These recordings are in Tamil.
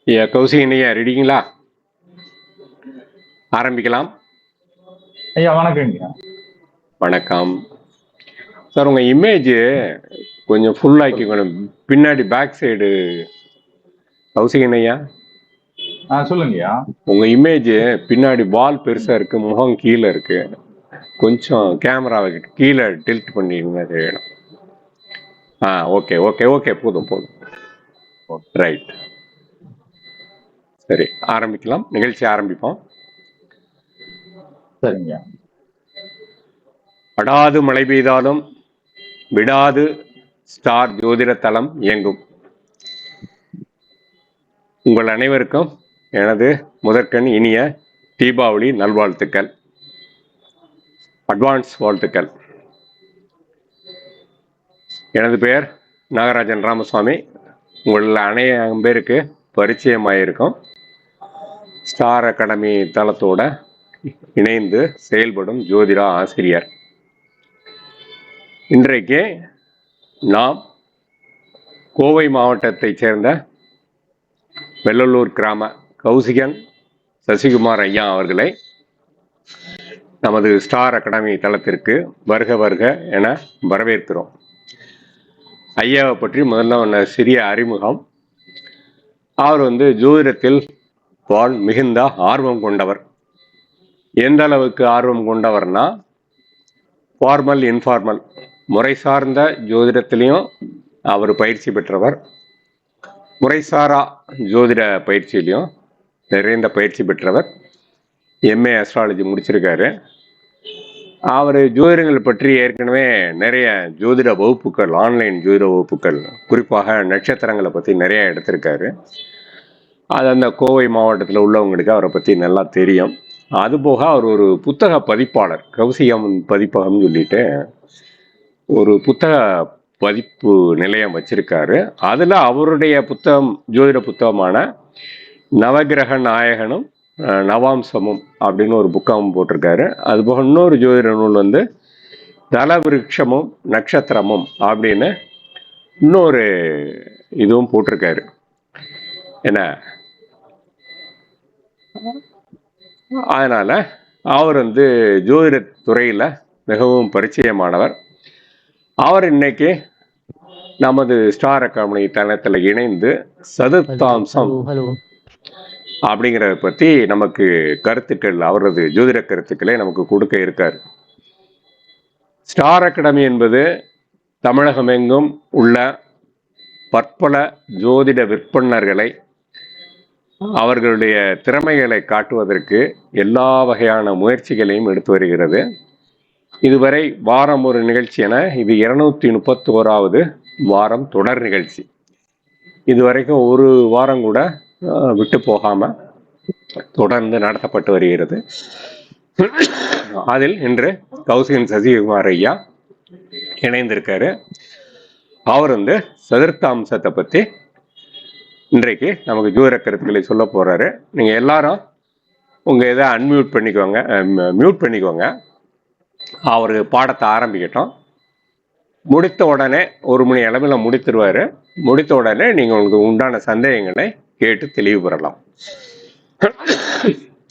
ஐயா கௌசிகன் ஐயா ரெடிங்களா? ஆரம்பிக்கலாம். ஐயா வணக்கங்க. வணக்கம் சார். உங்க இமேஜ் கொஞ்சம் ஃபுல் ஆக்கிக்கணும். பின்னாடி பேக் சைடு கௌசிகன் ஐயா சொல்லுங்கய்யா. உங்க இமேஜ் பின்னாடி வால் பெருசா இருக்கு, முகம் கீழே இருக்கு. கொஞ்சம் கேமராவை கீழே டில்ட் பண்ணிடுங்க. அது வேணும். ஓகே ஓகே ஓகே, போதும் போதும். ரைட், சரி ஆரம்பிக்கலாம். நிகழ்ச்சி ஆரம்பிப்போம். சரிங்க. படாது மழை பெய்தாலும் விடாது ஸ்டார் ஜோதிட தளம் இயங்கும். உங்கள் அனைவருக்கும் எனது முதற்கண் இனிய தீபாவளி நல்வாழ்த்துக்கள், அட்வான்ஸ் வாழ்த்துக்கள். எனது பெயர் நாகராஜன் ராமசுவாமி. உங்கள் அனைவரும் பேருக்கு பரிச்சயமாயிருக்கும். ஸ்டார் அகாடமி தளத்தோட இணைந்து செயல்படும் ஜோதிட ஆசிரியர். இன்றைக்கு நாம் கோவை மாவட்டத்தைச் சேர்ந்த வெள்ளலூர் கிராம கௌசிகன் சசிகுமார் ஐயா அவர்களை நமது ஸ்டார் அகாடமி தளத்திற்கு வருக வருக என வரவேற்கிறோம். ஐயாவை பற்றி முதல்ல சிறிய அறிமுகம். அவர் ஜோதிடத்தில் மிகுந்த ஆர்வம் கொண்டவர். எந்த அளவுக்கு ஆர்வம் கொண்டவர்னா, ஃபார்மல் இன்ஃபார்மல் முறை சார்ந்த ஜோதிடத்திலையும் அவர் பயிற்சி பெற்றவர். முறைசாரா ஜோதிட பயிற்சியிலையும் நிறைந்த பயிற்சி பெற்றவர். எம்ஏ அஸ்ட்ராலஜி முடிச்சிருக்காரு. அவர் ஜோதிடங்கள் பற்றி ஏற்கனவே நிறைய ஜோதிட வகுப்புகள், ஆன்லைன் ஜோதிட வகுப்புகள், குறிப்பாக நட்சத்திரங்களை பற்றி நிறைய எடுத்திருக்காரு. அது அந்த கோவை மாவட்டத்தில் உள்ளவங்களுக்கு அவரை பற்றி நல்லா தெரியும். அதுபோக அவர் ஒரு புத்தக பதிப்பாளர், கௌசிகம் பதிப்பகம் சொல்லிட்டு ஒரு புத்தக பதிப்பு நிலையம் வச்சிருக்காரு. அதில் அவருடைய புத்தகம், ஜோதிட புத்தகமான நவகிரக நாயகனும் நவாம்சமும் அப்படின்னு ஒரு புத்தகம் போட்டிருக்காரு. அதுபோக இன்னொரு ஜோதிட நூல் தலவிருட்சமும் நட்சத்திரமும் அப்படின்னு இன்னொரு இதுவும் போட்டிருக்காரு. என்ன, அதனால அவர் ஜோதிட துறையில் மிகவும் பரிச்சயமானவர். அவர் இன்னைக்கு நமது ஸ்டார் அகாடமி தளத்தில் இணைந்து சதுர்த்தாம்சம் அப்படிங்கிறத பற்றி நமக்கு கருத்துக்கள், அவரது ஜோதிட கருத்துக்களை நமக்கு கொடுக்க இருக்கார். ஸ்டார் அகாடமி என்பது தமிழகம் எங்கும் உள்ள பற்பல ஜோதிட விற்பனர்களை அவர்களுடைய திறமைகளை காட்டுவதற்கு எல்லா வகையான முயற்சிகளையும் எடுத்து வருகிறது. இதுவரை வாரம் ஒரு நிகழ்ச்சி என இது 231வது வாரம் தொடர் நிகழ்ச்சி. இதுவரைக்கும் ஒரு வாரம் கூட விட்டு போகாம தொடர்ந்து நடத்தப்பட்டு வருகிறது. அதில் இன்று கௌசிகன் சசிகுமார் ஐயா இணைந்திருக்காரு. அவர் சதுர்த்தாம்சத்தை பற்றி இன்றைக்கு நமக்கு ஜோதிட கருத்துக்களை சொல்ல போறாரு. நீங்க எல்லாரும் உங்க இதை மியூட் பண்ணிக்கோங்க. அவரு பாடத்தை ஆரம்பிக்கட்டும். முடித்த உடனே 1 மணி அளவில் முடித்துருவாரு. முடித்த உடனே நீங்க உங்களுக்கு உண்டான சந்தேகங்களை கேட்டு தெளிவு பெறலாம்.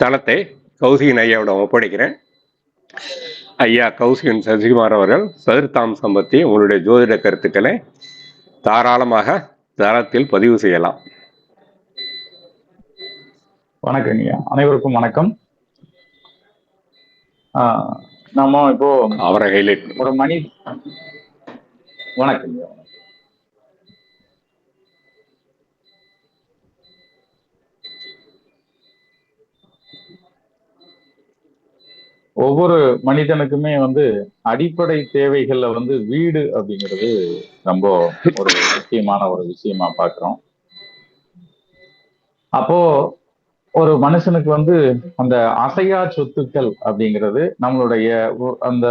தளத்தை கௌசிகன் ஐயாவிடம் ஒப்படைக்கிறேன். ஐயா கௌசிகன் சசிகுமார் அவர்கள் சதுர்த்தாம்சம் பற்றி உங்களுடைய ஜோதிட கருத்துக்களை தாராளமாக தளத்தில் பதிவு செய்யலாம். வணக்கம் ஐயா, அனைவருக்கும் வணக்கம். நம்ம இப்போ அவரை ஹைலைட் ஒரு மணி வணக்கம் ஐயா. ஒவ்வொரு மனிதனுக்குமே அடிப்படை தேவைகள்ல வீடு அப்படிங்கிறது ரொம்ப ஒரு முக்கியமான ஒரு விஷயமா பார்க்கிறோம். அப்போ ஒரு மனுஷனுக்கு அந்த அசையா சொத்துக்கள் அப்படிங்கிறது, நம்மளுடைய அந்த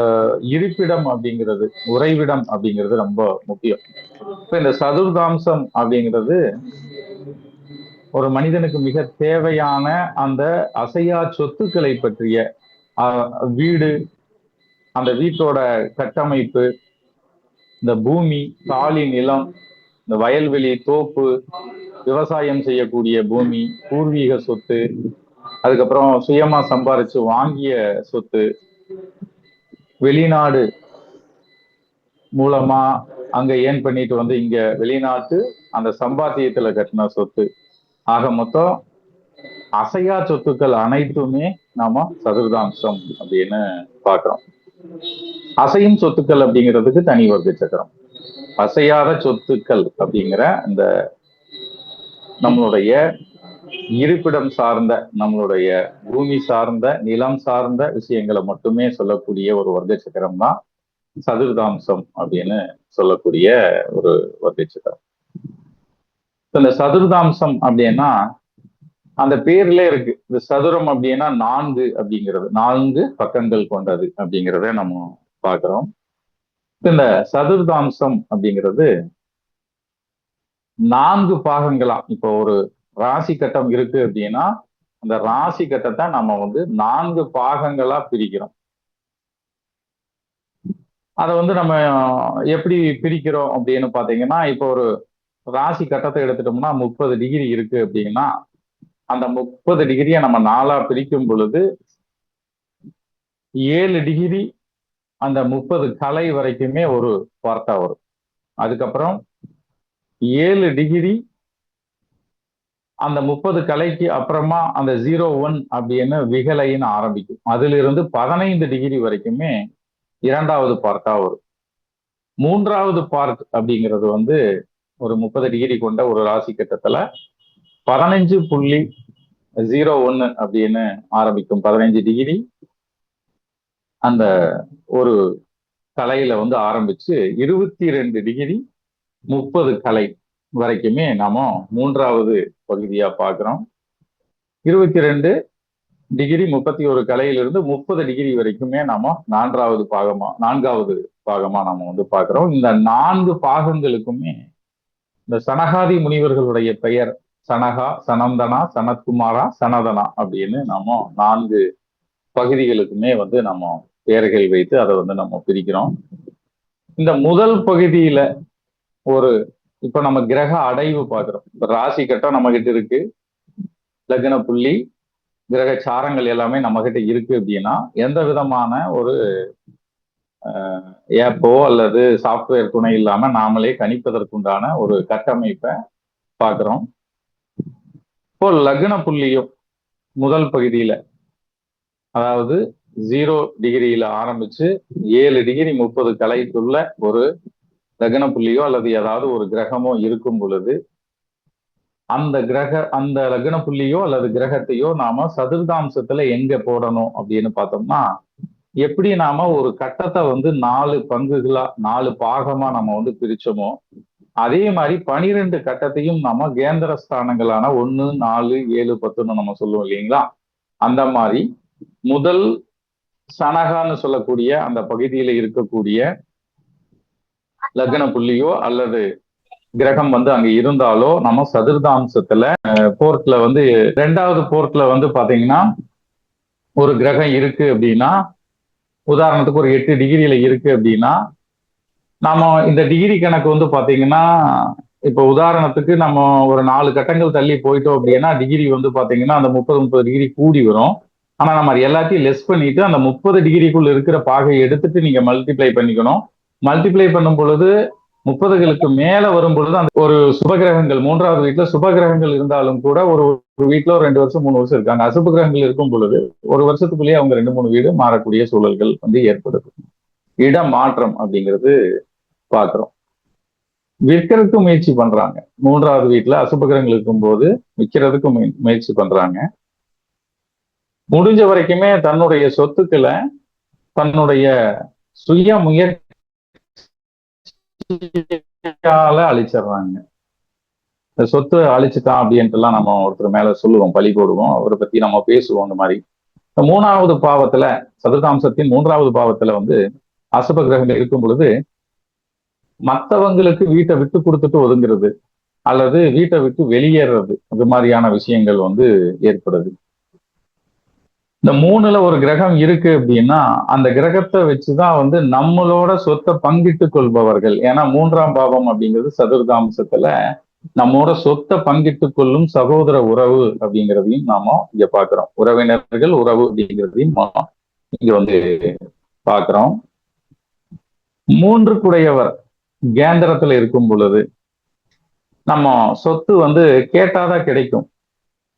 இருப்பிடம் அப்படிங்கிறது, உறைவிடம் அப்படிங்கிறது ரொம்ப முக்கியம். இப்ப இந்த சதுர்தாம்சம் அப்படிங்கிறது ஒரு மனிதனுக்கு மிக தேவையான அந்த அசையா சொத்துக்களை பற்றிய வீடு, அந்த வீட்டோட கட்டமைப்பு, இந்த பூமி, காலி நிலம், இந்த வயல்வெளி, தோப்பு, விவசாயம் செய்யக்கூடிய பூமி, பூர்வீக சொத்து, அதுக்கப்புறம் சுயமா சம்பாரிச்சு வாங்கிய சொத்து, வெளிநாடு மூலமா அங்க ஏன் பண்ணிட்டு வந்து இங்க வெளிநாட்டு அந்த சம்பாத்தியத்துல கட்டின சொத்து, ஆக மொத்தம் அசையா சொத்துக்கள் அனைத்துமே நாம சதுர்தாம்சம் அப்படின்னு பாக்குறோம். அசையும் சொத்துக்கள் அப்படிங்கிறதுக்கு தனி வர்க்க சக்கரம். அசையாத சொத்துக்கள் அப்படிங்கிற இந்த நம்மளுடைய இருப்பிடம் சார்ந்த, நம்மளுடைய பூமி சார்ந்த, நிலம் சார்ந்த விஷயங்களை மட்டுமே சொல்லக்கூடிய ஒரு வர்க்க சக்கரம் தான் சதுர்தாம்சம் அப்படின்னு சொல்லக்கூடிய ஒரு வர்க்க சக்கரம். இந்த சதுர்தாம்சம் அப்படின்னா அந்த பேர்ல இருக்கு. இந்த சதுரம் அப்படின்னா 4 அப்படிங்கிறது, 4 பக்கங்கள் கொண்டது அப்படிங்கிறத நம்ம பார்க்கிறோம். இந்த சதுர்தாம்சம் அப்படிங்கிறது 4 பாகங்களா, இப்போ ஒரு ராசி கட்டம் இருக்கு அப்படின்னா அந்த ராசி கட்டத்தை நம்ம வந்து 4 பாகங்களா பிரிக்கிறோம். அதை வந்து நம்ம எப்படி பிரிக்கிறோம் அப்படின்னு பாத்தீங்கன்னா, இப்போ ஒரு ராசி கட்டத்தை எடுத்துட்டோம்னா 30 டிகிரி இருக்கு அப்படின்னா அந்த 30 டிகிரியை நம்ம 4ஆ பிரிக்கும் பொழுது 7 டிகிரி அந்த 30 கலை வரைக்குமே ஒரு பார்ட்டா வரும். அதுக்கப்புறம் 7 டிகிரி அந்த 30 கலைக்கு அப்புறமா அந்த 01 அப்படின்னு விகலைன்னு ஆரம்பிக்கும். அதுல இருந்து 15 டிகிரி வரைக்குமே 2வது பார்ட்டா வரும். 3வது பார்ட் அப்படிங்கிறது வந்து ஒரு 30 டிகிரி கொண்ட ஒரு ராசி கட்டத்துல 15.01 அப்படின்னு ஆரம்பிக்கும். 15 டிகிரி அந்த ஒரு கலையில வந்து ஆரம்பிச்சு 22 டிகிரி 30 கலை வரைக்குமே நாம 3வது பகுதியா பார்க்கிறோம். 22 டிகிரி 31 கலையிலிருந்து 30 டிகிரி வரைக்குமே நாம 4வது பாகமா நாம வந்து பார்க்கிறோம். இந்த 4 பாகங்களுக்குமே இந்த சனகாதி முனிவர்களுடைய பெயர் சனகா, சனந்தனா, சனத்குமாரா, சனதனா அப்படின்னு நாம 4 பகுதிகளுக்குமே வந்து நம்ம பெயர்கள் வைத்து அதை வந்து நம்ம பிரிக்கிறோம். இந்த முதல் பகுதியில இப்ப நம்ம கிரக அடைவு பார்க்கிறோம். இப்ப ராசி கட்டம் நம்ம கிட்ட இருக்கு, லக்ன புள்ளி, கிரக சாரங்கள் எல்லாமே நம்ம கிட்ட இருக்கு அப்படின்னா எந்த விதமான ஒரு ஏப்போ அல்லது சாப்ட்வேர் துணை இல்லாம நாமளே கணிப்பதற்குண்டான ஒரு கட்டமைப்பை பார்க்கிறோம். இப்போ லக்ன புள்ளியும் முதல் பகுதியில, அதாவது 0 டிகிரியில ஆரம்பிச்சு 7 டிகிரி 30 கலைக்குள்ள ஒரு லக்ன புள்ளியோ அல்லது ஏதாவது ஒரு கிரகமோ இருக்கும் பொழுது அந்த லக்ன புள்ளியோ அல்லது கிரகத்தையோ நாம சதுர்தாம்சத்துல எங்க போடணும் அப்படின்னு பார்த்தோம்னா, எப்படி நாம ஒரு கட்டத்தை வந்து 4 பங்குகளா 4 பாகமா நம்ம வந்து பிரிச்சோமோ அதே மாதிரி 12 கட்டத்தையும் நம்ம கேந்திர ஸ்தானங்களான 1, 4, 7, 10ன்னு நம்ம சொல்லுவோம் இல்லைங்களா? அந்த மாதிரி முதல் சனகான்னு சொல்லக்கூடிய அந்த பகுதியில இருக்கக்கூடிய லக்ன புள்ளியோ அல்லது கிரகம் வந்து அங்க இருந்தாலோ நம்ம சதுர்தாம்சத்துல போர்ட்ல வந்து 2வது போர்ட்ல வந்து பாத்தீங்கன்னா ஒரு கிரகம் இருக்கு அப்படின்னா, உதாரணத்துக்கு ஒரு 8 டிகிரியில இருக்கு அப்படின்னா நம்ம இந்த டிகிரி கணக்கு வந்து பாத்தீங்கன்னா, இப்ப உதாரணத்துக்கு நம்ம ஒரு 4 கட்டங்கள் தள்ளி போயிட்டோம் அப்படின்னா டிகிரி வந்து பாத்தீங்கன்னா அந்த 30 டிகிரி கூடி வரும். ஆனா நம்ம எல்லாத்தையும் லெஸ் பண்ணிட்டு அந்த 30 டிகிரிக்குள்ள இருக்கிற பாகை எடுத்துட்டு நீங்க மல்டிப்ளை பண்ணிக்கணும். மல்டிப்ளை பண்ணும் பொழுது 30களுக்கு மேல வரும் பொழுது அந்த ஒரு சுபகிரகங்கள் 3வது வீட்டுல சுபகிரகங்கள் இருந்தாலும் கூட ஒரு வீட்டுல 2 வருஷம் 3 வருஷம் இருக்காங்க. அசுப கிரகங்கள் இருக்கும் பொழுது ஒரு வருஷத்துக்குள்ளேயே அவங்க 2-3 வீடு மாறக்கூடிய சூழல்கள் வந்து ஏற்படுது. இட மாற்றம் அப்படிங்கிறது பாக்குறோம். விற்கிறதுக்கு முயற்சி பண்றாங்க. 3வது வீட்டுல அசுப கிரகங்கள் இருக்கும் போது விற்கிறதுக்கு முயற்சி பண்றாங்க. முடிஞ்ச வரைக்குமே தன்னுடைய சொத்துக்களை தன்னுடைய சுய முயற்சியால அழிச்சிடுறாங்க. இந்த சொத்து அழிச்சுட்டான் அப்படின்ட்டு எல்லாம் நம்ம ஒருத்தர் மேல சொல்லுவோம், பழி போடுவோம், அவரை பத்தி நம்ம பேசுவோம். இந்த மாதிரி 3வது பாவத்துல, சதுர்தாம்சத்தின் 3வது பாவத்துல வந்து அசுப கிரகங்கள் இருக்கும் பொழுது மற்றவங்களுக்கு வீட்டை விட்டு கொடுத்துட்டு ஒதுங்குறது அல்லது வீட்டை விட்டு வெளியேறது, அது மாதிரியான விஷயங்கள் வந்து ஏற்படுது. இந்த 3ல ஒரு கிரகம் இருக்கு அப்படின்னா அந்த கிரகத்தை வச்சுதான் வந்து நம்மளோட சொத்தை பங்கிட்டு கொள்பவர்கள். ஏன்னா 3ஆம் பாவம் அப்படிங்கிறது சதுர்தாம்சத்துல நம்மோட சொத்தை பங்கிட்டுக் கொள்ளும் சகோதர உறவு அப்படிங்கிறதையும் நாம இங்க பாக்குறோம். உறவினர்கள் உறவு அப்படிங்கிறதையும் இங்க வந்து பாக்குறோம். 3 குடையவர் கேந்திரத்துல இருக்கும் பொழுது நம்ம சொத்து வந்து கேட்டாதான் கிடைக்கும்.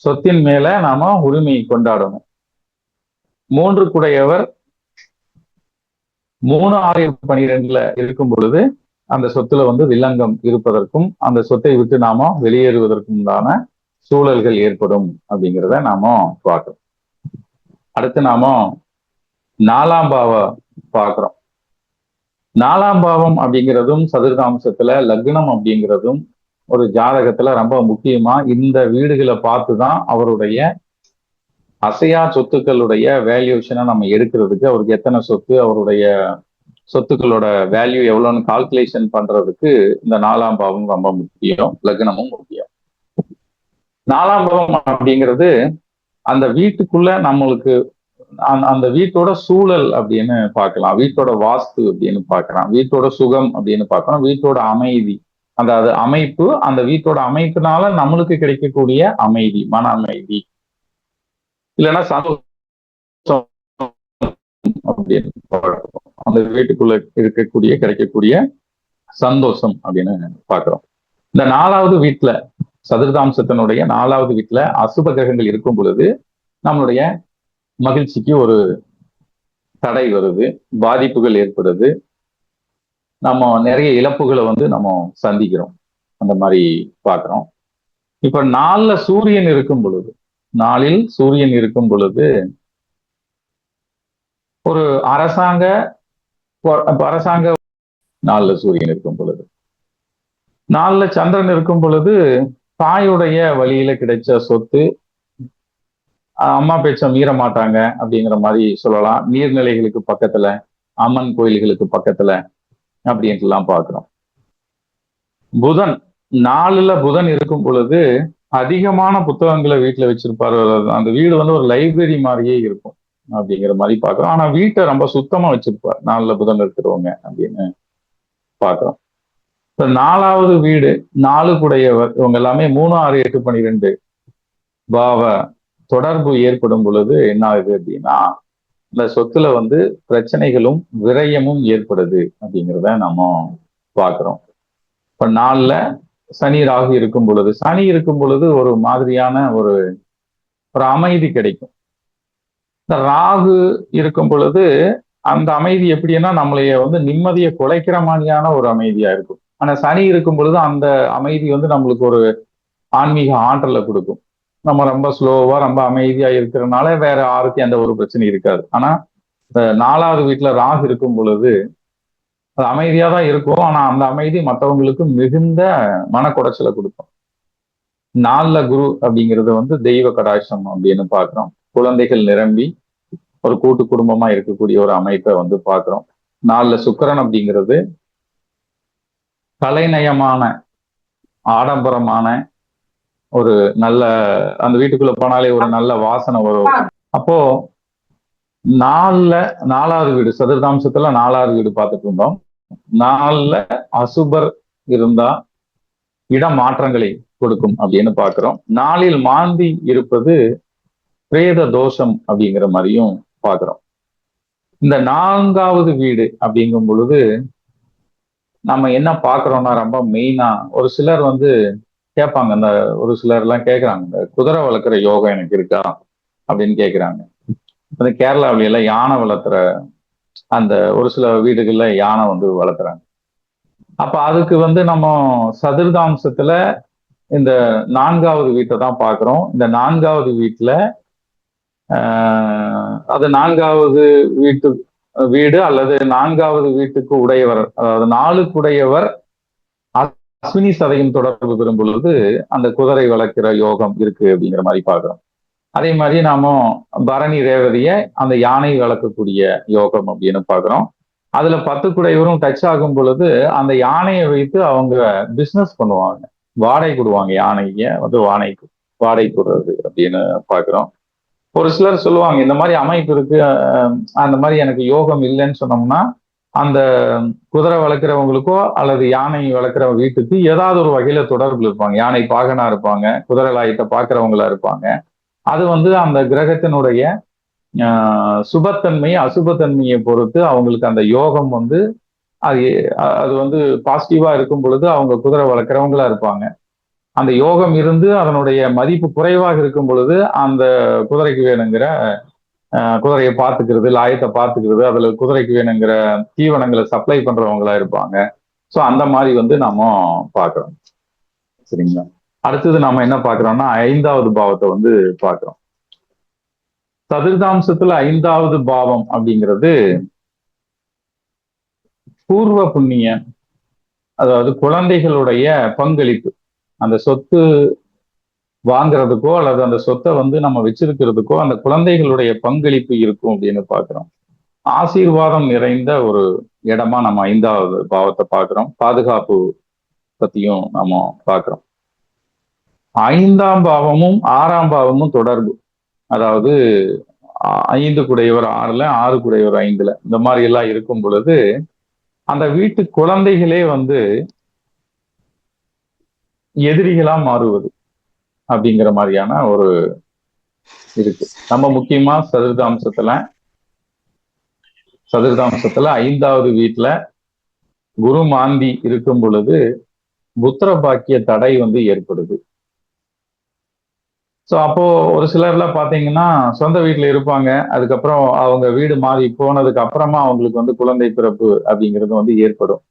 சொத்தின் மேல நாம உரிமை கொண்டாடணும். 3 குடையவர் 3, 6, 12 இருக்கும் பொழுது அந்த சொத்துல வந்து வில்லங்கம் இருப்பதற்கும் அந்த சொத்தை விட்டு நாம வெளியேறுவதற்கும் உண்டான சூழல்கள் ஏற்படும் அப்படிங்கிறத நாம பார்க்கிறோம். அடுத்து நாம 4ஆம் பாவம் பார்க்கிறோம். 4ஆம் பாவம் அப்படிங்கிறதும் சதுர்தாம்சத்துல லக்னம் அப்படிங்கிறதும் ஒரு ஜாதகத்துல ரொம்ப முக்கியமா இந்த வீடுகளை பார்த்துதான் அவருடைய அசையா சொத்துக்களுடைய வேல்யூஷனை நம்ம எடுக்கிறதுக்கு, அவருக்கு எத்தனை சொத்து, அவருடைய சொத்துக்களோட வேல்யூ எவ்வளோன்னு கால்குலேஷன் பண்றதுக்கு இந்த 4ஆம் பாவம் ரொம்ப முக்கியம், லக்னமும் முக்கியம். 4ஆம் பாவம் அப்படிங்கிறது அந்த வீட்டுக்குள்ள நம்மளுக்கு அந்த வீட்டோட சூழல் அப்படின்னு பார்க்கலாம், வீட்டோட வாஸ்து அப்படின்னு பார்க்கலாம், வீட்டோட சுகம் அப்படின்னு பார்க்கலாம், வீட்டோட அமைதி, அந்த அமைப்பு, அந்த வீட்டோட அமைப்புனால நம்மளுக்கு கிடைக்கக்கூடிய அமைதி, மன அமைதி, இல்லைன்னா சந்தோஷம் அப்படின்னு பார்க்கிறோம். அந்த வீட்டுக்குள்ள கிடைக்கக்கூடிய சந்தோஷம் அப்படின்னு பார்க்கிறோம். இந்த 4வது வீட்டுல, சதுர்தாம்சத்தினுடைய 4வது வீட்டுல அசுப கிரகங்கள் இருக்கும் பொழுது நம்மளுடைய மகிழ்ச்சிக்கு ஒரு தடை வருது, பாதிப்புகள் ஏற்படுது, நம்ம நிறைய இழப்புகளை வந்து நம்ம சந்திக்கிறோம், அந்த மாதிரி பார்க்கிறோம். இப்ப 4ல் சூரியன் இருக்கும் பொழுது, 4ல் சூரியன் இருக்கும் பொழுது ஒரு அரசாங்க 4ல் சூரியன் இருக்கும் பொழுது, 4ல் சந்திரன் இருக்கும் பொழுது தாயுடைய வழியில கிடைச்ச சொத்து, அம்மா பேச்ச மீற மாட்டாங்க அப்படிங்கிற மாதிரி சொல்லலாம். நீர்நிலைகளுக்கு பக்கத்துல, அம்மன் கோயில்களுக்கு பக்கத்துல அப்படின்ட்டுலாம் பார்க்கிறோம். புதன் 4ல் புதன் இருக்கும் பொழுது அதிகமான புத்தகங்களை வீட்டுல வச்சிருப்பாரு, அந்த வீடு வந்து ஒரு லைப்ரரி மாதிரியே இருக்கும் அப்படிங்கிற மாதிரி பார்க்கிறோம். ஆனா வீட்டை ரொம்ப சுத்தமா வச்சிருப்பார் 4ல் புதன் இருக்கிறவங்க அப்படின்னு பார்க்கிறோம். இப்ப 4வது வீடு 4 குடையவர் இவங்க எல்லாமே 3, 6, 8, 12 பாவ தொடர்பு ஏற்படும் பொழுது என்ன ஆகுது அப்படின்னா இந்த சொத்துல வந்து பிரச்சனைகளும் விரயமும் ஏற்படுது அப்படிங்கிறத நம்ம பார்க்கிறோம். இப்ப 4ல் சனி ராகு இருக்கும் பொழுது, சனி இருக்கும் பொழுது ஒரு மாதிரியான ஒரு அமைதி கிடைக்கும். இந்த ராகு இருக்கும் பொழுது அந்த அமைதி எப்படின்னா நம்மளைய வந்து நிம்மதியை குலைக்கிற மாதிரியான ஒரு அமைதியா இருக்கும். ஆனா சனி இருக்கும் பொழுது அந்த அமைதி வந்து நம்மளுக்கு ஒரு ஆன்மீக ஆற்றலை கொடுக்கும். நம்ம ரொம்ப ஸ்லோவா ரொம்ப அமைதியா இருக்கிறதுனால வேற யாருக்கும் எந்த ஒரு பிரச்சனையும் இருக்காது. ஆனா இந்த 4வது வீட்டுல ராகு இருக்கும் பொழுது அது அமைதியா தான் இருக்கும், ஆனா அந்த அமைதி மற்றவங்களுக்கு மிகுந்த மனக்குடைச்சலை கொடுக்கும். 4ல் குரு அப்படிங்கிறது வந்து தெய்வ கடாட்சம் அப்படின்னு பார்க்கிறோம். குழந்தைகள் நிரம்பி ஒரு கூட்டு குடும்பமா இருக்கக்கூடிய ஒரு அமைப்பை வந்து பார்க்கிறோம். 4ல் சுக்கிரன் அப்படிங்கிறது கலைநயமான ஆடம்பரமான ஒரு நல்ல, அந்த வீட்டுக்குள்ள போனாலே ஒரு நல்ல வாசனை வரும். அப்போ 4வது வீடு, சதுர்தாம்சத்துல 4வது வீடு பார்த்துட்டு இருந்தோம். 4ல் அசுபர் இருந்தா இடம் மாற்றங்களை கொடுக்கும் அப்படின்னு பார்க்கிறோம். 4ல் மாந்தி இருப்பது பிரேத தோஷம் அப்படிங்கிற மாதிரியும் பார்க்கிறோம். இந்த 4வது வீடு அப்படிங்கும் பொழுது நம்ம என்ன பார்க்கிறோம்னா ரொம்ப மெயினா ஒரு சிலர் வந்து கேட்பாங்க, இந்த ஒரு சிலர் எல்லாம் கேட்கறாங்க, இந்த குதிரை வளர்க்குற யோகம் எனக்கு இருக்கா அப்படின்னு கேட்கிறாங்க. அந்த கேரளாவில எல்லாம் யானை வளர்த்துற அந்த ஒரு சில வீடுகள்ல யானை வந்து வளர்க்குறாங்க. அப்ப அதுக்கு வந்து நம்ம சதுர்தாம்சத்துல இந்த 4வது வீட்டை தான் பார்க்கிறோம். இந்த 4வது வீட்டுல அது 4வது வீடு அல்லது 4வது வீட்டுக்கு உடையவர், அதாவது 4க்கு உடையவர் அஸ்வினி சதயம் தொடர்பு பெறும் பொழுது அந்த குதிரை வளர்க்கிற யோகம் இருக்கு அப்படிங்கிற மாதிரி பார்க்கிறோம். அதே மாதிரி நாம பரணி ரேவதிய அந்த யானை வளர்க்கக்கூடிய யோகம் அப்படின்னு பார்க்கிறோம். அதுல 10 குடையவரும் டச் ஆகும் பொழுது அந்த யானையை வைத்து அவங்க பிசினஸ் பண்ணுவாங்க, வாடகை கொடுவாங்க, யானைய வந்து வாடகை கொடுறது அப்படின்னு பார்க்கிறோம். ஒரு சிலர் சொல்லுவாங்க இந்த மாதிரி அமைப்பு இருக்கு, அந்த மாதிரி எனக்கு யோகம் இல்லைன்னு சொன்னோம்னா அந்த குதிரை வளர்க்குறவங்களுக்கோ அல்லது யானை வளர்க்குற வீட்டுக்கு ஏதாவது ஒரு வகையில தொடர்பு இருப்பாங்க. யானை பாகனா இருப்பாங்க, குதிரை லாயத்தை பார்க்குறவங்களா இருப்பாங்க. அது அந்த கிரகத்தினுடைய சுபத்தன்மை அசுபத்தன்மையை பொறுத்து அவங்களுக்கு அந்த யோகம் அது அது பாசிட்டிவா இருக்கும் பொழுது அவங்க குதிரை வளர்க்குறவங்களா இருப்பாங்க. அந்த யோகம் இருந்து அதனுடைய மதிப்பு குறைவாக இருக்கும் பொழுது அந்த குதிரைக்கு வேணுங்கிற குதிரையை பார்த்துக்கிறது, லாயத்தை பார்த்துக்கிறது, அதுல குதிரைக்கு வேணுங்கிற தீவனங்களை சப்ளை பண்றவங்களா இருப்பாங்க. ஸோ அந்த மாதிரி நாம பார்க்கிறோம். சரிங்களா? அடுத்தது நாம என்ன பார்க்கிறோம்னா 5வது பாவத்தை பார்க்கிறோம். சதுர்தாம்சத்துல 5வது பாவம் அப்படிங்கிறது பூர்வ புண்ணிய, அதாவது குழந்தைகளுடைய பங்களிப்பு. அந்த சொத்து வாங்குறதுக்கோ அல்லது அந்த சொத்தை நம்ம வச்சிருக்கிறதுக்கோ அந்த குழந்தைகளுடைய பங்களிப்பு இருக்கும் அப்படின்னு பார்க்கிறோம். ஆசீர்வாதம் நிறைந்த ஒரு இடமா நம்ம 5வது பாவத்தை பார்க்கிறோம். பாதுகாப்பு பத்தியும் நம்ம பார்க்கிறோம். 5ஆம் பாவமும் 6ஆம் பாவமும் தொடர்பு. அதாவது 5 குடையவர் 6ல, 6 குடையவர் 5ல, இந்த மாதிரி எல்லாம் இருக்கும் பொழுது அந்த வீட்டு குழந்தைகளே எதிரிகளா மாறுவது அப்படிங்கிற மாதிரியான ஒரு இருக்கு. நம்ம முக்கியமா சதுர்தாம்சத்துல 5வது வீட்டுல குரு மாந்தி இருக்கும் பொழுது புத்திர பாக்கிய தடை ஏற்படுது. ஸோ அப்போ ஒரு சிலர்லாம் பாத்தீங்கன்னா சொந்த வீட்டுல இருப்பாங்க, அதுக்கப்புறம் அவங்க வீடு மாறி போனதுக்கு அப்புறமா அவங்களுக்கு குழந்தை பிறப்பு அப்படிங்கிறது ஏற்படும்.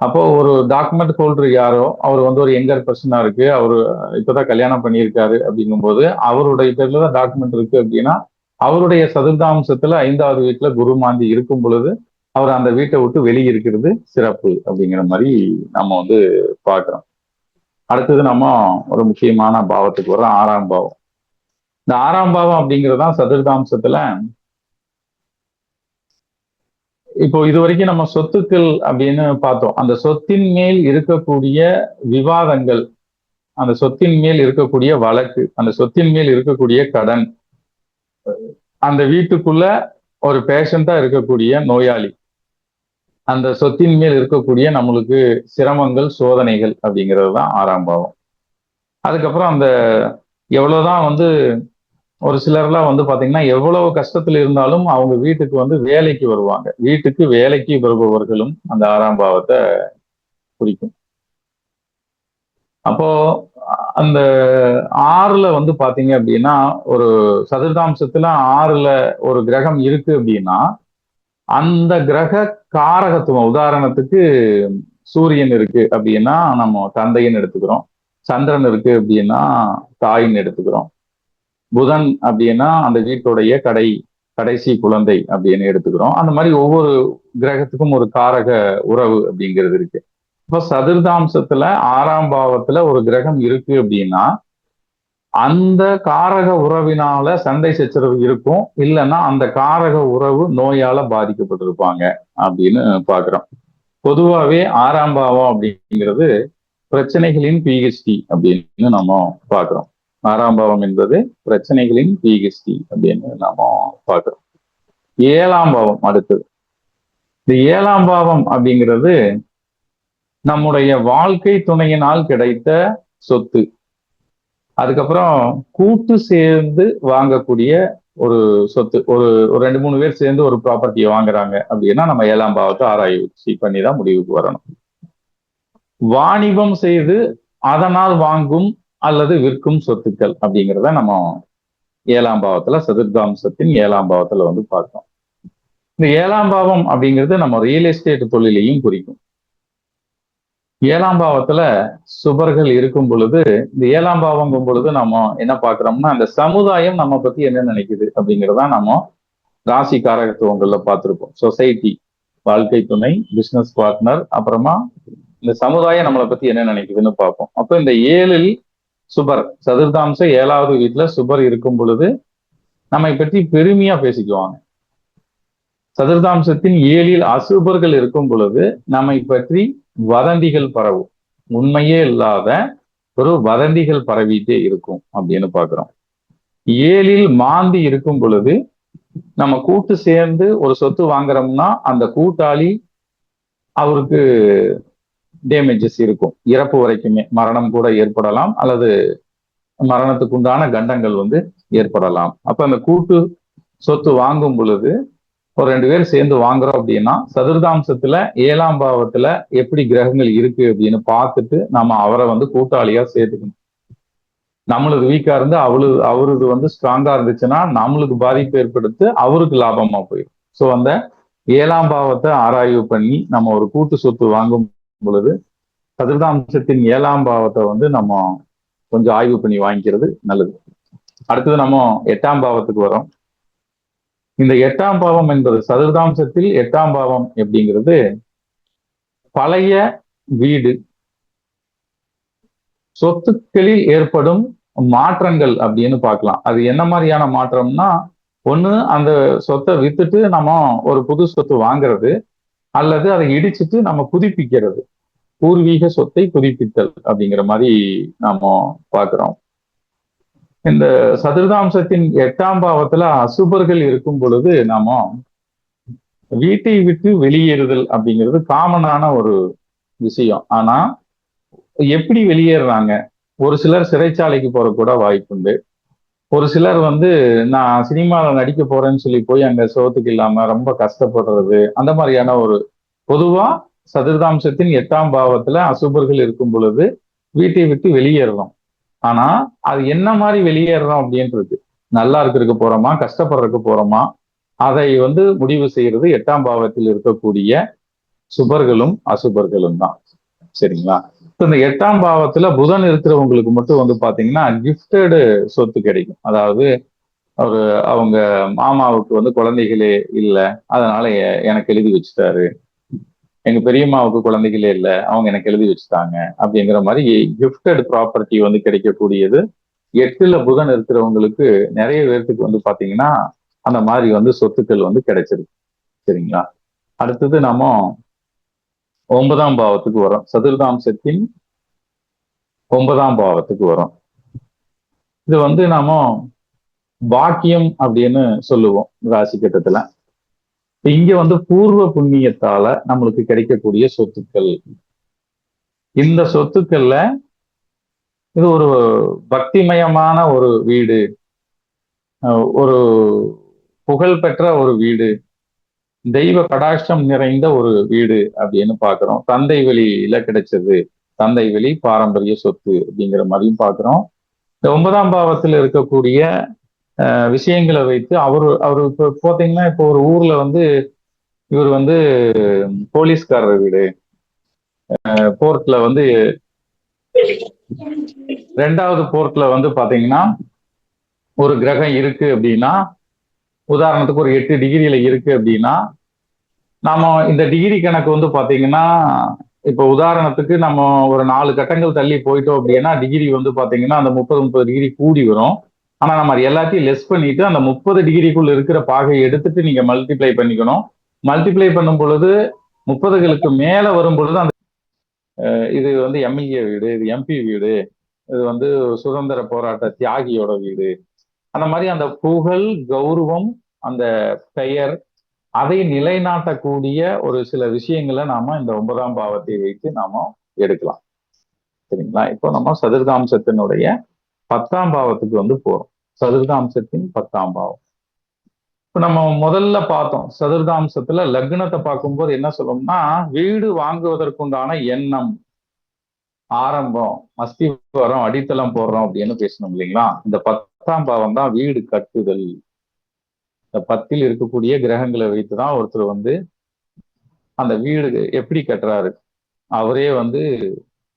அப்போ ஒரு டாக்குமெண்ட் ஹோல்டர் யாரோ அவர் ஒரு யங்கர் பர்சனா இருக்கு, அவரு இப்பதான் கல்யாணம் பண்ணியிருக்காரு அப்படிங்கும்போது அவருடைய பேர்ல தான் டாக்குமெண்ட் இருக்கு அப்படின்னா அவருடைய சதுர்தாம்சத்துல 5வது வீட்டுல குரு மாந்தி இருக்கும் பொழுது அவர் அந்த வீட்டை விட்டு வெளியே இருக்கிறது சிறப்பு அப்படிங்கிற மாதிரி நம்ம பார்க்கிறோம். அடுத்தது நம்ம ஒரு முக்கியமான பாவத்துக்கு வர 6ஆம் பாவம். இந்த 6ஆம் பாவம் அப்படிங்கிறதான் சதுர்தாம்சத்துல இப்போ இது வரைக்கும் நம்ம சொத்துக்கள் அப்படின்னு பார்த்தோம். அந்த சொத்தின் மேல் இருக்கக்கூடிய விவாதங்கள், அந்த சொத்தின் மேல் இருக்கக்கூடிய வழக்கு, அந்த சொத்தின் மேல் இருக்கக்கூடிய கடன், அந்த வீட்டுக்குள்ள ஒரு பேஷண்டா இருக்கக்கூடிய நோயாளி, அந்த சொத்தின் மேல் இருக்கக்கூடிய நம்மளுக்கு சிரமங்கள், சோதனைகள் அப்படிங்கிறது தான் 6ஆம் பாவம். அதுக்கப்புறம் அந்த எவ்வளவுதான் ஒரு சிலர்லாம் பாத்தீங்கன்னா எவ்வளவு கஷ்டத்துல இருந்தாலும் அவங்க வீட்டுக்கு வேலைக்கு வருவாங்க. வீட்டுக்கு வேலைக்கு வருபவர்களும் அந்த 6ஆம் பாவத்தை குறிக்கும். அப்போ அந்த 6ல பாத்தீங்க அப்படின்னா ஒரு சதுர்தாம்சத்துல 6ல ஒரு கிரகம் இருக்கு அப்படின்னா அந்த கிரக காரகத்துவம், உதாரணத்துக்கு சூரியன் இருக்கு அப்படின்னா நம்ம தந்தைன்னு எடுத்துக்கிறோம், சந்திரன் இருக்கு அப்படின்னா தாயின்னு எடுத்துக்கிறோம், புதன் அப்படின்னா அந்த வீட்டுடைய கடைசி குழந்தை அப்படின்னு எடுத்துக்கிறோம். அந்த மாதிரி ஒவ்வொரு கிரகத்துக்கும் ஒரு காரக உறவு அப்படிங்கிறது இருக்கு. இப்போ சதுர்தாம்சத்துல 6ஆம் பாவத்துல ஒரு கிரகம் இருக்கு அப்படின்னா அந்த காரக உறவினால சண்டை சச்சரவு இருக்கும், இல்லைன்னா அந்த காரக உறவு நோயால பாதிக்கப்பட்டிருப்பாங்க அப்படின்னு பாக்குறோம். பொதுவாகவே 6ஆம் பாவம் அப்படிங்கிறது பிரச்சனைகளின் பிஹெச்டி அப்படின்னு நம்ம பாக்குறோம். 6ஆம் பாவம் என்பது பிரச்சனைகளின் பிஹெச்டி அப்படின்னு நாம பார்க்கிறோம். 7ஆம் பாவம் அடுத்தது. இந்த 7ஆம் பாவம் அப்படிங்கிறது நம்முடைய வாழ்க்கை துணையினால் கிடைத்த சொத்து, அதுக்கப்புறம் கூட்டு சேர்ந்து வாங்கக்கூடிய ஒரு சொத்து. ஒரு 2-3 பேர் சேர்ந்து ஒரு ப்ராப்பர்ட்டியை வாங்குறாங்க அப்படின்னா நம்ம 7ஆம் பாவத்தை ஆராய்ச்சி பண்ணி தான் முடிவுக்கு வரணும். வாணிபம் செய்து அதனால் வாங்கும் அல்லது விற்கும் சொத்துக்கள் அப்படிங்கிறத நம்ம 7ஆம் பாவத்துல சதுர்தாம்சத்தின் 7ஆம் பாவத்துல பார்த்தோம். இந்த 7ஆம் பாவம் அப்படிங்கிறது நம்ம ரியல் எஸ்டேட் தொழிலையும் குறிக்கும். 7ஆம் பாவத்துல சுபர்கள் இருக்கும் பொழுது இந்த 7ஆம் பாவங்கும் பொழுது நம்ம என்ன பார்க்கிறோம்னா அந்த சமுதாயம் நம்ம பத்தி என்ன நினைக்குது அப்படிங்கிறதா நம்ம ராசி காரகத்துவங்கள்ல பார்த்திருப்போம். சொசைட்டி, வாழ்க்கை துணை, பிசினஸ் பார்ட்னர், அப்புறமா இந்த சமுதாயம் நம்மளை பத்தி என்ன நினைக்குதுன்னு பார்ப்போம். அப்போ இந்த 7ல் சுபர், சதுர்தாம்ச 7வது வீட்டுல சுபர் இருக்கும் பொழுது நம்மை பற்றி பெருமையா பேசிக்குவாங்க. சதுர்தாம்சத்தின் 7ல் அசுபர்கள் இருக்கும் பொழுது நம்மை பற்றி வதந்திகள் பரவும், உண்மையே இல்லாத ஒரு வதந்திகள் பரவிட்டே இருக்கும் அப்படின்னு பாக்குறோம். 7ல் மாந்தி இருக்கும் பொழுது நம்ம கூட்டு சேர்ந்து ஒரு சொத்து வாங்குறோம்னா அந்த கூட்டாளி அவருக்கு டேமேஜஸ் இருக்கும். இறப்பு வரைக்குமே மரணம் கூட ஏற்படலாம், அல்லது மரணத்துக்கு உண்டான கண்டங்கள் வந்து ஏற்படலாம். அப்ப அந்த கூட்டு சொத்து வாங்கும் பொழுது ஒரு 2 பேர் சேர்ந்து வாங்குறோம் அப்படின்னா, சதுர்தாம்சத்துல 7ஆம் பாவத்துல எப்படி கிரகங்கள் இருக்கு அப்படின்னு பார்த்துட்டு நம்ம அவரை வந்து கூட்டாளியா சேர்த்துக்கணும். நம்மளுக்கு வீக்கா இருந்து அவருக்கு வந்து ஸ்ட்ராங்கா இருந்துச்சுன்னா நம்மளுக்கு பாதிப்பு ஏற்படுத்து அவருக்கு லாபமா போயிடும். ஸோ அந்த 7ஆம் பாவத்தை ஆராய்வு பண்ணி நம்ம ஒரு கூட்டு சொத்து வாங்கும் பொழுது சதுர்தாம்சத்தின் 7ஆம் பாவத்தை வந்து நம்ம கொஞ்சம் ஆய்வு பண்ணி வாங்கிக்கிறது நல்லது. அடுத்தது நம்ம 8ஆம் பாவத்துக்கு வரோம். இந்த 8ஆம் பாவம் என்பது சதுர்தாம்சத்தில் 8ஆம் பாவம் அப்படிங்கிறது பழைய வீடு, சொத்துக்களில் ஏற்படும் மாற்றங்கள் அப்படின்னு பார்க்கலாம். அது என்ன மாதிரியான மாற்றம்னா, ஒண்ணு அந்த சொத்தை வித்துட்டு நம்ம ஒரு புது சொத்து வாங்குறது, அல்லது அதை இடிச்சிட்டு நம்ம புதுப்பிக்கிறது. பூர்வீக சொத்தை புதுப்பித்தல் அப்படிங்கிற மாதிரி நாம பார்க்கிறோம். இந்த சதுர்தாம்சத்தின் 8ஆம் பாவத்துல அசுபர்கள் இருக்கும் பொழுது நாம வீட்டை விட்டு வெளியேறுதல் அப்படிங்கிறது காமனான ஒரு விஷயம். ஆனா எப்படி வெளியேறாங்க? ஒரு சிலர் சிறைச்சாலைக்கு போற கூட வாய்ப்புண்டு. ஒரு சிலர் வந்து நான் சினிமாவில் நடிக்க போறேன்னு சொல்லி போய் அங்க சோத்துக்கு இல்லாம ரொம்ப கஷ்டப்படுறது, அந்த மாதிரியான ஒரு பொதுவா சதுர்தாம்சத்தின் 8ஆம் பாவத்துல அசுபர்கள் இருக்கும் பொழுது வீட்டை விட்டு வெளியேறணும். ஆனா அது என்ன மாதிரி வெளியேறோம் அப்படின்றது, நல்லா இருக்கிறதுக்கு போறோமா, கஷ்டப்படுறதுக்கு போறோமா, அதை வந்து முடிவு செய்யறது 8ஆம் பாவத்தில் இருக்கக்கூடிய சுபர்களும் அசுபர்களும் தான். சரிங்களா? இந்த 8ஆம் பாவத்துல புதன் இருக்கிறவங்களுக்கு மட்டும் வந்து பாத்தீங்கன்னா கிஃப்டடு சொத்து கிடைக்கும். அதாவது ஒரு அவங்க மாமாவுக்கு வந்து குழந்தைகளே இல்லை, அதனால எனக்கு எழுதி வச்சுட்டாரு. எங்க பெரியம்மாவுக்கு குழந்தைகளே இல்லை, அவங்க எனக்கு எழுதி வச்சுட்டாங்க அப்படிங்கிற மாதிரி கிஃப்டட் ப்ராப்பர்ட்டி வந்து கிடைக்கக்கூடியது 8ல புதன் இருக்கிறவங்களுக்கு நிறைய பேர்த்துக்கு வந்து பாத்தீங்கன்னா அந்த மாதிரி வந்து சொத்துக்கள் வந்து கிடைச்சிருக்கு. சரிங்களா? அடுத்தது நம்ம 9ஆம் பாவத்துக்கு வரோம். சதுர்தாம்சத்தின் 9ஆம் பாவத்துக்கு வரோம். இது வந்து நாம பாக்கியம் அப்படின்னு சொல்லுவோம் ராசி கட்டத்துல. இங்க வந்து பூர்வ புண்ணியத்தால நம்மளுக்கு கிடைக்கக்கூடிய சொத்துக்கள். இந்த சொத்துக்கள்ல இது ஒரு பக்திமயமான ஒரு வீடு, ஒரு புகழ்பெற்ற ஒரு வீடு, தெய்வ கடாட்சம் நிறைந்த ஒரு வீடு அப்படின்னு பாக்குறோம். தந்தை வழியில கிடைச்சது, தந்தை வழி பாரம்பரிய சொத்து அப்படிங்கிற மாதிரியும் பாக்குறோம். இந்த 9ஆம் பாவத்தில் இருக்கக்கூடிய விஷயங்களை வைத்து அவரு இப்போ பார்த்தீங்கன்னா இப்போ ஒரு ஊர்ல வந்து இவர் வந்து போலீஸ்காரர் வீடு, போர்ட்ல வந்து 2வது போர்ட்ல வந்து பாத்தீங்கன்னா ஒரு கிரகம் இருக்கு அப்படின்னா, உதாரணத்துக்கு ஒரு 8 டிகிரியில இருக்கு அப்படின்னா, நாம இந்த டிகிரி கணக்கு வந்து பாத்தீங்கன்னா இப்ப உதாரணத்துக்கு நம்ம ஒரு 4 கட்டங்கள் தள்ளி போயிட்டோம் அப்படின்னா டிகிரி வந்து பாத்தீங்கன்னா அந்த 30 டிகிரி கூடி வரும். ஆனா நம்ம எல்லாத்தையும் லெஸ் பண்ணிட்டு அந்த 30 டிகிரிக்குள்ள இருக்கிற பாகையை எடுத்துட்டு நீங்க மல்டிப்ளை பண்ணிக்கணும். மல்டிப்ளை பண்ணும் பொழுது 30களுக்கு மேல வரும் பொழுது அந்த இது வந்து எம்எல்ஏ வீடு, இது எம்பி வீடு, இது வந்து சுதந்திர போராட்ட தியாகியோட வீடு, அந்த மாதிரி அந்த புகழ், கௌரவம், அந்த பெயர், அதை நிலைநாட்டக்கூடிய ஒரு சில விஷயங்களை நாம இந்த 9ஆம் பாவத்தை வைத்து நாம எடுக்கலாம். சரிங்களா? இப்போ நம்ம சதுர்தாம்சத்தினுடைய 10ஆம் பாவத்துக்கு வந்து போறோம். சதுர்தாம்சத்தின் 10ஆம் பாவம். இப்ப நம்ம முதல்ல பார்த்தோம், சதுர்தாம்சத்துல லக்னத்தை பார்க்கும்போது என்ன சொல்லணும்னா, வீடு வாங்குவதற்குண்டான எண்ணம், ஆரம்பம், அஸ்திவாரம், அடித்தளம் போடுறோம் அப்படின்னு பேசணும் இல்லைங்களா? இந்த 10ஆம் பாவம் தான் வீடு கட்டுதல். இந்த 10ல் இருக்கக்கூடிய கிரகங்களை வைத்துதான் ஒருத்தர் வந்து அந்த வீடு எப்படி கட்டுறாரு, அவரே வந்து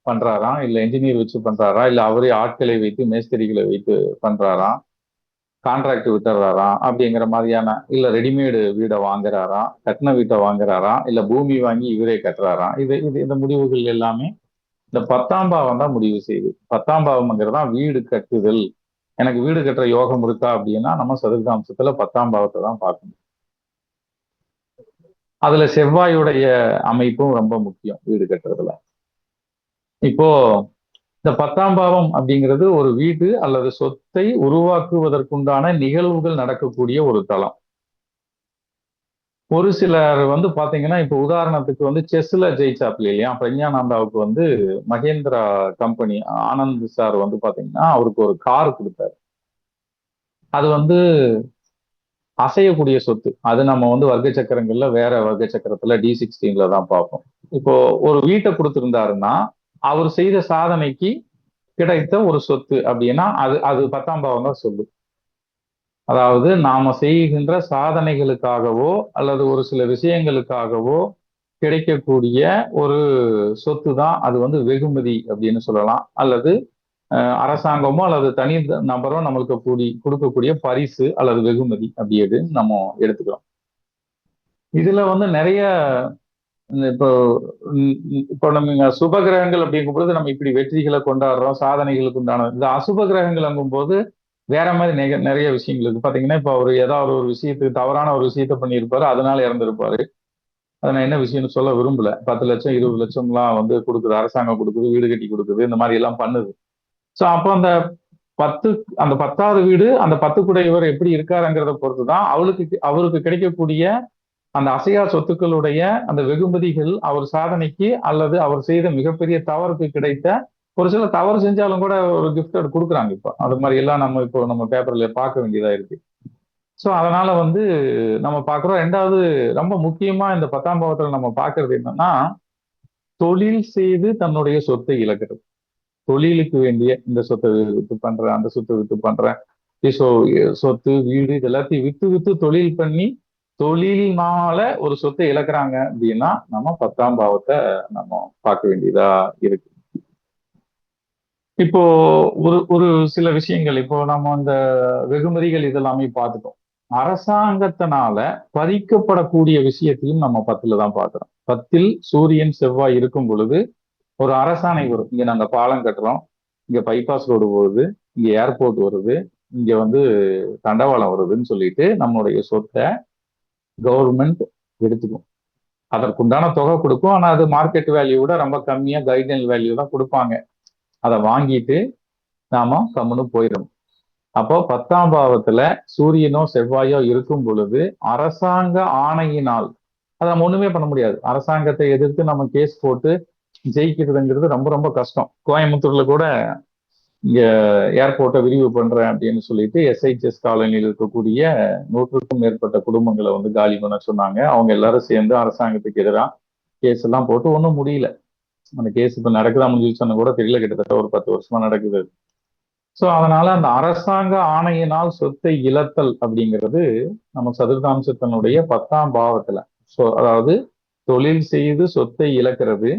பண்றாராம், இல்ல என்ஜினியர் வச்சு பண்றாரா, இல்ல அவரே ஆட்களை வைத்து மேஸ்திரிகளை வைத்து பண்றாராம், கான்ட்ராக்ட் விட்டுறாராம் அப்படிங்கிற மாதிரியான, இல்ல ரெடிமேடு வீடை வாங்குறாராம், கட்டின வீட்டை வாங்குறாராம், இல்ல பூமி வாங்கி இவரே கட்டுறாராம். இந்த முடிவுகள் எல்லாமே இந்த 10ஆம் பாவம் தான் முடிவு செய்யுது. 10ஆம் பாவம்ங்கிறது தான் வீடு கட்டுதல். எனக்கு வீடு கட்டுற யோகம் இருக்கா அப்படின்னா நம்ம சதுர்தாம்சத்துல 10ஆம் பாவத்தை தான் பார்க்கணும். அதுல செவ்வாயுடைய அமைப்பும் ரொம்ப முக்கியம் வீடு கட்டுறதுல. இப்போ இந்த 10ஆம் பாவம் அப்படிங்கிறது ஒரு வீடு அல்லது சொத்தை உருவாக்குவதற்குண்டான நிகழ்வுகள் நடக்கக்கூடிய ஒரு தளம். ஒரு சிலர் வந்து பாத்தீங்கன்னா, இப்ப உதாரணத்துக்கு வந்து செஸ்ல ஜெயிச்சாப்ல இல்லையா? பிரக்ஞானந்தாவுக்கு வந்து மகேந்திரா கம்பெனி ஆனந்த் சார் வந்து பாத்தீங்கன்னா, அவருக்கு ஒரு கார் குடுத்தாரு. அது வந்து அசையக்கூடிய சொத்து. அது நம்ம வந்து வர்க்க சக்கரங்கள்ல வேற வர்க்க சக்கரத்துல D16ல தான் பார்ப்போம். இப்போ ஒரு வீட்ட குடுத்திருந்தாருன்னா, அவர் செய்த சாதனைக்கு கிடைத்த ஒரு சொத்து அப்படின்னா, அது அது 10ஆம் பாவம் தான் சொல்லும். அதாவது நாம செய்கின்ற சாதனைகளுக்காகவோ அல்லது ஒரு சில விஷயங்களுக்காகவோ கிடைக்கக்கூடிய ஒரு சொத்து தான் அது வந்து வெகுமதி அப்படின்னு சொல்லலாம். அல்லது அரசாங்கமோ அல்லது தனி நபரோ நம்மளுக்கு கொடுக்கக்கூடிய பரிசு அல்லது வெகுமதி அப்படின்னு நம்ம எடுத்துக்கிறோம். இதுல வந்து நிறைய இப்போ இப்போ நம்ம சுப கிரகங்கள் அப்படிங்கும் பொழுது நம்ம இப்படி வெற்றிகளை கொண்டாடுறோம், சாதனைகளுக்கு உண்டான இந்த அசுப கிரகங்கள் அங்கும் போது வேற மாதிரி நிறைய விஷயங்கள் இருக்கு. பாத்தீங்கன்னா இப்ப அவர் ஏதாவது ஒரு விஷயத்துக்கு தவறான ஒரு விஷயத்த பண்ணியிருப்பாரு, அதனால இறந்திருப்பாரு. அதை நான் என்ன விஷயம்னு சொல்ல விரும்பல. 10 லட்சம் 20 லட்சம்லாம் வந்து கொடுக்குது, அரசாங்கம் கொடுக்குது, வீடு கட்டி கொடுக்குது, இந்த மாதிரி எல்லாம் பண்ணுது. சோ அப்போ அந்த 10 அந்த 10வது வீடு அந்த 10 குடையவர் எப்படி இருக்காருங்கிறத பொறுத்துதான் அவருக்கு கிடைக்கக்கூடிய அந்த அசையா சொத்துக்களுடைய அந்த வெகுமதிகள் அவர் சாதனைக்கு அல்லது அவர் செய்த மிகப்பெரிய தவறுக்கு கிடைத்த ஒரு சில தவறு செஞ்சாலும் கூட ஒரு கிஃப்ட் கொடுக்குறாங்க. இப்போ அது மாதிரி எல்லாம் நம்ம இப்போ நம்ம பேப்பர்ல பார்க்க வேண்டியதா இருக்கு. சோ அதனால வந்து நம்ம பார்க்கிறோம். 2வது ரொம்ப முக்கியமா இந்த 10ஆம் பாவத்துல நம்ம பார்க்கிறது என்னன்னா, தொழில் செய்து தன்னுடைய சொத்தை இழக்கிறது. தொழிலுக்கு வேண்டிய இந்த சொத்தை வித்து பண்றேன், அந்த சொத்தை வித்து பண்றேன், ஸோ சொத்து வீடு இது எல்லாத்தையும் வித்து வித்து தொழில் பண்ணி தொழில்னால ஒரு சொத்தை இழக்கிறாங்க அப்படின்னா நம்ம 10ஆம் பாவத்தை நம்ம பார்க்க வேண்டியதா இருக்கு. இப்போ ஒரு ஒரு சில விஷயங்கள் இப்போ நம்ம இந்த வெகுமதிகள் இதெல்லாமே பார்த்துட்டோம். அரசாங்கத்தினால பறிக்கப்படக்கூடிய விஷயத்தையும் நம்ம 10ல தான் பார்க்கிறோம். 10ல் சூரியன் செவ்வாய் இருக்கும் பொழுது ஒரு அரசாணை வரும். இங்க நாங்க பாலம் கட்டுறோம், இங்க பைபாஸ் ரோடு போகுது, இங்க ஏர்போர்ட் வருது, இங்க வந்து தண்டவாளம் வருதுன்னு சொல்லிட்டு நம்மளுடைய சொத்தை கவர்மெண்ட் எடுத்துக்கும். அதற்குண்டான தொகை கொடுக்கும். ஆனா அது மார்க்கெட் வேல்யூ விட ரொம்ப கம்மியா கைட்லைன் வேல்யூ தான் கொடுப்பாங்க. அதை வாங்கிட்டு நாம கம்முன்னு போயிடணும். அப்போ 10ஆம் பாவத்துல சூரியனோ செவ்வாயோ இருக்கும் பொழுது அரசாங்க ஆணையினால் அதை நம்ம ஒண்ணுமே பண்ண முடியாது. அரசாங்கத்தை எதிர்த்து நம்ம கேஸ் போட்டு ஜெயிக்கிறதுங்கிறது ரொம்ப ரொம்ப கஷ்டம். கோயம்புத்தூர்ல கூட இங்க ஏர்போர்ட்டை விரிவு பண்றேன் அப்படின்னு சொல்லிட்டு SHS காலனியில் இருக்கக்கூடிய 100க்கும் மேற்பட்ட குடும்பங்களை வந்து காலி பண்ண சொன்னாங்க. அவங்க எல்லாரும் சேர்ந்து அரசாங்கத்துக்கு எதிராக கேஸ் எல்லாம் போட்டு ஒன்றும் முடியல. அந்த கேஸ் இப்ப நடக்குதா முடிஞ்சிருச்சுன்னு கூட தெரியல. கிட்டத்தட்ட ஒரு 10 வருஷமா நடக்குது. சோ அதனால அந்த அரசாங்க ஆணையினால் சொத்தை இழத்தல் அப்படிங்கிறது நம்ம சதுர்தாம்சத்தினுடைய 10ஆம் பாவத்துல. சோ அதாவது தொழில் செய்து சொத்தை இழக்கிறது,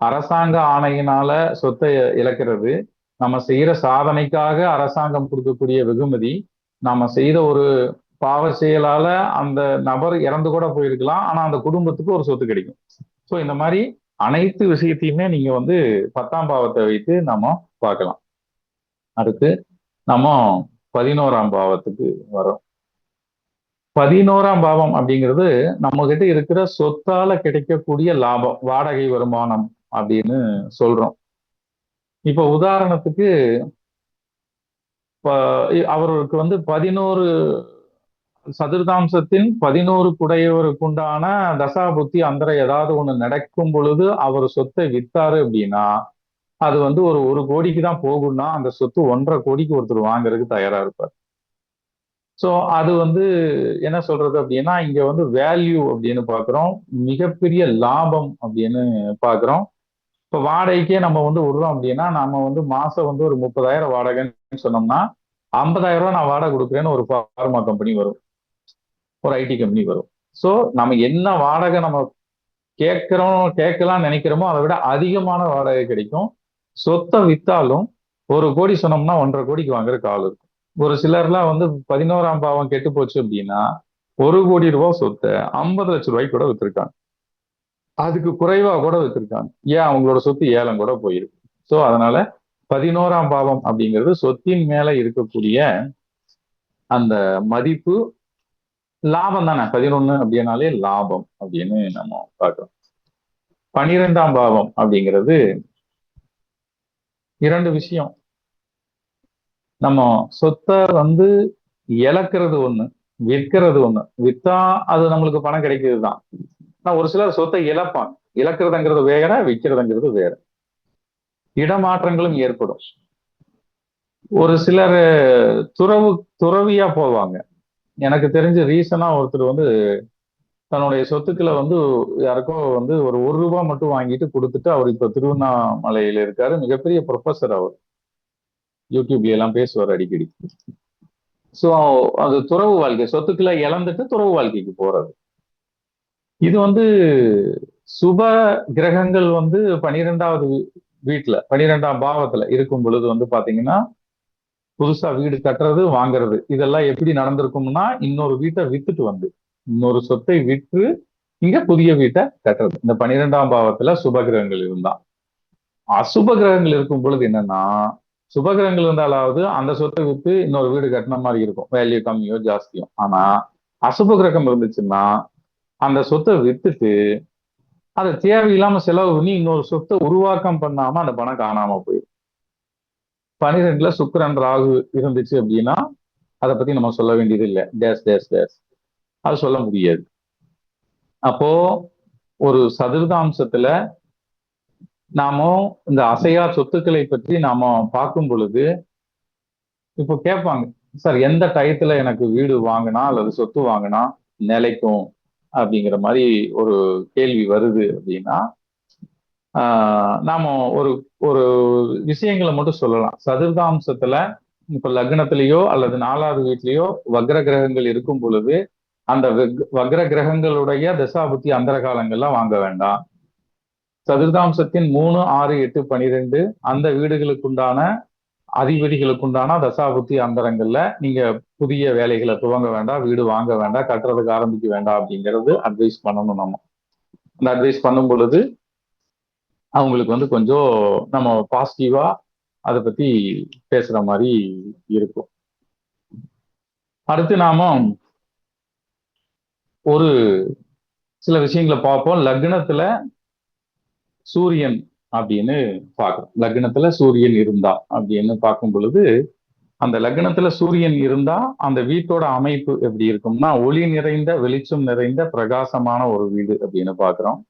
அரசாங்க ஆணையினால சொத்தை இழக்கிறது, நம்ம செய்யற சாதனைக்காக அரசாங்கம் கொடுக்கக்கூடிய வெகுமதி, நாம செய்த ஒரு பாவ செயலால அந்த நபர் இறந்து கூட போயிருக்கலாம், ஆனா அந்த குடும்பத்துக்கு ஒரு சொத்து கிடைக்கும். சோ இந்த மாதிரி அனைத்து விஷயத்தையுமே நீங்க வந்து 10ஆம் பாவத்தை வைத்து நம்ம பார்க்கலாம். அடுத்து நம்ம 11ஆம் பாவத்துக்கு வரோம். 11ஆம் பாவம் அப்படிங்கிறது நம்ம கிட்ட இருக்கிற சொத்தால கிடைக்கக்கூடிய லாபம், வாடகை வருமானம் அப்படின்னு சொல்றோம். இப்ப உதாரணத்துக்கு அவருக்கு வந்து 11 சதுர்தாம்சத்தின் 11 குடையவருக்குண்டான தசாபுத்தி அந்தரம் ஏதாவது ஒண்ணு நடக்கும் பொழுது அவர் சொத்தை வித்தாரு அப்படின்னா அது வந்து ஒரு கோடிக்கு தான் போகும்னா அந்த சொத்து 1.5 கோடிக்கு ஒருத்தர் வாங்குறதுக்கு தயாரா இருப்பார். சோ அது வந்து என்ன சொல்றது அப்படின்னா இங்க வந்து வேல்யூ அப்படின்னு பாக்குறோம், மிகப்பெரிய லாபம் அப்படின்னு பாக்குறோம். இப்ப வாடகைக்கே நம்ம வந்து விடுறோம் அப்படின்னா நம்ம வந்து மாசம் வந்து ஒரு 30,000 வாடகைன்னு சொன்னோம்னா 50,000 ரூபாய் நான் வாடகை கொடுக்குறேன்னு ஒரு பார்மா கம்பெனி வரும், ஒரு IT கம்பெனி வரும். சோ நம்ம என்ன வாடகை நம்ம கேட்கலாம் நினைக்கிறோமோ அதை விட அதிகமான வாடகை கிடைக்கும். சொத்தை வித்தாலும் 1 கோடி சொன்னோம்னா 1.5 கோடிக்கு வாங்குறதுக்கு ஆள் இருக்கும். ஒரு சிலர்லாம் வந்து 11ஆம் பாவம் கெட்டு போச்சு அப்படின்னா 1 கோடி ரூபாய் சொத்தை 50 லட்சம் ரூபாய்க்கு கூட வித்திருக்காங்க, அதுக்கு குறைவா கூட வித்திருக்காங்க. ஏன் அவங்களோட சொத்து ஏலம் கூட போயிருக்கு. சோ அதனால 11ஆம் பாவம் அப்படிங்கிறது சொத்தின் மேல இருக்கக்கூடிய அந்த மதிப்பு லாபம் தானே. 11 அப்படின்னாலே லாபம் அப்படின்னு நம்ம பார்க்கிறோம். 12ஆம் பாவம் அப்படிங்கிறது 2 விஷயம். நம்ம சொத்தை வந்து இழக்கிறது ஒண்ணு, விற்கிறது ஒண்ணு, வித்தா அது நம்மளுக்கு பணம் கிடைக்கிறது தான். ஆனா ஒரு சிலர் சொத்தை இழப்பாங்க. இழக்கிறதுங்கிறது வேற, விற்கிறதுங்கிறது வேற. இடமாற்றங்களும் ஏற்படும். ஒரு சிலர் துறவியா போவாங்க. எனக்கு தெரிஞ்சு ரீசனா ஒருத்தர் வந்து தன்னுடைய சொத்துக்களை வந்து யாருக்கோ வந்து ஒரு ரூபாய் மட்டும் வாங்கிட்டு கொடுத்துட்டு, அவர் இப்ப திருவண்ணாமலையில இருக்காரு. மிகப்பெரிய ப்ரொஃபசர் அவர். யூடியூப்ல எல்லாம் பேசுவார் அடிக்கடி. சோ அது துறவு வாழ்க்கை, சொத்துக்களை இழந்துட்டு துறவு வாழ்க்கைக்கு போறது. இது வந்து சுப கிரகங்கள் வந்து 12வது வீட்டுல 12ஆம் பாவத்துல இருக்கும் பொழுது வந்து பாத்தீங்கன்னா புதுசா வீடு கட்டுறது, வாங்குறது இதெல்லாம் எப்படி நடந்திருக்கும்னா, இன்னொரு வீட்டை வித்துட்டு வந்து இன்னொரு சொத்தை விற்று இங்க புதிய வீட்டை கட்டுறது. இந்த 12ஆம் பாவத்துல சுப கிரகங்கள் இருந்தா. அசுப கிரகங்கள் இருக்கும் பொழுது என்னன்னா, சுப கிரகங்கள் இருந்தாலாவது அந்த சொத்தை வித்து இன்னொரு வீடு கட்டின மாதிரி இருக்கும், வேல்யூ கம்மியோ ஜாஸ்தியோ. ஆனா அசுப கிரகம் இருந்துச்சுன்னா அந்த சொத்தை வித்துட்டு அதை தேவையில்லாம செலவு பண்ணி இன்னொரு சொத்தை உருவாக்கம் பண்ணாம அந்த பணம் காணாம போயிடும். 12ல சுக்கிரன் ராகு இருந்துச்சு அப்படின்னா அதை பத்தி நம்ம சொல்ல வேண்டியது இல்லை. டேஸ் டேஸ் டேஸ் அது சொல்ல முடியாது. அப்போ ஒரு சதுர்தாம்சத்துல நாம இந்த அசையா சொத்துக்களை பற்றி நாம பார்க்கும் பொழுது, இப்போ கேட்பாங்க, சார் எந்த டயத்துல எனக்கு வீடு வாங்கினா அல்லது சொத்து வாங்கினா நிலைக்கும் அப்படிங்கிற மாதிரி ஒரு கேள்வி வருது அப்படின்னா, நாம ஒரு ஒரு விஷயங்களை மட்டும் சொல்லலாம். சதுர்தாம்சத்துல இப்ப லக்னத்திலேயோ அல்லது 4வது வீட்லயோ வக்ர கிரகங்கள் இருக்கும் பொழுது அந்த வக்ர கிரகங்களுடைய தசாபுத்தி அந்தர காலங்கள்லாம் வாங்க வேண்டாம். சதுர்தாம்சத்தின் 3, 6, 8, 12 அந்த வீடுகளுக்குண்டான அதிபதிகளுக்குண்டான தசாபுத்தி அந்தரங்கள்ல நீங்க புதிய வேலைகளை துவங்க வேண்டாம், வீடு வாங்க வேண்டாம், கட்டுறதுக்கு ஆரம்பிக்க வேண்டாம் அப்படிங்கிறது அட்வைஸ் பண்ணணும். நம்ம அந்த அட்வைஸ் பண்ணும் பொழுது அவங்களுக்கு வந்து கொஞ்சம் நம்ம பாசிட்டிவா அதை பத்தி பேசுற மாதிரி இருக்கும். அடுத்து நாம ஒரு சில விஷயங்களை பார்ப்போம். லக்னத்துல சூரியன் அப்படின்னு பார்க்கிறோம். லக்னத்துல சூரியன் இருந்தா அப்படின்னு பார்க்கும் பொழுது, அந்த லக்னத்துல சூரியன் இருந்தா அந்த வீட்டோட அமைப்பு எப்படி இருக்கும்னா, ஒளி நிறைந்த, வெளிச்சம் நிறைந்த, பிரகாசமான ஒரு வீடு அப்படின்னு பார்க்கிறோம்.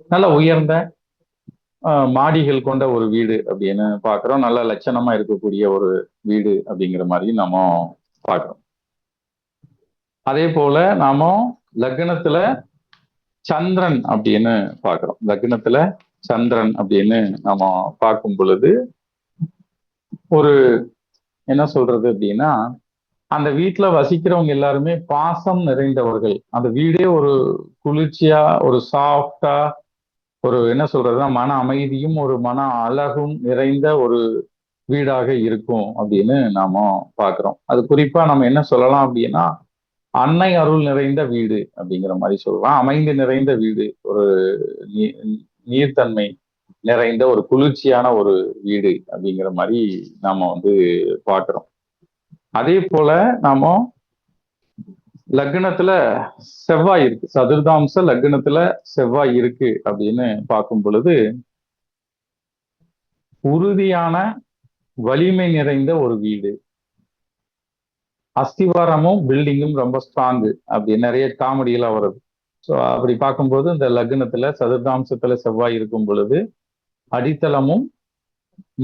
நல்ல உயர்ந்த மாடிகள் கொண்ட ஒரு வீடு அப்படின்னு பார்க்கிறோம். நல்ல லட்சணமா இருக்கக்கூடிய ஒரு வீடு அப்படிங்கிற மாதிரி நாம பார்க்கிறோம். அதே போல நாம லக்னத்துல சந்திரன் அப்படின்னு பார்க்கிறோம். லக்னத்துல சந்திரன் அப்படின்னு நாம பார்க்கும் பொழுது ஒரு என்ன சொல்றது அப்படின்னா, அந்த வீட்டுல வசிக்கிறவங்க எல்லாருமே பாசம் நிறைந்தவர்கள். அந்த வீடே ஒரு குளிர்ச்சியா, ஒரு சாஃப்டா, ஒரு என்ன சொல்றதுன்னா மன அமைதியும் ஒரு மன அழகும் நிறைந்த ஒரு வீடாக இருக்கும் அப்படின்னு நாம பார்க்கிறோம். அது குறிப்பா நம்ம என்ன சொல்லலாம் அப்படின்னா, அன்னை அருள் நிறைந்த வீடு அப்படிங்கிற மாதிரி சொல்லலாம். அமைந்து நிறைந்த வீடு, ஒரு நீர்த்தன்மை நிறைந்த ஒரு குளிர்ச்சியான ஒரு வீடு அப்படிங்கிற மாதிரி நாம வந்து பார்க்கிறோம். அதே போல நாம லக்னத்துல செவ்வாய் இருக்கு, சதுர்தாம்ச லக்னத்துல செவ்வாய் இருக்கு அப்படின்னு பார்க்கும் பொழுது உறுதியான வலிமை நிறைந்த ஒரு வீடு, அஸ்திவாரமும் பில்டிங்கும் ரொம்ப ஸ்ட்ராங்கு அப்படி நிறைய காமெடியெல்லாம் வருது. ஸோ அப்படி பார்க்கும்போது இந்த லக்னத்துல சதுர்தாம்சத்துல செவ்வாய் இருக்கும் பொழுது அடித்தளமும்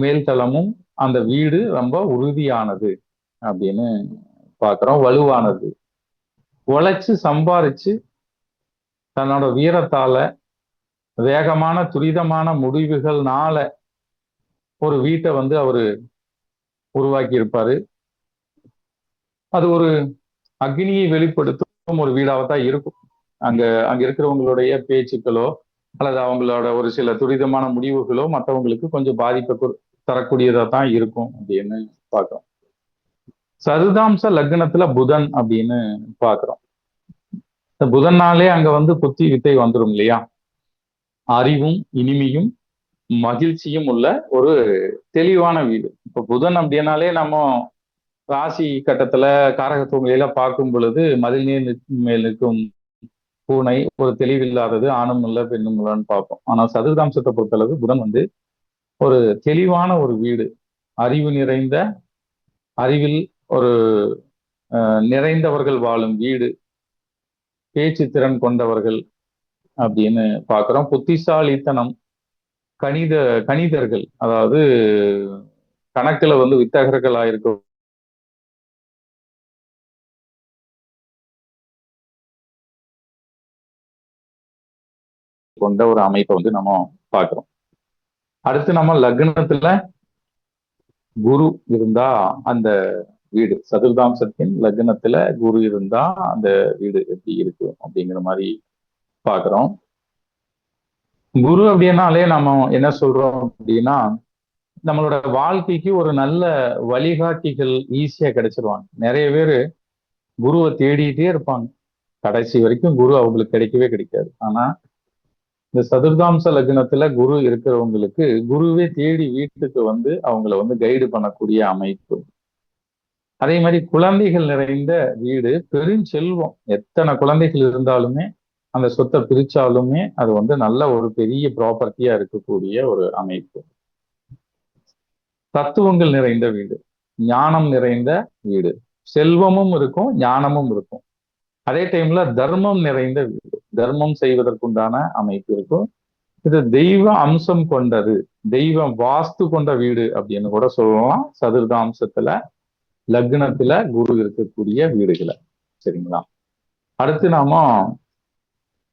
மேல்தளமும் அந்த வீடு ரொம்ப உறுதியானது அப்படின்னு பார்க்கிறோம். வலுவானது, உழைச்சு சம்பாரிச்சு தன்னோட வீரத்தால வேகமான துரிதமான முடிவுகள்னால ஒரு வீட்டை வந்து அவரு உருவாக்கி இருப்பாரு. அது ஒரு அக்னியை வெளிப்படுத்தும் ஒரு வீடாகத்தான் இருக்கும். அங்க இருக்கிறவங்களுடைய பேச்சுக்களோ அல்லது அவங்களோட ஒரு சில துரிதமான முடிவுகளோ மற்றவங்களுக்கு கொஞ்சம் பாதிப்பை தரக்கூடியதா தான் இருக்கும் அப்படின்னு பார்க்கிறோம். சதுர்தாம்ச லக்னத்துல புதன் அப்படின்னு பார்க்கிறோம். இந்த புதன்னாலே அங்க வந்து புத்தி வித்தை வந்துடும் இல்லையா? அறிவும் இனிமையும் மகிழ்ச்சியும் உள்ள ஒரு தெளிவான வீடு. இப்ப புதன் அப்படின்னாலே நம்ம ராசி கட்டத்துல காரகத்துவங்களை பார்க்கும் பொழுது மதில் நீர் மேல் நிற்கும் பூனை, ஒரு தெளிவில்லாதது, ஆணும் இல்ல பெண்ணும் இல்லன்னு பார்ப்போம். ஆனா சதுர்தாம்சத்தை பொறுத்தளவு புதன் வந்து ஒரு தெளிவான ஒரு வீடு, அறிவு நிறைந்த, அறிவில் ஒரு நிறைந்தவர்கள் வாழும் வீடு, பேச்சு திறன் கொண்டவர்கள் அப்படின்னு பார்க்கிறோம். புத்திசாலித்தனம், கணிதர்கள், அதாவது கணக்குல வந்து வித்தகர்களா இருக்க கொண்ட ஒரு அமைப்பை வந்து நம்ம பார்க்கிறோம். அடுத்து நம்ம லக்னத்துல குரு இருந்தா அந்த வீடு, சதுர்தாம்சத்தின் லக்னத்துல குரு இருந்தா அந்த வீடு எப்படி இருக்கு அப்படிங்கிற மாதிரி பாக்குறோம். குரு அப்படின்னாலே நம்ம என்ன சொல்றோம் அப்படின்னா, நம்மளோட வாழ்க்கைக்கு ஒரு நல்ல வழிகாட்டிகள் ஈஸியா கிடைச்சிருவாங்க. நிறைய பேரு குருவை தேடிட்டே இருப்பாங்க, கடைசி வரைக்கும் குரு அவங்களுக்கு கிடைக்கவே கிடைக்காது. ஆனா இந்த சதுர்தாம்ச லக்னத்துல குரு இருக்கிறவங்களுக்கு குருவே தேடி வீட்டுக்கு வந்து அவங்கள வந்து கைடு பண்ணக்கூடிய அமைப்பு. அதே மாதிரி குழந்தைகள் நிறைந்த வீடு பெருஞ்செல்வம். எத்தனை குழந்தைகள் இருந்தாலுமே அந்த சொத்தை பிரிச்சாலுமே அது வந்து நல்ல ஒரு பெரிய ப்ராப்பர்ட்டியா இருக்கக்கூடிய ஒரு அமைப்பு. தத்துவங்கள் நிறைந்த வீடு, ஞானம் நிறைந்த வீடு, செல்வமும் இருக்கும், ஞானமும் இருக்கும். அதே டைம்ல தர்மம் நிறைந்த வீடு, தர்மம் செய்வதற்குண்டான அமைப்பு இருக்கும். இது தெய்வ அம்சம் கொண்டது, தெய்வ வாஸ்து கொண்ட வீடு அப்படின்னு கூட சொல்லலாம். சதுர்தாம்சத்துல லக்னத்துல குரு இருக்கக்கூடிய வீடுகளை. சரிங்களா? அடுத்து நாம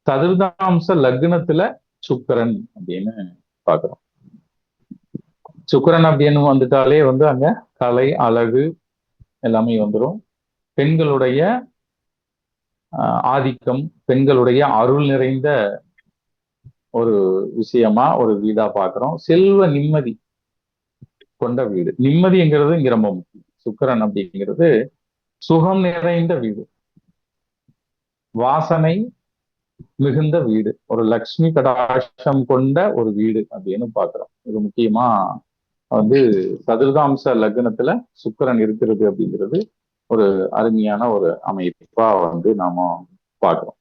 சதுர்தாம்ச லக்னத்துல சுக்கிரன் அப்படின்னு பாக்குறோம். சுக்கிரன் அப்படின்னு வந்துட்டாலே வந்து அங்க கலை, அழகு எல்லாமே வந்துடும். பெண்களுடைய ஆதிக்கம், பெண்களுடைய அருள் நிறைந்த ஒரு விஷயமா ஒரு வீடா பாக்குறோம். செல்வ நிம்மதி கொண்ட வீடு. நிம்மதிங்கிறது இங்க ரொம்ப முக்கியம். சுக்கிரன் அப்படிங்கிறது சுகம் நிறைந்த வீடு, வாசனை மிகுந்த வீடு, ஒரு லக்ஷ்மி கடாட்சம் கொண்ட ஒரு வீடு அப்படின்னு பாக்குறோம். இது முக்கியமா வந்து சதுர்தாம்ச லக்னத்துல சுக்கிரன் இருக்கிறது அப்படிங்கிறது ஒரு அருமையான ஒரு அமைப்பா வந்து நாம பாக்குறோம்.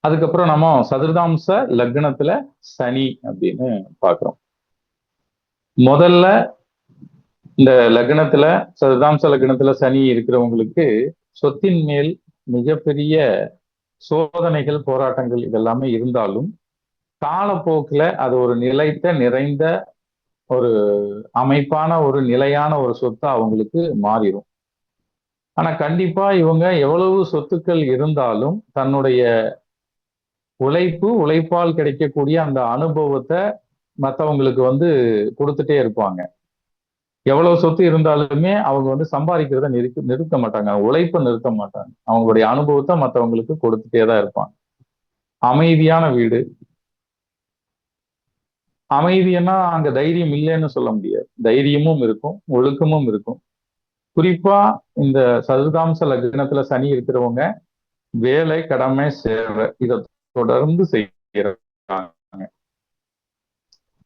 அதுக்கப்புறம் நம்ம சதுர்தாம்ச லக்னத்துல சனி அப்படின்னு பாக்குறோம். முதல்ல இந்த லக்னத்துல, சதுர்தாம்ச லக்னத்துல சனி இருக்கிறவங்களுக்கு சொத்தின் மேல் மிகப்பெரிய சோதனைகள், போராட்டங்கள் இதெல்லாமே இருந்தாலும் காலப்போக்கில் அது ஒரு நிலைத்த, நிறைந்த ஒரு அமைப்பான ஒரு நிலையான ஒரு சொத்தா அவங்களுக்கு மாறிடும். ஆனா கண்டிப்பா இவங்க எவ்வளவு சொத்துக்கள் இருந்தாலும் தன்னுடைய உழைப்பால் கிடைக்கக்கூடிய அந்த அனுபவத்தை மற்றவங்களுக்கு வந்து கொடுத்துட்டே இருப்பாங்க. எவ்வளவு சொத்து இருந்தாலுமே அவங்க வந்து சம்பாதிக்கிறத நிறுத்த மாட்டாங்க, உழைப்பை நிறுத்த மாட்டாங்க. அவங்களுடைய அனுபவத்தை மற்றவங்களுக்கு கொடுத்துட்டே தான் இருப்பாங்க. அமைதியான வீடு. அமைதியன்னா அங்க தைரியம் இல்லைன்னு சொல்ல முடியாது, தைரியமும் இருக்கும், ஒழுக்கமும் இருக்கும். குறிப்பா இந்த சதுர்தாம்ச லக்னத்துல சனி இருக்கிறவங்க வேலை, கடமை, சேவை இதை தொடர்ந்து செய்யறாங்க.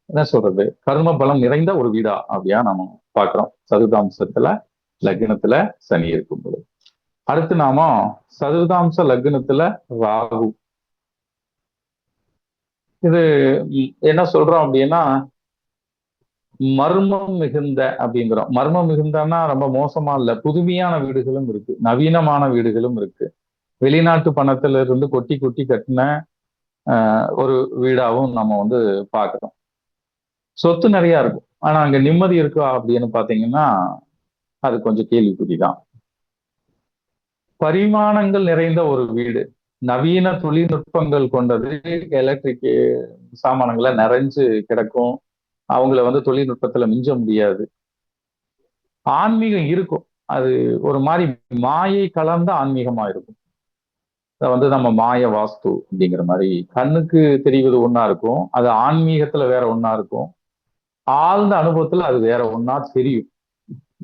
என்ன சொல்றது, கர்ம பலம் நிறைந்த ஒரு வீடா அப்படியா நாம பாக்குறோம் சதுர்தாம்சத்துல லக்னத்துல சனி இருக்கும் பொழுது. அடுத்து நாம சதுர்தாம்ச லக்னத்துல ராகு. இது என்ன சொல்றோம் அப்படின்னா மர்மம் மிகுந்த அப்படிங்கிறோம். மர்மம் மிகுந்தன்னா ரொம்ப மோசமா இல்ல, புதுமையான வீடுகளும் இருக்கு, நவீனமான வீடுகளும் இருக்கு. வெளிநாட்டு பணத்துல இருந்து கொட்டி கொட்டி கட்டின ஒரு வீடாவும் நம்ம வந்து பாக்குறோம். சொத்து நிறைய இருக்கும், ஆனா அங்க நிம்மதி இருக்கா அப்படின்னு பாத்தீங்கன்னா அது கொஞ்சம் கேள்விக்குறிதான். பரிமாணங்கள் நிறைந்த ஒரு வீடு, நவீன தொழில்நுட்பங்கள் கொண்டது, எலக்ட்ரிக் சாமானங்களை நிறைஞ்சு கிடக்கும். அவங்கள வந்து தொழில்நுட்பத்துல மிஞ்ச முடியாது. ஆன்மீகம் இருக்கும், அது ஒரு மாதிரி மாயை கலந்த ஆன்மீகமா இருக்கும். வந்து நம்ம மாய வாஸ்து அப்படிங்கிற மாதிரி கண்ணுக்கு தெரிவது ஒன்னா இருக்கும், அது ஆன்மீகத்துல வேற ஒன்னா இருக்கும், ஆழ்ந்த அனுபவத்துல அது வேற ஒன்னா தெரியும்.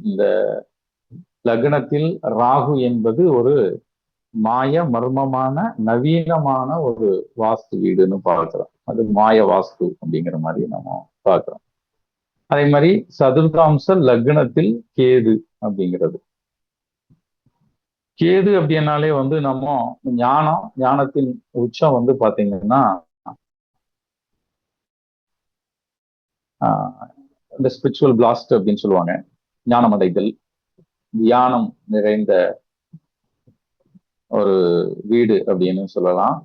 இந்த லக்னத்தில் ராகு என்பது ஒரு மாய மர்மமான நவீனமான ஒரு வாஸ்து வீடுன்னு பார்க்கிறோம். அது மாய வாஸ்து அப்படிங்கிற மாதிரி நம்ம பார்க்கிறோம். அதே மாதிரி சதுர்தாம்ச லக்னத்தில் கேது அப்படிங்கிறது. கேது அப்படின்னாலே வந்து நம்ம ஞானத்தின் உச்சம் வந்து பாத்தீங்கன்னா இந்த ஸ்பிரிச்சுவல் பிளாஸ்ட் அப்படின்னு சொல்லுவாங்க, ஞானம் அடைதல், தியானம் நிறைந்த ஒரு வீடு அப்படின்னு சொல்லலாம்.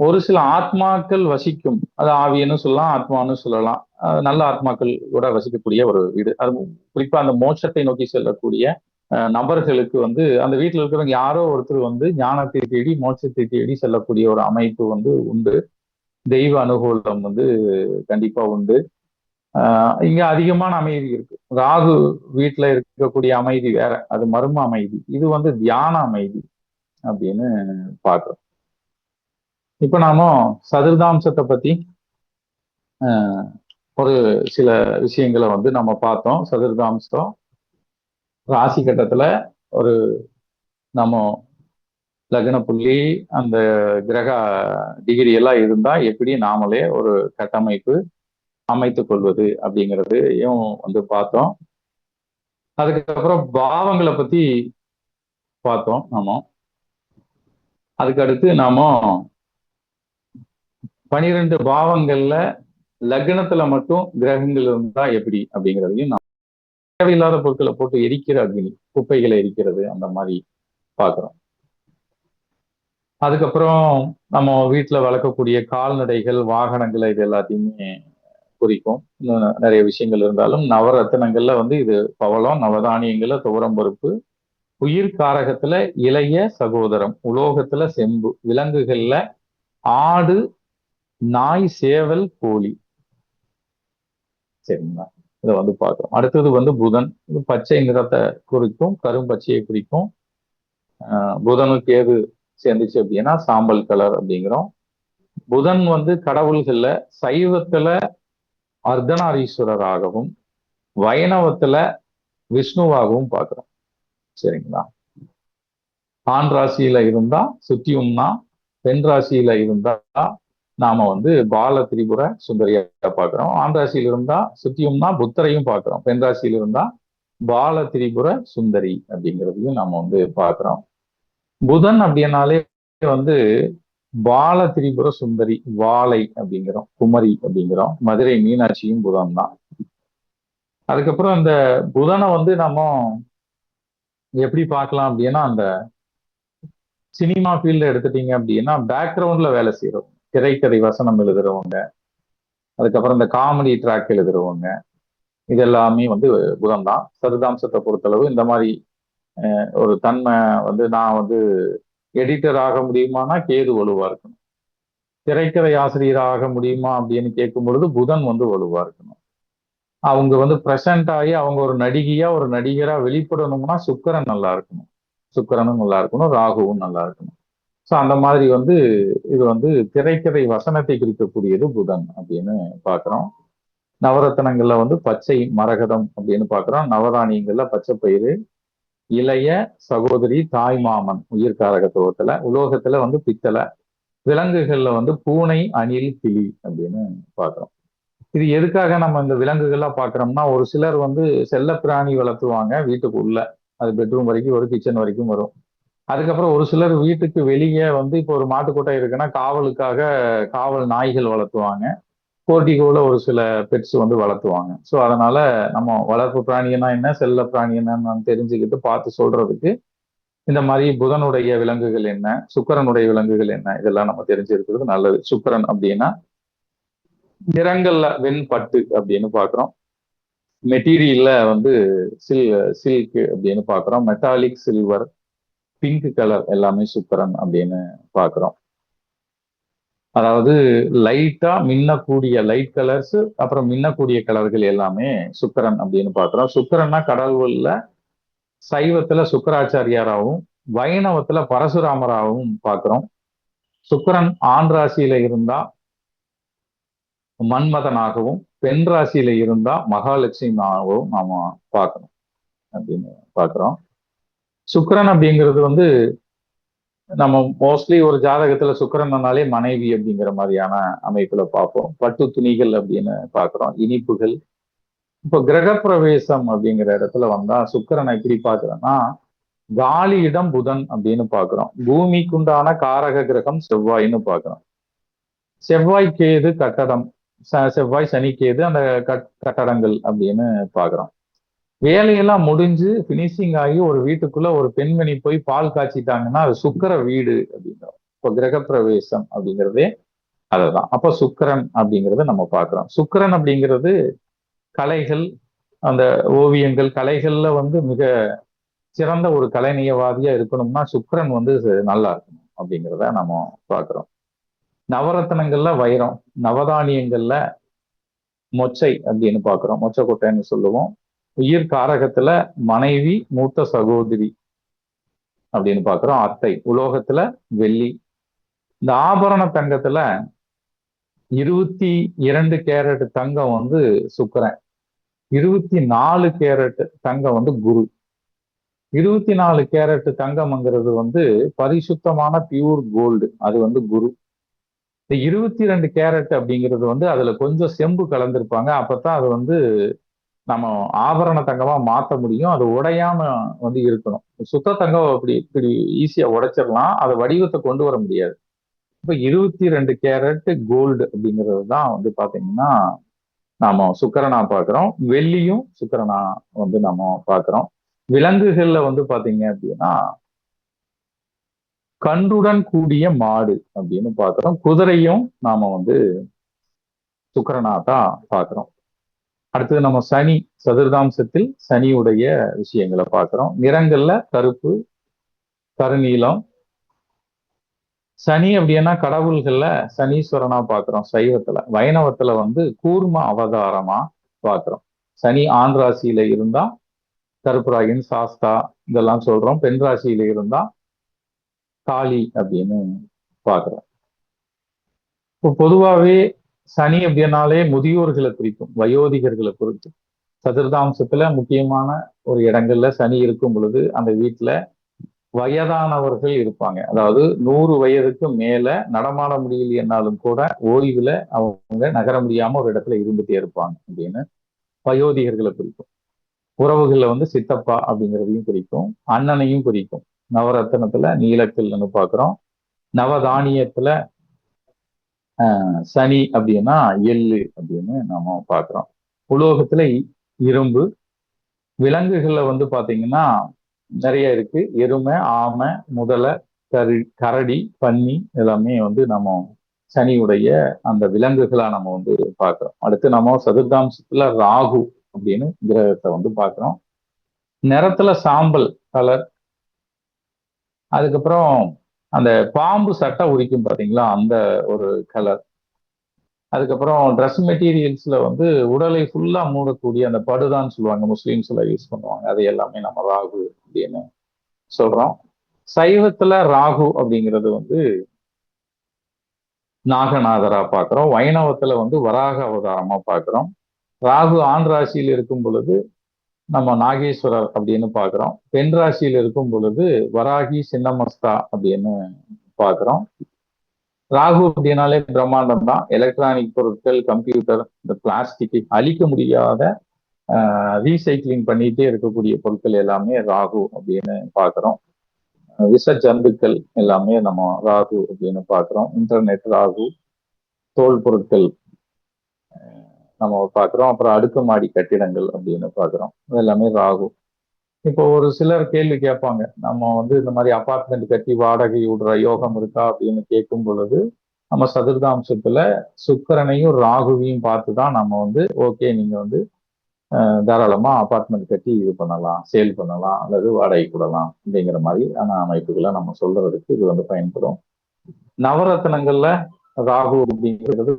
ஒரு சில ஆத்மாக்கள் வசிக்கும், அது ஆவின்னு சொல்லலாம், ஆத்மான்னு சொல்லலாம். நல்ல ஆத்மாக்கள் கூட வசிக்கக்கூடிய ஒரு வீடு. அது குறிப்பா அந்த மோட்சத்தை நோக்கி செல்லக்கூடிய நபர்களுக்கு வந்து அந்த வீட்டில் இருக்கிறவங்க யாரோ ஒருத்தர் வந்து ஞானத்தை தேடி மோட்சத்தை தேடி செல்லக்கூடிய ஒரு அமைப்பு வந்து உண்டு. தெய்வ அனுகூலம் வந்து கண்டிப்பா உண்டு. இங்க அதிகமான அமைதி இருக்கு. ராகு வீட்டுல இருக்கக்கூடிய அமைதி வேற, அது மர்ம அமைதி. இது வந்து தியான அமைதி அப்படின்னு பார்க்கிறோம். இப்ப நாம சதுர்தாம்சத்தை பத்தி ஒரு சில விஷயங்களை வந்து நம்ம பார்த்தோம். சதுர்தாம்சம் ராசி கட்டத்துல ஒரு நம்ம லக்ன புள்ளி அந்த கிரக டிகிரி எல்லாம் இருந்தா எப்படி நாமளே ஒரு கட்டமைப்பு அமைத்துக் கொள்வது அப்படிங்கிறதையும் வந்து பார்த்தோம். அதுக்கப்புறம் பாவங்களை பத்தி பார்த்தோம் நாம. அதுக்கு அடுத்து நாம 12 பாவங்கள்ல லக்னத்துல மட்டும் கிரகங்கள் இருந்தா எப்படி அப்படிங்கிறதையும் தேவையில்லாத பொருட்களை போட்டு எரிக்கிற அக்னி, குப்பைகளை எரிக்கிறது, அந்த மாதிரி பார்க்கிறோம். அதுக்கப்புறம் நம்ம வீட்டுல வளர்க்கக்கூடிய கால்நடைகள், வாகனங்களை இது எல்லாத்தையுமே குறிக்கும். இன்னும் நிறைய விஷயங்கள் இருந்தாலும் நவரத்தினங்கள்ல வந்து இது பவளம், நவதானியங்கள்ல துவரம் பருப்பு, உயிர் காரகத்துல இளைய சகோதரம், உலோகத்துல செம்பு, விலங்குகள்ல ஆடு, நாய், சேவல், கோழி. சரிங்களா? இதை வந்து பார்க்கிறோம். அடுத்தது வந்து புதன், பச்சை நிறத்தை குறிக்கும், கரும்பச்சையை குறிக்கும். புதனுக்கு ஏது சேர்ந்துச்சு அப்படின்னா சாம்பல் கலர் அப்படிங்கிறோம். புதன் வந்து கடவுள்கள்ல சைவத்துல அர்த்தநாரீஸ்வரராகவும் வைணவத்துல விஷ்ணுவாகவும் பார்க்கிறோம். சரிங்களா? ஆண் ராசியில இருந்தா சுத்தியும்னா, பெண் ராசியில இருந்தா நாம வந்து பால திரிபுர சுந்தரியா பார்க்கிறோம். ஆண் ராசியில இருந்தா சுத்தியும்னா புத்தரையும் பார்க்கிறோம். பெண் ராசியில இருந்தா பால திரிபுர சுந்தரி அப்படிங்கிறதையும் நாம வந்து பார்க்கிறோம். புதன் அப்படின்னாலே வந்து பால திரிபுர சுந்தரி, வாழை அப்படிங்கிறோம், குமரி அப்படிங்கிறோம். மதுரை மீனாட்சியும் புதன் தான். அதுக்கப்புறம் இந்த புதனை வந்து நம்ம எப்படி பார்க்கலாம் அப்படின்னா, அந்த சினிமா ஃபீல்ட எடுத்துட்டீங்க அப்படின்னா பேக்ரவுண்ட்ல வேலை செய்யறோம், திரைக்கதை வசனம் எழுதுறவங்க, அதுக்கப்புறம் இந்த காமெடி ட்ராக் எழுதுறவங்க, இது எல்லாமே வந்து புதன் தான். சதுதாம்சத்தை பொறுத்தளவு இந்த மாதிரி ஒரு தன்மை வந்து நான் வந்து எடிட்டர் ஆக முடியுமானா கேது வலுவா இருக்கணும். திரைக்கதை ஆசிரியர் ஆக முடியுமா அப்படின்னு கேட்கும் பொழுது புதன் வந்து வலுவா இருக்கணும். அவங்க வந்து பிரசன்ட் ஆகி அவங்க ஒரு நடிகையா ஒரு நடிகரா வெளிப்படணும்னா சுக்கிரன் நல்லா இருக்கணும், சுக்கிரனும் நல்லா இருக்கணும், ராகுவும் நல்லா இருக்கணும். ஸோ அந்த மாதிரி வந்து இது வந்து திரைக்கதை வசனத்தை குறிக்கக்கூடியது புதன் அப்படின்னு பார்க்கிறோம். நவரத்தனங்கள்ல வந்து பச்சை மரகதம் அப்படின்னு பார்க்கிறோம். நவதானியங்கள்ல பச்சை பயிறு, இளைய சகோதரி, தாய் மாமன் உயிர் காரகத்துவத்துல, உலோகத்துல வந்து பித்தளை, விலங்குகள்ல வந்து பூனை, அணில், கிளி அப்படின்னு பார்க்கிறோம். இது எதுக்காக நம்ம இந்த விலங்குகள்லாம் பார்க்கிறோம்னா, ஒரு சிலர் வந்து செல்ல பிராணி வளர்த்துவாங்க வீட்டுக்குள்ள, அது பெட்ரூம் வரைக்கும் வரும், கிச்சன் வரைக்கும் வரும். அதுக்கப்புறம் ஒரு சிலர் வீட்டுக்கு வெளியே வந்து இப்போ ஒரு மாட்டுக்கொட்டை இருக்குன்னா காவலுக்காக காவல் நாய்கள் வளர்த்துவாங்க. போர்ட்டிகோல ஒரு சில பெட்ஸ் வந்து வளர்த்துவாங்க. ஸோ அதனால நம்ம வளர்ப்பு பிராணினா என்ன, செல்ல பிராணி என்னன்னு தெரிஞ்சுக்கிட்டு பார்த்து சொல்றதுக்கு இந்த மாதிரி புதனுடைய விலங்குகள் என்ன, சுக்கிரனுடைய விலங்குகள் என்ன, இதெல்லாம் நம்ம தெரிஞ்சிருக்கிறது நல்லது. சுக்கிரன் அப்படின்னா நிறங்கள்ல வெண்பட்டு அப்படின்னு பார்க்கிறோம். மெட்டீரியல்ல வந்து சில்க் அப்படின்னு பார்க்கிறோம். மெட்டாலிக் சில்வர், பிங்க் கலர் எல்லாமே சுக்கிரன் அப்படின்னு பார்க்கிறோம். அதாவது லைட்டா மின்னக்கூடிய லைட் கலர்ஸ், அப்புறம் மின்னக்கூடிய கலர்கள் எல்லாமே சுக்கிரன் அப்படின்னு பார்க்கிறோம். சுக்கிரன்னா கடவுள்ல சைவத்துல சுக்கராச்சாரியாராகவும் வைணவத்துல பரசுராமராகவும் பார்க்கிறோம். சுக்கிரன் ஆண் ராசியில இருந்தா மன்மதனாகவும், பெண் ராசியில இருந்தா மகாலட்சுமியாகவும் நாம பார்க்கணும் அப்படின்னு பார்க்கிறோம். சுக்கிரன் அப்படிங்கிறது வந்து நம்ம மோஸ்ட்லி ஒரு ஜாதகத்துல சுக்கிரன்னாலே மனைவி அப்படிங்கிற மாதிரியான அமைப்புல பார்ப்போம். பட்டு துணிகள் அப்படின்னு பார்க்கிறோம், இனிப்புகள். இப்போ கிரகப்பிரவேசம் அப்படிங்கிற இடத்துல வந்தா சுக்கிரனை எப்படி பார்க்கிறோம்னா காலியிடம் புதன் அப்படின்னு பார்க்கிறோம். பூமிக்குண்டான காரக கிரகம் செவ்வாய்ன்னு பார்க்கிறோம். செவ்வாய் கேது கட்டடம், செவ்வாய் சனி கேது அந்த கட்டடங்கள் அப்படின்னு பார்க்கிறோம். வேலையெல்லாம் முடிஞ்சு பினிஷிங் ஆகி ஒரு வீட்டுக்குள்ள ஒரு பெண்மணி போய் பால் காய்ச்சிட்டாங்கன்னா அது சுக்கிர வீடு அப்படிங்கிறோம். இப்போ கிரகப்பிரவேசம் அப்படிங்கிறதே அதுதான். அப்ப சுக்கிரன் அப்படிங்கிறத நம்ம பார்க்கிறோம். சுக்கிரன் அப்படிங்கிறது கலைகள், அந்த ஓவியங்கள், கலைகள்ல வந்து மிக சிறந்த ஒரு கலைநயவாதியா இருக்கணும்னா சுக்கிரன் வந்து நல்லா இருக்கணும் அப்படிங்கிறத நம்ம பார்க்கிறோம். நவரத்னங்கள்ல வைரம், நவதானியங்கள்ல மொச்சை அப்படின்னு பார்க்கிறோம். மொச்சக்கொட்டைன்னு சொல்லுவோம். உயிர் காரகத்துல மனைவி, மூத்த சகோதரி அப்படின்னு பார்க்கிறோம். அத்தை. உலோகத்துல வெள்ளி. இந்த ஆபரண தங்கத்துல 22 கேரட் தங்கம் வந்து சுக்கிரன், 24 கேரட் தங்கம் வந்து குரு. 24 கேரட் தங்கம்ங்கிறது வந்து பரிசுத்தமான பியூர் கோல்டு, அது வந்து குரு. இந்த 22 கேரட் அப்படிங்கிறது வந்து அதுல கொஞ்சம் செம்பு கலந்திருப்பாங்க. அப்பதான் அது வந்து நம்ம ஆபரண தங்கமா மாத்த முடியும். அது உடையாம வந்து இருக்கணும். சுத்த தங்கம் அப்படி இப்படி ஈஸியா உடைச்சிடலாம். அதை வடிவத்தை கொண்டு வர முடியாது. இப்ப 22 கேரட் கோல்டு அப்படிங்கிறது தான் வந்து பாத்தீங்கன்னா நாம சுக்கிரனா பார்க்கிறோம். வெள்ளியும் சுக்கிரனா வந்து நம்ம பார்க்கிறோம். விலங்குகள்ல வந்து பாத்தீங்க அப்படின்னா கன்றுடன் கூடிய மாடு அப்படின்னு பார்க்கிறோம். குதிரையும் நாம வந்து சுக்கிரனா தான் பார்க்கிறோம். அடுத்தது நம்ம சனி, சதுர்தாம்சத்தில் சனியுடைய விஷயங்களை பார்க்கிறோம். நிறங்கள்ல கருப்பு, கருநீலம். சனி அப்படின்னா கடவுள்கள்ல சனீஸ்வரனா பார்க்கிறோம் சைவத்துல. வைணவத்துல வந்து கூர்ம அவதாரமா பார்க்கிறோம். சனி ஆண் ராசியில இருந்தா கருப்பராயன், சாஸ்தா இதெல்லாம் சொல்றோம். பெண் ராசியில இருந்தா காளி அப்படின்னு பார்க்கிறோம். இப்போ பொதுவாகவே சனி அப்படின்னாலே முதியோர்களை குறிக்கும், வயோதிகர்களை குறிக்கும். சதுர்தாம்சத்துல முக்கியமான ஒரு இடங்கள்ல சனி இருக்கும் பொழுது அந்த வீட்டுல வயதானவர்கள் இருப்பாங்க. அதாவது 100 வயதுக்கு மேல நடமாட முடியலைன்னாலும் கூட ஓய்வுல அவங்க நகர முடியாம ஒரு இடத்துல இருந்துட்டே இருப்பாங்க அப்படின்னு வயோதிகர்களை குறிக்கும். உறவுகள்ல வந்து சித்தப்பா அப்படிங்கிறதையும் குறிக்கும், அண்ணனையும் குறிக்கும். நவரத்னத்துல நீலக்கல்னு பார்க்கிறோம். நவதானியத்துல சனி அப்படின்னா எள்ளு அப்படின்னு நாம பார்க்கிறோம். உலோகத்துல இரும்பு. விலங்குகள்ல வந்து பாத்தீங்கன்னா நிறைய இருக்கு. எருமை, ஆமை, முதலை, கரடி, பன்னி எல்லாமே வந்து நம்ம சனியுடைய அந்த விலங்குகளா நம்ம வந்து பார்க்கிறோம். அடுத்து நம்ம சதுர்தாம்சத்துல ராகு அப்படின்னு கிரகத்தை வந்து பார்க்கிறோம். நிறத்துல சாம்பல் கலர். அதுக்கப்புறம் அந்த பாம்பு சட்டை உரிக்கும் பாத்தீங்களா அந்த ஒரு கலர். அதுக்கப்புறம் ட்ரெஸ் மெட்டீரியல்ஸ்ல வந்து உடலை ஃபுல்லா மூடக்கூடிய அந்த படுதான்னு சொல்லுவாங்க, முஸ்லீம்ஸ்ல யூஸ் பண்ணுவாங்க. அது எல்லாமே நம்ம ராகு அப்படின்னு சொல்றோம். சைவத்துல ராகு அப்படிங்கிறது வந்து நாகநாதரா பார்க்கிறோம். வைணவத்துல வந்து வராக அவதாரமா பார்க்கிறோம். ராகு ஆண் ராசியில் இருக்கும் பொழுது நம்ம நாகேஸ்வரர் அப்படின்னு பார்க்கிறோம். பெண் ராசியில் இருக்கும் பொழுது வராகி சின்னமஸ்தா அப்படின்னு பார்க்கிறோம். ராகு அப்படின்னாலே பிரம்மாண்டம் தான். எலக்ட்ரானிக் பொருட்கள், கம்ப்யூட்டர், இந்த பிளாஸ்டிக் அழிக்க முடியாத ரீசைக்கிளிங் பண்ணிட்டே இருக்கக்கூடிய பொருட்கள் எல்லாமே ராகு அப்படின்னு பார்க்கிறோம். விஷ ஜந்துக்கள் எல்லாமே நம்ம ராகு அப்படின்னு பார்க்கிறோம். இன்டர்நெட் ராகு, தோல் பொருட்கள் நம்ம பார்க்கிறோம். அப்புறம் அடுக்குமாடி கட்டிடங்கள் அப்படின்னு பார்க்கிறோம். இது எல்லாமே ராகு. இப்போ ஒரு சிலர் கேள்வி கேட்பாங்க, நம்ம வந்து இந்த மாதிரி அபார்ட்மெண்ட் கட்டி வாடகை விடுற யோகம் இருக்கா அப்படின்னு கேட்கும் பொழுது நம்ம சதுர்தாம்சத்துல சுக்கிரனையும் ராகுவையும் பார்த்து தான் நம்ம வந்து ஓகே நீங்க வந்து தாராளமா அபார்ட்மெண்ட் கட்டி இது பண்ணலாம், சேல் பண்ணலாம் அல்லது வாடகை விடலாம் அப்படிங்கிற மாதிரி அமைப்புகளை நம்ம சொல்றதுக்கு இது வந்து பயன்படும். நவரத்னங்கள்ல ராகு அப்படிங்கிறது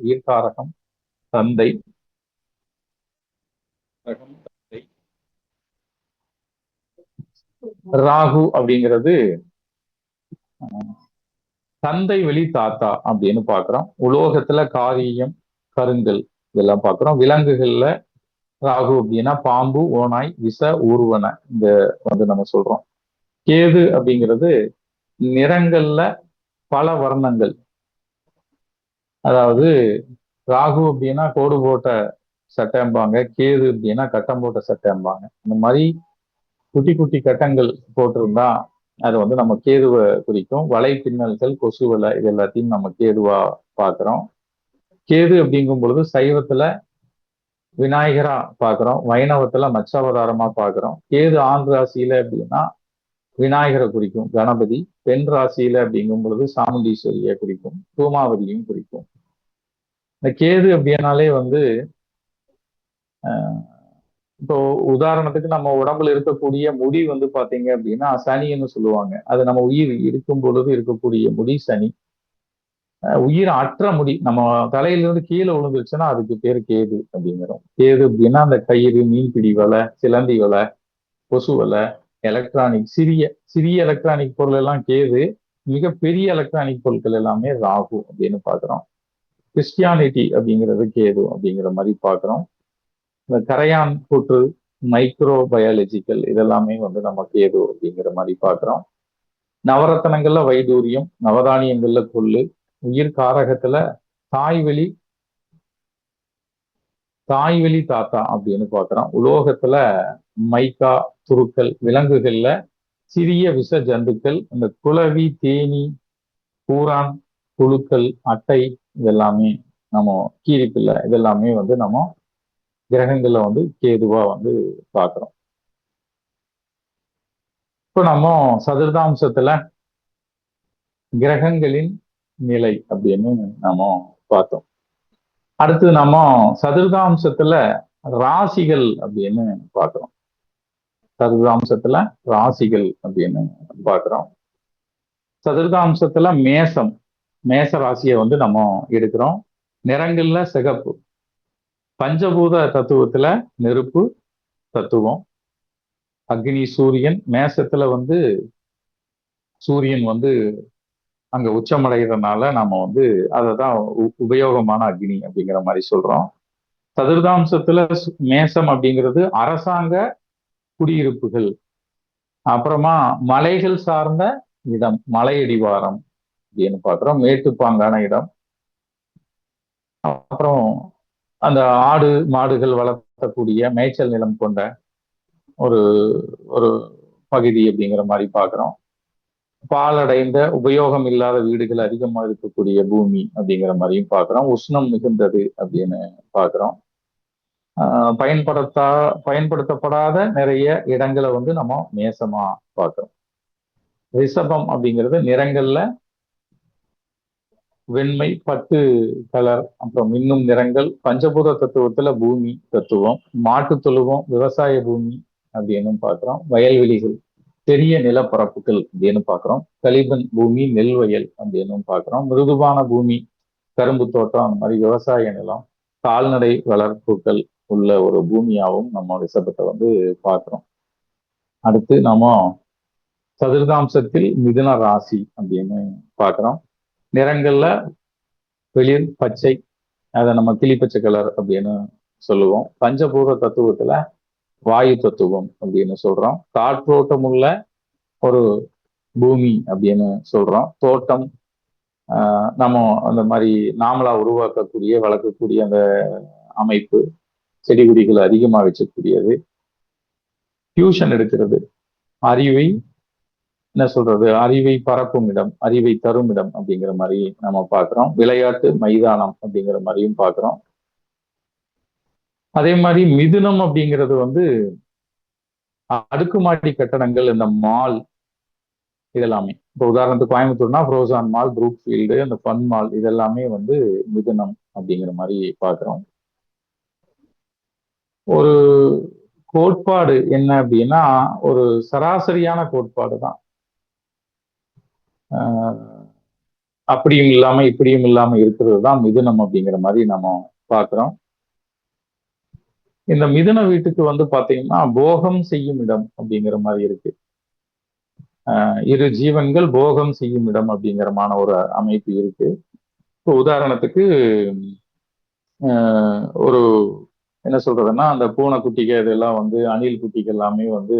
உயிர்காரகம், தந்தை. ராகு அப்படிங்கிறது தந்தை வழி தாத்தா அப்படின்னு பாக்குறோம். உலோகத்துல காரியம், கருங்கல் இதெல்லாம் பாக்குறோம். விலங்குகள்ல ராகு அப்படின்னா பாம்பு, ஓநாய், விஷ ஊர்வன இந்த வந்து நம்ம சொல்றோம். கேது அப்படிங்கிறது நிறங்கள்ல பல வர்ணங்கள். அதாவது ராகு அப்படின்னா கோடு போட்ட சட்டைம்பாங்க, கேது அப்படின்னா கட்டம் போட்ட சட்டைம்பாங்க. இந்த மாதிரி குட்டி குட்டி கட்டங்கள் போட்டிருந்தா அது வந்து நம்ம கேதுவை குறிக்கும். வலை பின்னல்கள், கொசு வலை இது எல்லாத்தையும் நம்ம கேதுவா பார்க்கிறோம். கேது அப்படிங்கும் பொழுது சைவத்துல விநாயகரா பார்க்கிறோம். வைணவத்துல மச்சாவதாரமா பார்க்கிறோம். கேது ஆண் ராசியில அப்படின்னா விநாயகரை குறிக்கும், கணபதி. பெண் ராசியில அப்படிங்கும் பொழுது சாமுண்டீஸ்வரியை குறிக்கும், தூமாவதியும் குறிக்கும். இந்த கேது அப்படின்னாலே வந்து இப்போ உதாரணத்துக்கு நம்ம உடம்புல இருக்கக்கூடிய முடி வந்து பாத்தீங்க அப்படின்னா சனின்னு சொல்லுவாங்க. அது நம்ம உயிர் இருக்கும் பொழுது இருக்கக்கூடிய முடி சனி. உயிர் அற்ற முடி நம்ம தலையிலிருந்து கீழே விழுந்துருச்சுன்னா அதுக்கு பேரு கேது அப்படிங்கிறோம். கேது அப்படின்னா அந்த கயிறு, மீன்பிடி வலை, சிலந்தி வலை, கொசு வலை, எலக்ட்ரானிக் சிறிய சிறிய எலக்ட்ரானிக் பொருள் எல்லாம் கேது. மிகப்பெரிய எலக்ட்ரானிக் பொருட்கள் எல்லாமே ராகு அப்படின்னு பாக்குறோம். கிறிஸ்டியானிட்டி அப்படிங்கிறது கேது அப்படிங்கிற மாதிரி பாக்குறோம். இந்த கரையான் கூற்று, மைக்ரோ பயாலஜிக்கல் இதெல்லாமே வந்து நம்ம கேது அப்படிங்கிற மாதிரி பாக்குறோம். நவரத்தனங்கள்ல வைடூரியம், நவதானியங்கள்ல கொள்ளு, உயிர் காரகத்துல தாய்வெளி தாய்வெளி தாத்தா அப்படின்னு பாக்குறோம். உலோகத்துல மைக்கா, துருக்கள், விலங்குகள்ல சிறிய விஷ ஜந்துக்கள், இந்த குளவி, தேனி, பூரான், புழுக்கள், அட்டை இதெல்லாமே நம்ம கீரிப்பிள்ளை இதெல்லாமே வந்து நம்ம கிரகங்கள்ல வந்து கேதுவா வந்து பாக்குறோம். இப்போ நம்ம சதுர்தாம்சத்துல கிரகங்களின் நிலை அப்படின்னு நம்ம பார்த்தோம். அடுத்து நம்ம சதுர்தாம்சத்துல ராசிகள் அப்படின்னு பார்க்கிறோம். சதுர்தாம்சத்துல ராசிகள் அப்படின்னு பார்க்கிறோம். சதுர்தாம்சத்துல மேசம், மேச ராசியை வந்து நம்ம எடுக்கிறோம். நிறங்கள்ல சிகப்பு, பஞ்சபூத தத்துவத்துல நெருப்பு தத்துவம், அக்னி, சூரியன். மேசத்துல வந்து சூரியன் வந்து அங்க உச்சமடைகிறதுனால நாம வந்து அததான் உபயோகமான அக்னி அப்படிங்கிற மாதிரி சொல்றோம். சதுர்தாம்சத்துல மேசம் அப்படிங்கிறது அரசாங்க குடியிருப்புகள், அப்புறமா மலைகள் சார்ந்த இடம், மலையடிவாரம் அப்படின்னு பாக்குறோம். மேட்டுப்பாங்கான இடம், அப்புறம் அந்த ஆடு மாடுகள் வளர்த்தக்கூடிய மேய்ச்சல் நிலம் கொண்ட ஒரு ஒரு பகுதி அப்படிங்கிற மாதிரி பாக்குறோம். பாலடைந்த உபயோகம் இல்லாத வீடுகள் அதிகமாக இருக்கக்கூடிய பூமி அப்படிங்கிற மாதிரியும் பாக்குறோம். உஷ்ணம் மிகுந்தது அப்படின்னு பாக்குறோம். பயன்படுத்தப்படாத நிறைய இடங்களை வந்து நம்ம மேசமா பார்க்கிறோம். ரிஷபம் அப்படிங்கிறது நிறங்கள்ல வெண்மை, பட்டு கலர், அப்புறம் இன்னும் நிறங்கள். பஞ்சபூத தத்துவத்துல பூமி தத்துவம், மாட்டு தொழுவம், விவசாய பூமி அப்படின்னு பாக்குறோம். வயல்வெளிகள், பெரிய நிலப்பரப்புகள் அப்படின்னு பாக்குறோம். களிபன் பூமி, நெல் வயல் அப்படின்னு பாக்குறோம். மிருதுவான பூமி, கரும்பு தோட்டம், அந்த மாதிரி விவசாய நிலம், கால்நடை வளர்ப்புகள் உள்ள ஒரு பூமியாகவும் நம்ம ரிஷபத்தை வந்து பார்க்கிறோம். அடுத்து நம்ம சதுர்தாம்சத்தில் மிதுன ராசி அப்படின்னு பார்க்கிறோம். நிறங்கள்ல வெளிர் பச்சை, அதை நம்ம கிளிப்பச்சை கலர் அப்படின்னு சொல்லுவோம். பஞ்சபூத தத்துவத்துல வாயு தத்துவம் அப்படின்னு சொல்றோம். காற்றோட்டம் உள்ள ஒரு பூமி அப்படின்னு சொல்றோம். தோட்டம், நம்ம அந்த மாதிரி நாமளா உருவாக்கக்கூடிய வளர்க்கக்கூடிய அந்த அமைப்பு, செடி கொடிகளை அதிகமாக வச்சக்கூடியது. டியூஷன் எடுக்கிறது, அறிவை என்ன சொல்றது, அறிவை பரப்பும் இடம், அறிவை தரும் இடம் அப்படிங்கிற மாதிரி நம்ம பார்க்கிறோம். விளையாட்டு மைதானம் அப்படிங்கிற மாதிரியும் பார்க்கிறோம். அதே மாதிரி மிதுனம் அப்படிங்கிறது வந்து அடுக்குமாடி கட்டடங்கள், இந்த மால் இதெல்லாமே. இப்போ உதாரணத்துக்கு கோயம்புத்தூர்னா புரோசான் மால், ப்ரூக்ஃபீல்டு, அந்த ஃபன் மால் இதெல்லாமே வந்து மிதுனம் அப்படிங்கிற மாதிரி பார்க்கிறோம். ஒரு கோட்பாடு என்ன அப்படின்னா ஒரு சராசரியான கோட்பாடு தான். அப்படியும் இல்லாம இப்படியும் இல்லாம இருக்கிறது தான் மிதுனம் அப்படிங்கிற மாதிரி நம்ம பார்க்கிறோம். இந்த மிதுன வீட்டுக்கு வந்து பாத்தீங்கன்னா போகம் செய்யும் இடம் அப்படிங்கிற மாதிரி இருக்கு. இரு ஜீவன்கள் போகம் செய்யும் இடம் அப்படிங்கிறமான ஒரு அமைப்பு இருக்கு. இப்போ உதாரணத்துக்கு ஒரு என்ன சொல்றதுன்னா அந்த பூனைக்குட்டிகள் இதெல்லாம் வந்து அணில் குட்டிகள் எல்லாமே வந்து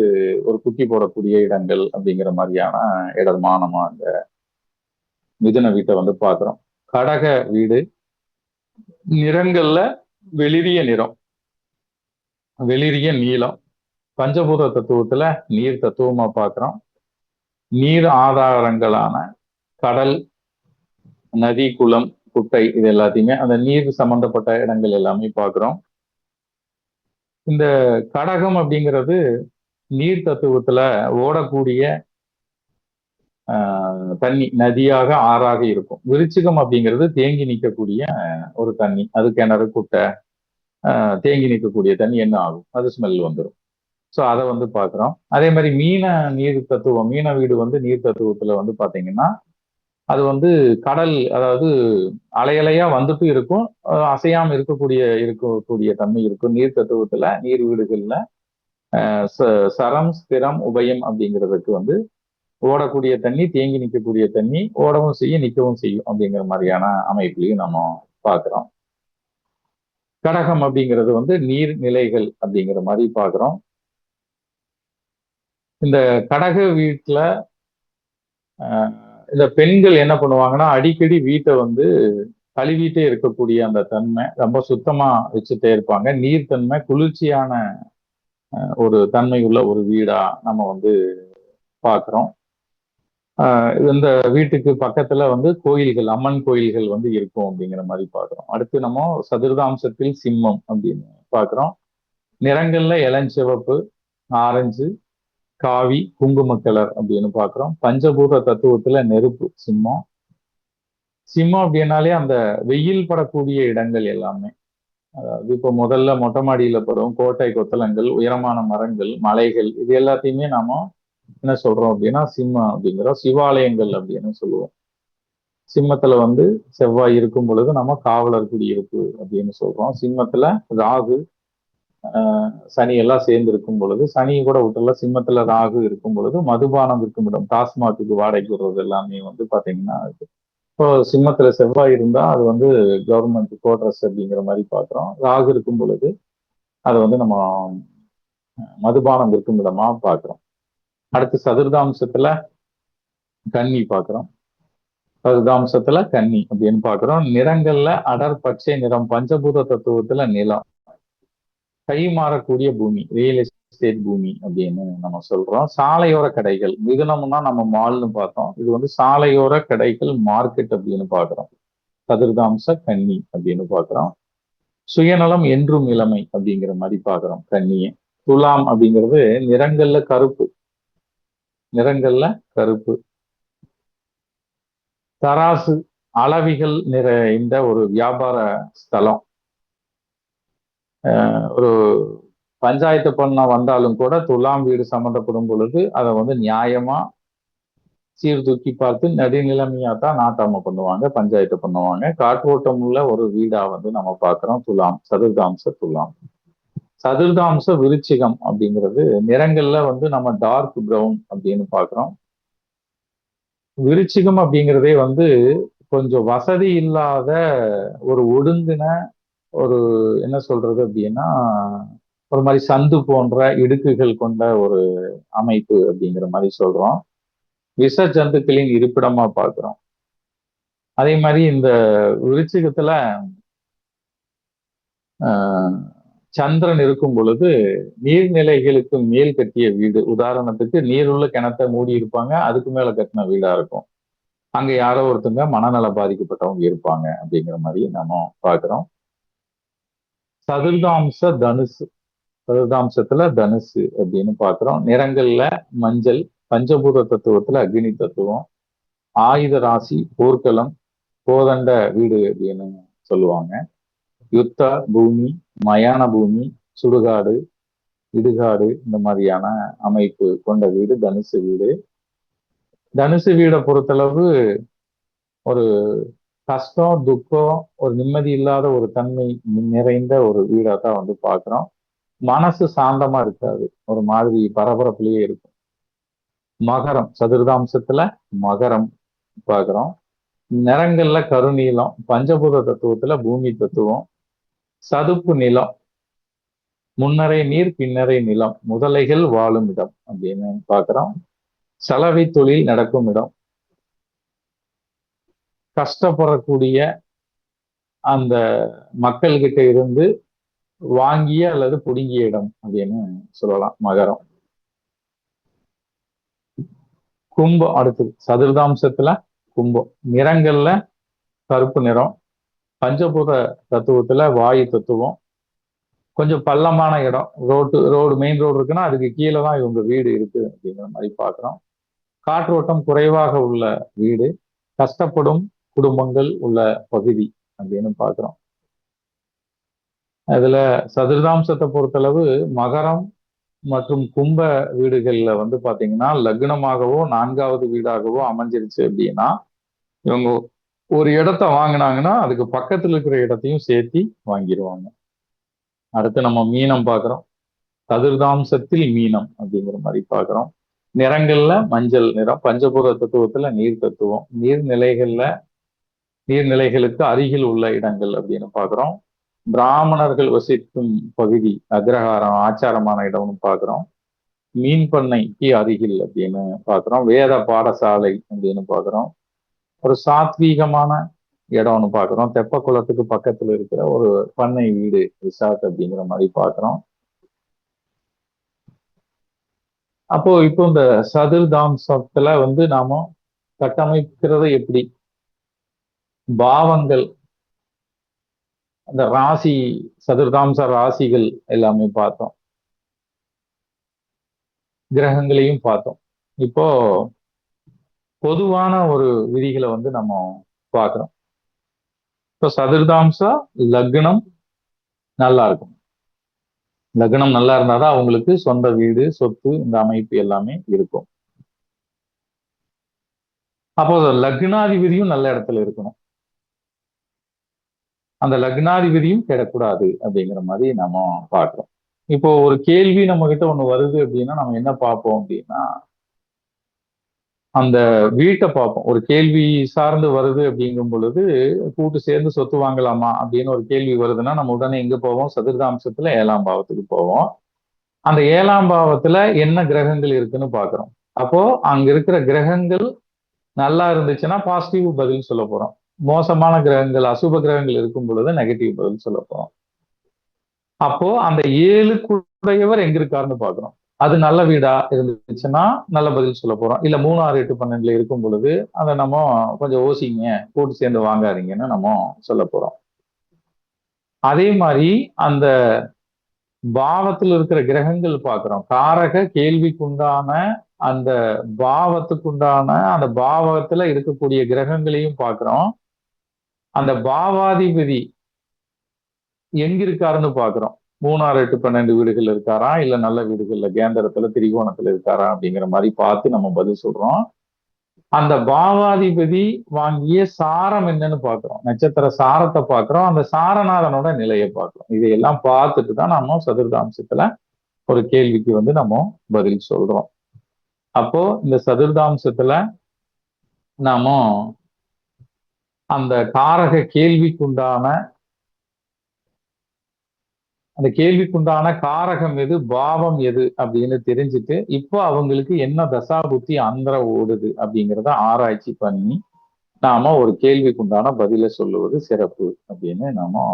ஒரு குட்டி போடக்கூடிய இடங்கள் அப்படிங்கிற மாதிரியான இடமா நம்ம அந்த மிதுன வீட்டை வந்து பாக்குறோம். கடக வீடு, நிறங்கள்ல வெளிரிய நிறம், வெளிரிய நீளம். பஞ்சபூத தத்துவத்துல நீர் தத்துவமா பாக்குறோம். நீர் ஆதாரங்களான கடல், நதி, குளம், குட்டை இது எல்லாத்தையுமே அந்த நீர் சம்பந்தப்பட்ட இடங்கள் எல்லாமே பாக்குறோம். இந்த கடகம் அப்படிங்கிறது நீர் தத்துவத்துல ஓடக்கூடிய தண்ணி, நதியாக ஆறாக இருக்கும். விருச்சிகம் அப்படிங்கிறது தேங்கி நிற்கக்கூடிய ஒரு தண்ணி. அது கிணறு, குட்டை, தேங்கி நிற்கக்கூடிய தண்ணி என்ன ஆகும்? அது ஸ்மெல் வந்துடும். ஸோ அதை வந்து பார்க்குறோம். அதே மாதிரி மீன நீர் தத்துவம், மீன வீடு வந்து நீர் தத்துவத்துல வந்து பார்த்தீங்கன்னா அது வந்து கடல், அதாவது அலையலையா வந்துட்டு இருக்கும், அசையாம இருக்கக்கூடிய தன்மை இருக்கும். நீர் தத்துவத்துல, நீர் வீடுகள்ல சரம், ஸ்திரம், உபயம் அப்படிங்கிறதுக்கு வந்து ஓடக்கூடிய தண்ணி, தேங்கி நிற்கக்கூடிய தண்ணி, ஓடவும் செய்யும், நிற்கவும் செய்யும் அப்படிங்கிற மாதிரியான அமைப்புலையும் நம்ம பார்க்கிறோம். கடகம் அப்படிங்கிறது வந்து நீர்நிலைகள் அப்படிங்கிற மாதிரி பார்க்கிறோம். இந்த கடக வீட்டுல இந்த பெண்கள் என்ன பண்ணுவாங்கன்னா, அடிக்கடி வீட்டை வந்து கழுவிட்டே இருக்கக்கூடிய அந்த தன்மை, ரொம்ப சுத்தமா வச்சுட்டே இருப்பாங்க. நீர்த்தன்மை, குளிர்ச்சியான ஒரு தன்மை உள்ள ஒரு வீடா நம்ம வந்து பார்க்கிறோம். இந்த வீட்டுக்கு பக்கத்துல வந்து கோயில்கள், அம்மன் கோயில்கள் வந்து இருக்கும் அப்படிங்கிற மாதிரி பார்க்கிறோம். அடுத்து நம்ம சதுர்தாம்சத்தில் சிம்மம் அப்படின்னு பார்க்கிறோம். நிறங்கள்ல இளஞ்சிவப்பு, ஆரஞ்சு, காவி, குங்கும கலர் அப்படின்னு பார்க்கிறோம். பஞ்சபூத தத்துவத்துல நெருப்பு சிம்மம். சிம்மம் அப்படின்னாலே அந்த வெயில் படக்கூடிய இடங்கள் எல்லாமே, அதாவது இப்போ முதல்ல மொட்டை மாடியில படும் கோட்டை கொத்தளங்கள், உயரமான மரங்கள், மலைகள், இது எல்லாத்தையுமே நாம என்ன சொல்றோம் அப்படின்னா சிம்மம் அப்படிங்கிறோம். சிவாலயங்கள் அப்படின்னு சொல்லுவோம். சிம்மத்துல வந்து செவ்வாய் இருக்கும் பொழுது நம்ம காவலர் குடியிருப்பு அப்படின்னு சொல்றோம். சிம்மத்துல ராகு, சனி எல்லாம் சேர்ந்து இருக்கும் பொழுது, சனி கூட விட்டுல, சிம்மத்துல ராகு இருக்கும் பொழுது மதுபானம் இருக்கும் இடம், டாஸ்மாக்கு வாடகைக்கு விடுறது எல்லாமே வந்து பாத்தீங்கன்னா, இப்போ சிம்மத்துல செவ்வாய் இருந்தா அது வந்து கவர்மெண்ட் கோட்ரஸ் அப்படிங்கிற மாதிரி பாக்குறோம். ராகு இருக்கும் பொழுது அதை வந்து நம்ம மதுபானம் இருக்கும் இடமா பாக்குறோம். அடுத்து சதுர்தாம்சத்துல கன்னி பாக்குறோம். சதுர்தாம்சத்துல கன்னி அப்படின்னு பாக்குறோம். நிறங்கள்ல அடர் பச்சை நிறம், பஞ்சபூத தத்துவத்துல நிலம், கை மாறக்கூடிய பூமி, ரியல் எஸ்டேட் பூமி அப்படின்னு நம்ம சொல்றோம். சாலையோர கடைகள், மிதுனம்னா நம்ம மால்னு பார்த்தோம், இது வந்து சாலையோர கடைகள், மார்க்கெட் அப்படின்னு பாக்குறோம். சதுர்தாம்ச கன்னி அப்படின்னு பாக்குறோம். சுயநலம் என்றும் இளமை அப்படிங்கிற மாதிரி பாக்குறோம் கன்னியை. துலாம் அப்படிங்கிறது நிறங்கள்ல கருப்பு, நிறங்கள்ல கருப்பு. தராசு, அளவிகள் நிறைந்த ஒரு வியாபார ஸ்தலம். ஒரு பஞ்சாயத்து பண்ண வந்தாலும் கூட துலாம் வீடு சம்மந்தப்படும் பொழுது அதை வந்து நியாயமா சீர்தூக்கி பார்த்து நடுநிலைமையா தான் நாட்டாம பண்ணுவாங்க, பஞ்சாயத்து பண்ணுவாங்க. காற்றோட்டம் உள்ள ஒரு வீடா வந்து நம்ம பார்க்கிறோம் துலாம், சதுர்தாம்ச துலாம். சதுர்தாம்ச விருச்சிகம் அப்படிங்கிறது நிறங்கள்ல வந்து நம்ம டார்க் ப்ரௌன் அப்படின்னு பார்க்கிறோம். விருச்சிகம் அப்படிங்கிறதே வந்து கொஞ்சம் வசதி இல்லாத ஒரு ஒடுங்கின ஒரு, என்ன சொல்றது அப்படின்னா, ஒரு மாதிரி சந்து போன்ற இடுக்குகள் கொண்ட ஒரு அமைப்பு அப்படிங்கிற மாதிரி சொல்றோம். விஷ ஜந்துக்களின் இருப்பிடமா பார்க்கிறோம். அதே மாதிரி இந்த விருச்சிகத்துல சந்திரன் இருக்கும் பொழுது நீர்நிலைகளுக்கு மேல் கட்டிய வீடு, உதாரணத்துக்கு நீருள்ள கிணத்தை மூடி இருப்பாங்க, அதுக்கு மேல கட்டின வீடா இருக்கும். அங்க யாரோ ஒருத்தங்க மனநல பாதிக்கப்பட்டவங்க இருப்பாங்க அப்படிங்கிற மாதிரி நம்ம பார்க்கிறோம். சதுர்தாம்ச தனுசு, சதுர்தாம்சத்துல தனுசு அப்படின்னு பார்க்கிறோம். நிறங்கள்ல மஞ்சள், பஞ்சபூத தத்துவத்துல அக்னி தத்துவம், ஆயுத ராசி, போர்க்களம், கோதண்ட வீடு அப்படின்னு சொல்லுவாங்க. யுத்த பூமி, மயான பூமி, சுடுகாடு, இடுகாடு, இந்த மாதிரியான அமைப்பு கொண்ட வீடு தனுசு வீடு. தனுசு வீடை பொறுத்தளவு ஒரு கஷ்டம், துக்கம், ஒரு நிம்மதி இல்லாத ஒரு தன்மை நிறைந்த ஒரு வீடா தான் வந்து பார்க்கிறோம். மனசு சாந்தமா இருக்காது, ஒரு மாதிரி பரபரப்புலயே இருக்கும். மகரம், சதுர்தாம்சத்துல மகரம் பார்க்கிறோம். நிறங்கள்ல கருநீலம், பஞ்சபூத தத்துவத்துல பூமி தத்துவம், சதுப்பு நிலம், முன்னரை நீர் பின்னரை நிலம், முதலைகள் வாழும் இடம் அப்படின்னு பார்க்கிறோம். சலவை தொழில் நடக்கும் இடம், கஷ்டப்படக்கூடிய அந்த மக்கள்கிட்ட இருந்து வாங்கிய அல்லது புடுங்கிய இடம் அப்படின்னு சொல்லலாம் மகரம். கும்பம் அடுத்து சதுர்தாம்சத்துல கும்பம். நிறங்கள்ல கருப்பு நிறம், பஞ்சபூத தத்துவத்துல வாயு தத்துவம், கொஞ்சம் பள்ளமான இடம், ரோடு மெயின் ரோடு இருக்குன்னா அதுக்கு கீழே தான் இவங்க வீடு இருக்கு அப்படிங்கிற மாதிரி பார்க்குறோம். காற்றோட்டம் குறைவாக உள்ள வீடு, கஷ்டப்படும் குடும்பங்கள் உள்ள பகுதி அப்படின்னு பார்க்குறோம். அதுல சதுர்தாம்சத்தை பொறுத்தளவு மகரம் மற்றும் கும்ப வீடுகள்ல வந்து பாத்தீங்கன்னா லக்னமாகவோ 4வது வீடாகவோ அமைஞ்சிருச்சு அப்படின்னா இவங்க ஒரு இடத்த வாங்கினாங்கன்னா அதுக்கு பக்கத்துல இருக்கிற இடத்தையும் சேர்த்தி வாங்கிடுவாங்க. அடுத்து நம்ம மீனம் பார்க்குறோம். சதுர்தாம்சத்தில் மீனம் அப்படிங்கிற மாதிரி பார்க்குறோம். நிறங்கள்ல மஞ்சள் நிறம், பஞ்சபூத தத்துவத்துல நீர் தத்துவம், நீர்நிலைகளுக்கு அருகில் உள்ள இடங்கள் அப்படின்னு பார்க்குறோம். பிராமணர்கள் வசிக்கும் பகுதி அக்ரஹாரம் ஆச்சாரமான இடம்னு பார்க்குறோம். மீன் பண்ணைக்கு அருகில் அப்படின்னு பார்க்குறோம். வேத பாடசாலை அப்படின்னு பார்க்குறோம். ஒரு சாத்வீகமான இடம்னு பார்க்குறோம். தெப்ப குளத்துக்கு பக்கத்துல இருக்கிற ஒரு பண்ணை வீடு ரிசார்ட் அப்படிங்கிற மாதிரி பார்க்குறோம். அப்போ இப்போ இந்த சதுர்தாம்சத்துல வந்து நாம கட்டமைக்கிறது எப்படி? பாவங்கள், அந்த ராசி, சதுர்தாம்ச ராசிகள் எல்லாமே பார்த்தோம், கிரகங்களையும் பார்த்தோம். இப்போ பொதுவான ஒரு விதிகளை வந்து நம்ம பார்க்கிறோம். இப்போ சதுர்தாம்ச லக்னம் நல்லா இருக்கும். லக்னம் நல்லா இருந்தாதான் அவங்களுக்கு சொந்த வீடு, சொத்து, இந்த அமைப்பு எல்லாமே இருக்கும். அப்போ லக்னாதிபதியும் நல்ல இடத்துல இருக்கணும். அந்த லக்னாதிபதியும் கெடக்கூடாது அப்படிங்கிற மாதிரி நம்ம பார்க்கிறோம். இப்போ ஒரு கேள்வி நம்ம கிட்ட ஒண்ணு வருது அப்படின்னா நம்ம என்ன பார்ப்போம் அப்படின்னா அந்த வீட்டை பார்ப்போம். ஒரு கேள்வி சார்ந்து வருது அப்படிங்கும் பொழுது கூட்டு சேர்ந்து சொத்து வாங்கலாமா அப்படின்னு ஒரு கேள்வி வருதுன்னா நம்ம உடனே எங்க போவோம்? சதுர்தாம்சத்துல 7ஆம் பாவத்துக்கு போவோம். அந்த 7ஆம் பாவத்துல என்ன கிரகங்கள் இருக்குன்னு பாக்குறோம். அப்போ அங்க இருக்கிற கிரகங்கள் நல்லா இருந்துச்சுன்னா பாசிட்டிவ் பதில் சொல்ல போறோம். மோசமான கிரகங்கள், அசுப கிரகங்கள் இருக்கும் பொழுது நெகட்டிவ் பதில் சொல்ல போறோம். அப்போ அந்த 7க்குடையவர் எங்க இருக்காருன்னு பாக்குறோம். அது நல்ல வீடா இருந்துச்சுன்னா நல்ல பதில் சொல்ல போறோம். இல்ல 3, 6, 8, 12 இருக்கும் பொழுது அதை நம்ம கொஞ்சம் யோசிங்க, கூட்டு சேர்ந்து வாங்காதீங்கன்னு நம்ம சொல்ல போறோம். அதே மாதிரி அந்த பாவத்தில் இருக்கிற கிரகங்கள் பார்க்கிறோம். காரக கேள்விக்குண்டான அந்த பாவத்துக்குண்டான அந்த பாவத்துல இருக்கக்கூடிய கிரகங்களையும் பார்க்கிறோம். அந்த பாவாதிபதி எங்க இருக்காருன்னு பார்க்கிறோம். 3, 6, 8, 12 வீடுகள் இருக்காரா, இல்ல நல்ல வீடுகள்ல கேந்திரத்துல திரிகோணத்துல இருக்காரா அப்படிங்கிற மாதிரி பார்த்து நம்ம பதில் சொல்றோம். அந்த பாவாதிபதி வாங்கிய சாரம் என்னன்னு பார்க்கிறோம். நட்சத்திர சாரத்தை பார்க்கிறோம். அந்த சாரநாதனோட நிலையை பார்க்கிறோம். இதையெல்லாம் பார்த்துட்டு தான் நம்ம சதுர்தாம்சத்துல ஒரு கேள்விக்கு வந்து நம்ம பதில் சொல்றோம். அப்போ இந்த சதுர்தாம்சத்துல நாம அந்த காரக கேள்விக்குண்டான காரகம் எது, பாவம் எது அப்படின்னு தெரிஞ்சுட்டு இப்போ அவங்களுக்கு என்ன தசாபுத்தி அந்தர ஓடுது அப்படிங்கிறத ஆராய்ச்சி பண்ணி நாம ஒரு கேள்விக்குண்டான பதிலை சொல்லுவது சிறப்பு அப்படின்னு நாம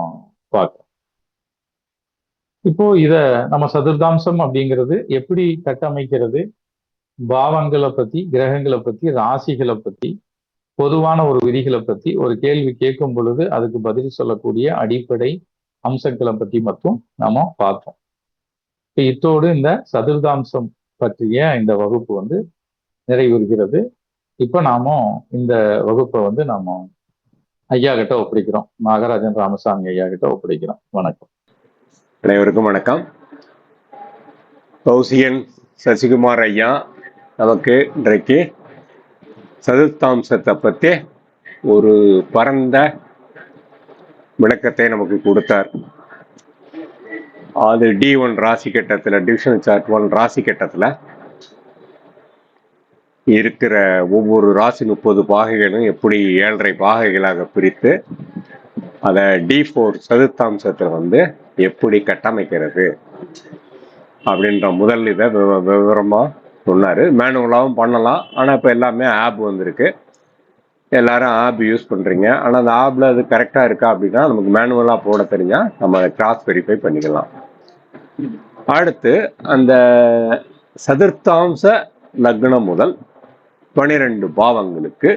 பார்க்கிறோம். இப்போ இத நம்ம சதுர்தாம்சம் அப்படிங்கிறது எப்படி கட்டமைக்கிறது, பாவங்களை பத்தி, கிரகங்களை பத்தி, ராசிகளை பத்தி, பொதுவான ஒரு விதிகளை பத்தி ஒரு கேள்வி கேட்கும் பொழுது அதுக்கு பதில் சொல்லக்கூடிய அடிப்படை அம்சங்களை பத்தி மட்டும் நாம பார்த்தோம். இத்தோடு இந்த சதுர்தாம்சம் பற்றிய இந்த வகுப்பு வந்து நிறைவுறுகிறது. இப்ப நாம இந்த வகுப்பை வந்து நாம ஐயா கிட்ட ஒப்படைக்கிறோம். நாகராஜன் ராமசாமி ஐயா கிட்ட ஒப்படைக்கிறோம். வணக்கம். அனைவருக்கும் வணக்கம். கௌசிகன் சசிகுமார் ஐயா நமக்கு இன்றைக்கு சதுர்த்தாம்சத்தை பற்றி ஒரு பரந்த விளக்கத்தை நமக்கு கொடுத்தார். அது D1 ராசி கட்டத்தில், டிவிஷன் சார்ட் 1 ராசி கட்டத்தில் இருக்கிற ஒவ்வொரு ராசி 30 பாகைகளும் எப்படி 7.5 பாகைகளாக பிரித்து அதை D4 சதுர்த்தாம்சத்தை வந்து எப்படி கட்டமைக்கிறது அப்படின்ற முதல் இதை விவரமாக சொன்னார். மேனுவலாகவும் பண்ணலாம், ஆனால் இப்போ எல்லாமே ஆப் வந்திருக்கு, எல்லாரும் ஆப் யூஸ் பண்ணுறீங்க. ஆனால் அந்த ஆப்பில் அது கரெக்டாக இருக்கா அப்படின்னா நமக்கு மேனுவலாக போட தெரிஞ்சால் நம்ம அதை கிராஸ் வெரிஃபை பண்ணிக்கலாம். அடுத்து அந்த சதுர்த்தாம்ச லக்னம் முதல் 12 பாவங்களுக்கு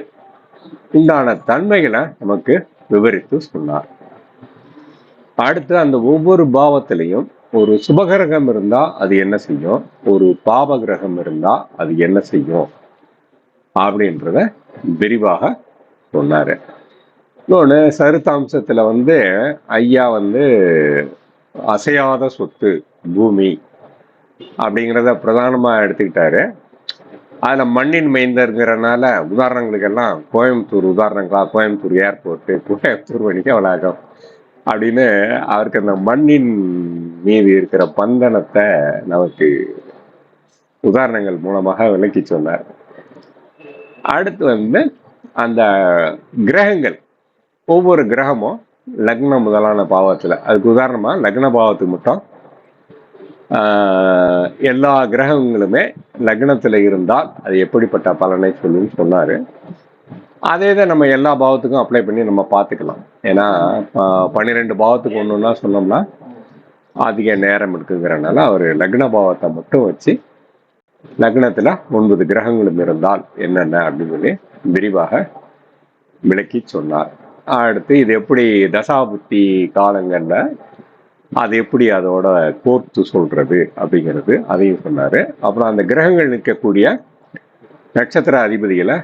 உண்டான தன்மைகளை நமக்கு விவரித்து சொன்னார். அடுத்து அந்த ஒவ்வொரு பாவத்திலையும் ஒரு சுபகிரகம் இருந்தா அது என்ன செய்யும், ஒரு பாப கிரகம் இருந்தா அது என்ன செய்யும் அப்படின்றத விரிவாக சொன்னாரு. இன்னொன்று சருத்தாம்சத்துல ஐயா அசையாத சொத்து பூமி அப்படிங்கிறத பிரதானமா எடுத்துக்கிட்டாரு. அதுல மண்ணின் மைந்தருங்கிறனால உதாரணங்களுக்கெல்லாம் கோயம்புத்தூர் ஏர்போர்ட், கோயம்புத்தூர் வணிக வளாகம் அப்படின்னு அவருக்கு அந்த மண்ணின் மீது இருக்கிற பந்தனத்தை நமக்கு உதாரணங்கள் மூலமாக விளக்கி சொன்னார். அடுத்து அந்த கிரகங்கள், ஒவ்வொரு கிரகமும் லக்னம் முதலான பாவத்துல, அதுக்கு உதாரணமா லக்ன பாவத்துக்கு மட்டும் எல்லா கிரகங்களுமே லக்னத்துல இருந்தால் அது எப்படிப்பட்ட பலனை சொல்லுன்னு சொன்னாரு. அதே தான் நம்ம எல்லா பாவத்துக்கும் அப்ளை பண்ணி நம்ம பார்த்துக்கலாம். ஏன்னா 12 பாவத்துக்கு ஒன்றுன்னா சொன்னோம்னா அதிக நேரம் இருக்குங்கிறனால அவர் லக்ன பாவத்தை மட்டும் வச்சு லக்னத்துல 9 கிரகங்களும் இருந்தால் என்னென்ன அப்படின்னு சொல்லி விரிவாக விளக்கி சொன்னார். அடுத்து இது எப்படி தசாபுத்தி காலங்கள்ல அது எப்படி அதோட கோர்த்து சொல்றது அப்படிங்கிறது அதையும் சொன்னாரு. அப்புறம் அந்த கிரகங்கள் நிற்கக்கூடிய நட்சத்திர அதிபதிகளை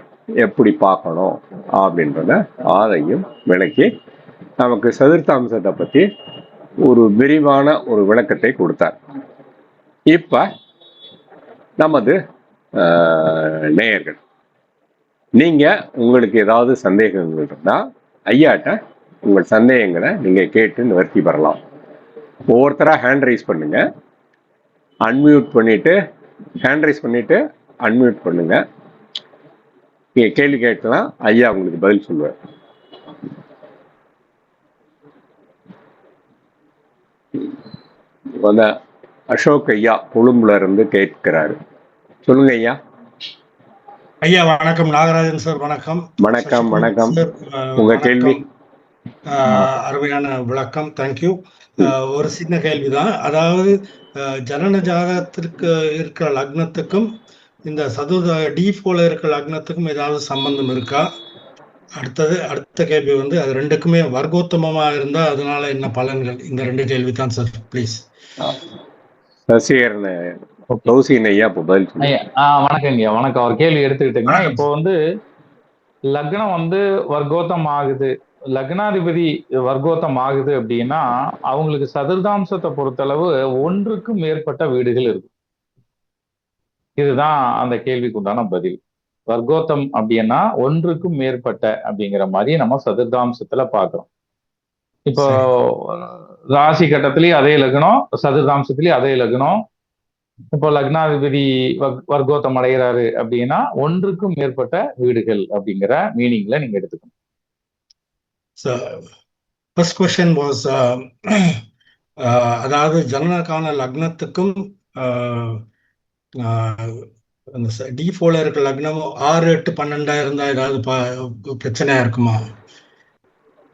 எப்படி பார்க்கணும் அப்படின்றத அதையும் விளக்கி நமக்கு சதுர்த்தாம்சத்தை பத்தி ஒரு விரிவான ஒரு விளக்கத்தை கொடுத்தார். இப்ப நமது நேயர்கள், நீங்க உங்களுக்கு ஏதாவது சந்தேகங்கள் இருந்தா ஐயாட்ட உங்கள் சந்தேகங்களை நீங்க கேட்டு நிவர்த்தி பெறலாம். ஒவ்வொருத்தரா ஹேண்ட் ரைஸ் பண்ணுங்க, அன்மியூட் பண்ணிட்டு அன்மியூட் பண்ணுங்க. நீங்க கேள்வி கேட்கலாம், ஐயா உங்களுக்கு பதில் சொல்லுவார். அசோக் ஐயா கொழும்புல இருந்து கேட்கிறாரு. சொல்லுங்க ஐயா. ஐயா வணக்கம். நாகராஜன் சார் வணக்கம். வணக்கம். வணக்கம். உங்க கேள்வி. அருமையான விளக்கம், தேங்க்யூ. ஒரு சின்ன கேள்விதான். அதாவது ஜனன ஜாதகத்திற்கு இருக்கிற லக்னத்துக்கும் இந்த D4 இருக்கிற லக்னத்துக்கும் ஏதாவது சம்பந்தம் இருக்கா? அடுத்த கேள்வி அது ரெண்டுக்குமே வர்க்கோத்தமமா இருந்தா அதனால என்ன பலன்கள்? இந்த 2 கேள்வி தான் சார், ப்ளீஸ். சசிகரன் ஐயா பதில் சொல்லுங்க. வணக்கங்க. வணக்கம். அவர் கேள்வி எடுத்துக்கிட்டுங்க. இப்போ லக்னம் வர்க்கோத்தம் ஆகுது, லக்னாதிபதி வர்க்கோத்தம் ஆகுது அப்படின்னா அவங்களுக்கு சதுர்தாம்சத்தை பொறுத்தளவு 1க்கும் மேற்பட்ட வீடுகள் இருக்கு. இதுதான் அந்த கேள்விக்கு உண்டான பதில். வர்க்கோத்தம் அப்படின்னா 1க்கும் மேற்பட்ட அப்படிங்கிற மாதிரி நம்ம சதுர்தாம்சத்துல பாக்குறோம். இப்போ ராசி கட்டத்திலயும் அதே லக்னம், சதுர்தாம்சத்திலயும் அதே லக்னம். இப்போ லக்னாதிபதி வர்க்கோத்தம் அடைகிறாரு அப்படின்னா 1க்கும் மேற்பட்ட வீடுகள் அப்படிங்கிற மீனிங்ல நீங்க எடுத்துக்கணும். ஃபர்ஸ்ட் क्वेश्चन வாஸ் அதாவது ஜனனகால லக்னத்துக்கும் D4 இருக்கிற லக்னம் 6, 8, 12 இருந்தா ஏதாவது பிரச்சனையா இருக்குமா?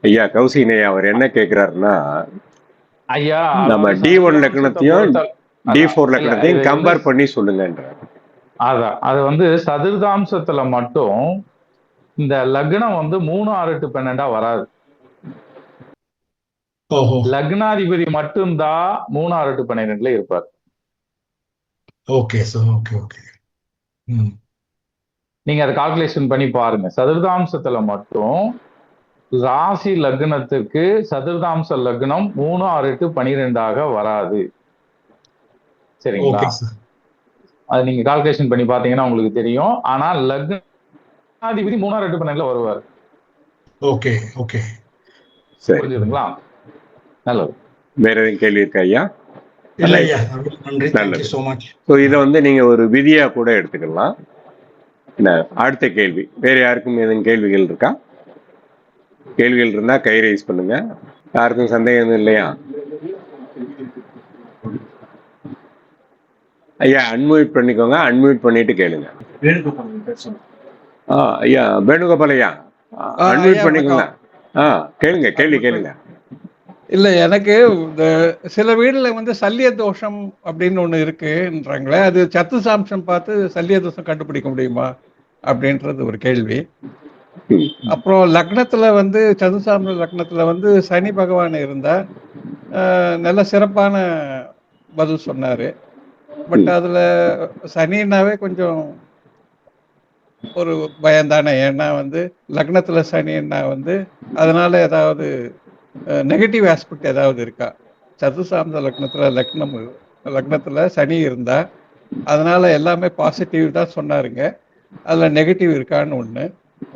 ஐயா கௌசினையா அவர் என்ன கேட்கிறாருன்னா, ஐயா நம்ம D1 லக்னத்தையும் D4 லக்னத்தையும் கம்பேர் பண்ணி சொல்லுங்கன்றார். அதான் அது சதுர்தாம்சத்துல மட்டும் இந்த லக்னம் 3, 6, 8, 12 வராது. லக்னாதிபதி மட்டும்தான் 3, 6, 8, 12 இருப்பார். Okay sir. ஓகே. நீங்க அதை கால்குலேஷன் பண்ணி பாருங்க. சதுர்தாம்சத்துல மட்டும் ராசி லக்னத்துக்கு சதுர்தாம்ச லக்னம் 3, 6, 8, 12 வராது. சரிங்களா? அது நீங்க கால்குலேஷன் பண்ணி பாத்தீங்கன்னா உங்களுக்கு தெரியும். ஆனா லக்னாதிபதி 3, 6, 8, 12 வருவார். ஓகே. புரிஞ்சுதுங்களா? நல்லது. வேற எதுவும் கேள்வி இருக்கா ஐயா? இல்ல ஐயா, நன்றி. Thank you so much. So இதை நீங்க ஒரு விதியா கூட எடுத்துக்கலாம். அடுத்த கேள்வி, வேற யாருக்கும் எதுவும் கேள்விகள் இருக்கா? கேள்விகள் இருந்தா கை ரைஸ் பண்ணுங்க. யாருக்கும் சந்தேகம் எதுவும் இல்லையா? ஐயா அன்மியூட் பண்ணிக்கோங்க, அன்மியூட் பண்ணிட்டு கேளுங்க. ஐயா வேணுகோபால் ஐயா அன்மியூட் பண்ணிக்கோங்க. கேளுங்க, கேள்வி கேளுங்க. இல்ல, எனக்கு இந்த சில வீடுல சல்லிய தோஷம் அப்படின்னு ஒண்ணு இருக்குன்றாங்களே, அது சத்துசாம்சம் பார்த்து சல்லிய தோஷம் கண்டுபிடிக்க முடியுமா அப்படின்றது ஒரு கேள்வி. அப்புறம் லக்னத்துல சதுசாம்ச லக்னத்துல சனி பகவான் இருந்தா நல்ல சிறப்பான பதில் சொன்னாரு. பட் அதுல சனின்னாவே கொஞ்சம் ஒரு பயம்தானே. ஏன்னா லக்னத்துல சனின்னா அதனால ஏதாவது நெகட்டிவ் ஆஸ்பெக்ட் ஏதாவது இருக்கா? சதுசாம்ச லக்னத்துல சனி இருந்தா அதனால எல்லாமே பாசிட்டிவ் தான் சொன்னாருங்க. அதுல நெகட்டிவ் இருக்கான்னு ஒண்ணு.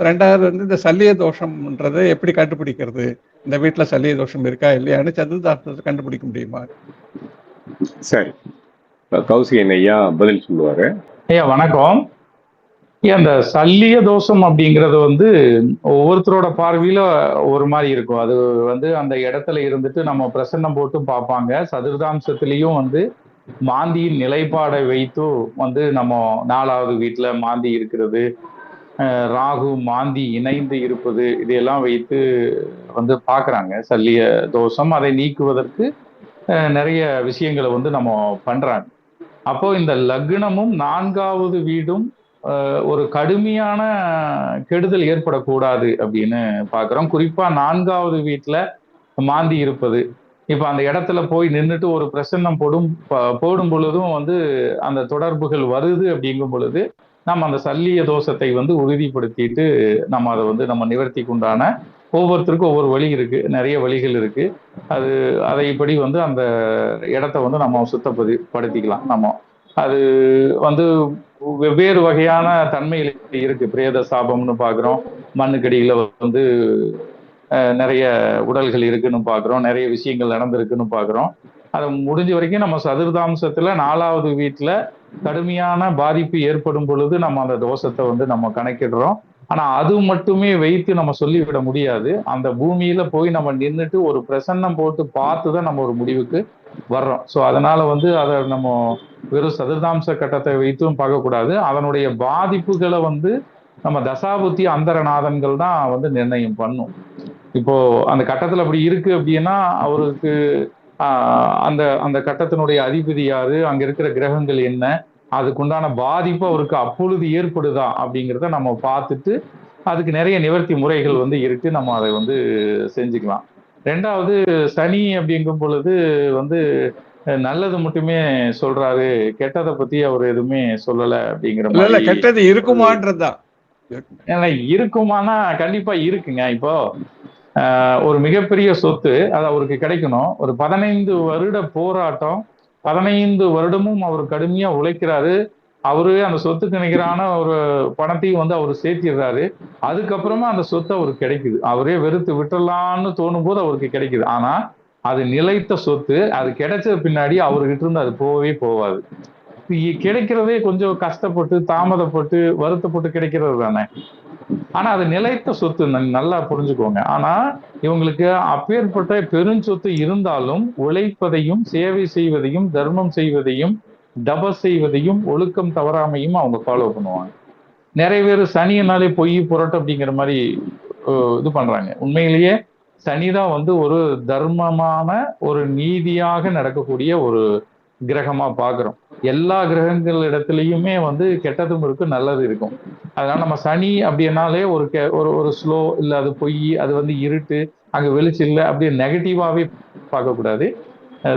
ரெண்டாவது இந்த சல்லிய தோஷம்ன்றது எப்படி கண்டுபிடிக்கிறது? இந்த வீட்டுல சல்லிய தோஷம் இருக்கா இல்லையான்னு சதுசாம்சத்தை கண்டுபிடிக்க முடியுமா? சரி, கௌசிகன் ஐயா பதில் சொல்லுவாரு. ஐயா வணக்கம். அந்த சல்லிய தோஷம் அப்படிங்கிறது ஒவ்வொருத்தரோட பார்வையில ஒரு மாதிரி இருக்கும். அது அந்த இடத்துல இருந்துட்டு நம்ம பிரசன்னம் போட்டு பார்ப்பாங்க. சதுர்தாம்சத்திலையும் மாந்தியின் நிலைப்பாடை வைத்து நம்ம 4வது வீட்டுல மாந்தி இருக்கிறது, ராகு மாந்தி இணைந்து இருப்பது, இதையெல்லாம் வைத்து பார்க்கறாங்க சல்லிய தோஷம். அதை நீக்குவதற்கு நிறைய விஷயங்களை நம்ம பண்றாங்க. அப்போ இந்த லக்னமும் 4வது வீடும் ஒரு கடுமையான கெடுதல் ஏற்படக்கூடாது அப்படின்னு பார்க்கிறோம். குறிப்பா 4வது வீட்டுல மாந்தி இருப்பது, இப்ப அந்த இடத்துல போய் நின்றுட்டு ஒரு பிரசன்னம் போடும் பொழுதும் அந்த தொடர்புகள் வருது அப்படிங்கும் பொழுது நம்ம அந்த சல்லிய தோஷத்தை உறுதிப்படுத்திட்டு நம்ம அதை நம்ம நிவர்த்திக்கு உண்டான ஒவ்வொருத்தருக்கும் ஒவ்வொரு வழி இருக்கு, நிறைய வழிகள் இருக்கு. அதைப்படி அந்த இடத்த நம்ம சுத்தப்படுத்திக்கலாம். நம்ம அது வெவ்வேறு வகையான தன்மைகள் இருக்கு. பிரேத சாபம்னு பாக்குறோம், மண்ணுக்கடியில நிறைய உடல்கள் இருக்குன்னு பாக்குறோம், நிறைய விஷயங்கள் நடந்திருக்குன்னு பாக்குறோம். அது முடிஞ்ச வரைக்கும் நம்ம சதுர்தாம்சத்துல 4வது வீட்டுல கடுமையான பாதிப்பு ஏற்படும் பொழுது நம்ம அந்த தோஷத்தை நம்ம கணக்கிடுறோம். ஆனா அது மட்டுமே வைத்து நம்ம சொல்லிவிட முடியாது. அந்த பூமியில போய் நம்ம நின்றுட்டு ஒரு பிரசன்னம் போட்டு பார்த்துதான் நம்ம ஒரு முடிவுக்கு வர்றோம். ஸோ அதனால அதை நம்ம வெறும் சதுர்தாம்ச கட்டத்தை வைத்தும் பார்க்கக்கூடாது. அதனுடைய பாதிப்புகளை நம்ம தசாபுத்தி அந்தரநாதன்கள் தான் நிர்ணயம் பண்ணும். இப்போ அந்த கட்டத்துல அப்படி இருக்கு அப்படின்னா அவருக்கு அந்த அந்த கட்டத்தினுடைய அதிபதி யாரு, அங்க இருக்கிற கிரகங்கள் என்ன, அதுக்குண்டான பாதிப்பு அவருக்கு அப்பொழுது ஏற்படுதா அப்படிங்கிறத நம்ம பார்த்துட்டு அதுக்கு நிறைய நிவர்த்தி முறைகள் இருக்கு. நம்ம அதை செஞ்சுக்கலாம். 2வது சனி அப்படிங்கும் பொழுது நல்லது மட்டுமே சொல்றாரு, கெட்டதை பத்தி அவர் எதுவுமே சொல்லல அப்படிங்கிற மாதிரி. கெட்டது இருக்குமான்றதுதான். இருக்குமானா கண்டிப்பா இருக்குங்க. இப்போ ஒரு மிகப்பெரிய சொத்து அது அவருக்கு கிடைக்கணும். ஒரு 15 வருட போராட்டம், 15 வருடமும் அவர் கடுமையா உழைக்கிறாரு. அவரு அந்த சொத்துக்கு நிகரான ஒரு பணத்தையும் அவர் சேர்த்திடுறாரு. அதுக்கப்புறமா அந்த சொத்து அவருக்கு கிடைக்குது. அவரே வெறுத்து விட்டுலான்னு தோணும் போது அவருக்கு கிடைக்குது. ஆனா அது நிலைத்த சொத்து. அது கிடைச்ச பின்னாடி அவர்கிட்ட இருந்து அது போகவே போகாது. கிடைக்கிறதே கொஞ்சம் கஷ்டப்பட்டு, தாமதப்பட்டு, வருத்தப்பட்டு கிடைக்கிறது தானே. ஆனா அது நிலைத்த சொத்து, நல்லா புரிஞ்சுக்கோங்க. ஆனா இவங்களுக்கு அப்பேற்பட்ட பெருஞ்சொத்து இருந்தாலும் உழைப்பதையும், சேவை செய்வதையும், தர்மம் செய்வதையும், தபஸ் செய்வதையும், ஒழுக்கம் தவறாமையும் அவங்க ஃபாலோ பண்ணுவாங்க. நிறைய பேர் சனியனாலே பொய் புரட்டு அப்படிங்கிற மாதிரி இது பண்றாங்க. உண்மையிலேயே சனிதான் ஒரு தர்மமான ஒரு நீதியாக நடக்கக்கூடிய ஒரு கிரகமா பாக்குறோம். எல்லா கிரகங்கள் இடத்துலயுமே கெட்டதும் இருக்கும், நல்லது இருக்கும். அதனால நம்ம சனி அப்படின்னாலே ஒரு ஸ்லோ, இல்ல அது பொய், அது இருட்டு, அங்க வெளிச்சம் இல்லை, அப்படியே நெகட்டிவாவே பார்க்கக்கூடாது.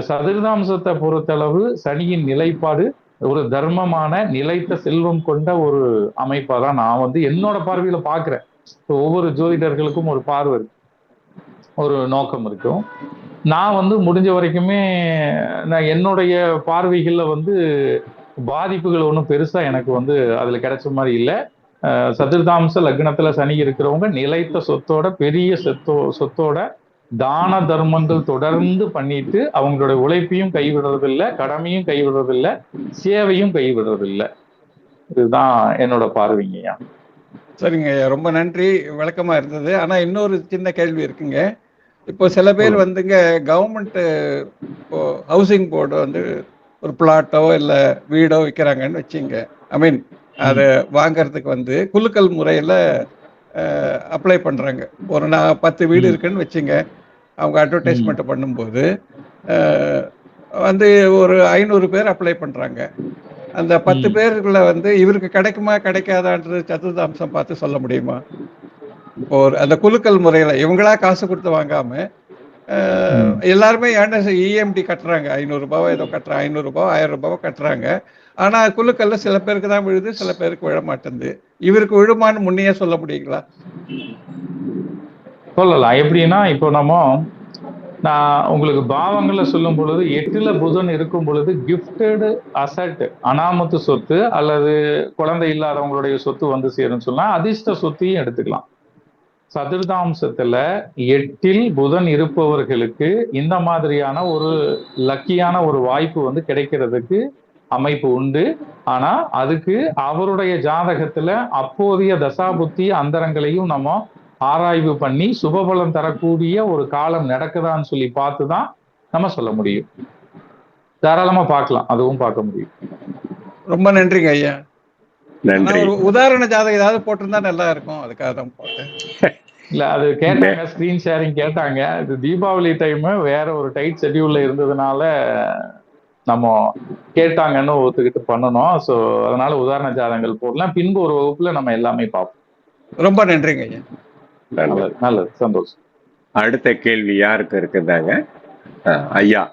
சதுர்தாம்சத்தை பொறுத்தளவு சனியின் நிலைப்பாடு ஒரு தர்மமான நிலைத்த செல்வம் கொண்ட ஒரு அமைப்பா தான் நான் என்னோட பார்வையில பாக்குறேன். ஒவ்வொரு ஜோதிடர்களுக்கும் ஒரு பார்வை இருக்கு, ஒரு நோக்கம் இருக்கும். நான் முடிஞ்ச வரைக்குமே நான் என்னுடைய பார்வைகள்ல பாதிப்புகள் ஒன்றும் பெருசா எனக்கு அதுல கிடைச்ச மாதிரி இல்லை. சதுர்தாம்ச லக்னத்துல சனி இருக்கிறவங்க நிலைத்த சொத்தோட, பெரிய சொத்தோட தான தர்மங்கள் தொடர்ந்து பண்ணிட்டு அவங்களோட உழைப்பையும் கைவிடுறதில்லை, கடமையும் கைவிடுறதில்லை, சேவையும் கைவிடுறதில்லை. இதுதான் என்னோட பார்வைங்கய்யா. சரிங்க ஐயா, ரொம்ப நன்றி, விளக்கமா இருந்தது. ஆனா இன்னொரு சின்ன கேள்வி இருக்குங்க. இப்போ சில பேர் கவர்மெண்ட் இப்போ ஹவுசிங் போர்டு ஒரு பிளாட்டோ இல்ல வீடோ விற்கிறாங்கன்னு வச்சுங்க. ஐ மீன் அதை வாங்கறதுக்கு குலுக்கல் முறையில அப்ளை பண்றாங்க. ஒரு 10 வீடு இருக்குன்னு வச்சுங்க. அவங்க அட்வர்டைஸ்மெண்ட் பண்ணும்போது ஒரு 500 பேர் அப்ளை பண்றாங்க. அந்த 10 பேர்ல இவருக்கு கிடைக்குமா கிடைக்காதான்றது சதுர்தாம்சம் பார்த்து சொல்ல முடியுமா? இப்போ அந்த குலுக்கல் முறையில இவங்களா காசு கொடுத்து வாங்காம எல்லாருமே இஎம்டி கட்டுறாங்க, 500 ரூபாவோ ஏதோ கட்டுறாங்க, 500 ரூபாவோ 1000 ரூபாவோ கட்டுறாங்க. ஆனா குழுக்கள்ல சில பேருக்கு தான் விழுது, சில பேருக்கு விழ மாட்டேங்குது. இவருக்கு விழுமான்னு முன்னையே சொல்ல முடியுங்களா? சொல்லலாம். எப்படின்னா இப்போ நான் உங்களுக்கு பாவங்கள்ல சொல்லும் பொழுது 8ல புதன் இருக்கும் பொழுது கிஃப்டடு அசட், அனாமத்து சொத்து அல்லது குழந்தை இல்லாதவங்களுடைய சொத்து வந்து சேரும்னு சொன்னா அதிர்ஷ்ட சொத்தையும் எடுத்துக்கலாம். சதுர்தாம்சத்துல 8ல் புதன் இருப்பவர்களுக்கு இந்த மாதிரியான ஒரு லக்கியான ஒரு வாய்ப்பு வந்து கிடைக்கிறதுக்கு அமைப்பு உண்டு. ஆனா அதுக்கு அவருடைய ஜாதகத்துல அப்போதைய தசாபுத்தி அந்தரங்களையும் நம்ம ஆராய்வு பண்ணி சுபபலம் தரக்கூடிய ஒரு காலம் நடக்குதான்னு சொல்லி பார்த்துதான் நம்ம சொல்ல முடியும். தாராளமா பார்க்கலாம், அதுவும் பார்க்க முடியும். ரொம்ப நன்றிங்க ஐயா. நான் நன்றி. ஒரு உதாரண ஜாதகம் ஏதாவது போட்டிருந்தா நல்லா இருக்கும், அதுக்காக தான் போட்டேன். இல்ல அது கேட்டாங்க, ஸ்கிரீன் ஷேரிங் கேட்டாங்க. இது தீபாவளி டைம் வேற ஒரு டைட் ஷெட்யூல்ல இருந்ததுனால நம்ம கேட்டாங்கன்னு ஒத்துக்கிட்டு பண்ணணும். ஸோ அதனால உதாரண ஜாதகங்கள் போடலாம். பின்பு ஒரு வகுப்புல நம்ம எல்லாமே பார்ப்போம். ரொம்ப நன்றிங்க ஐயா. நன்றி. நல்லது, நல்லது, சந்தோஷம். அடுத்த கேள்வி யாருக்கு இருக்குதாங்க? ஐயா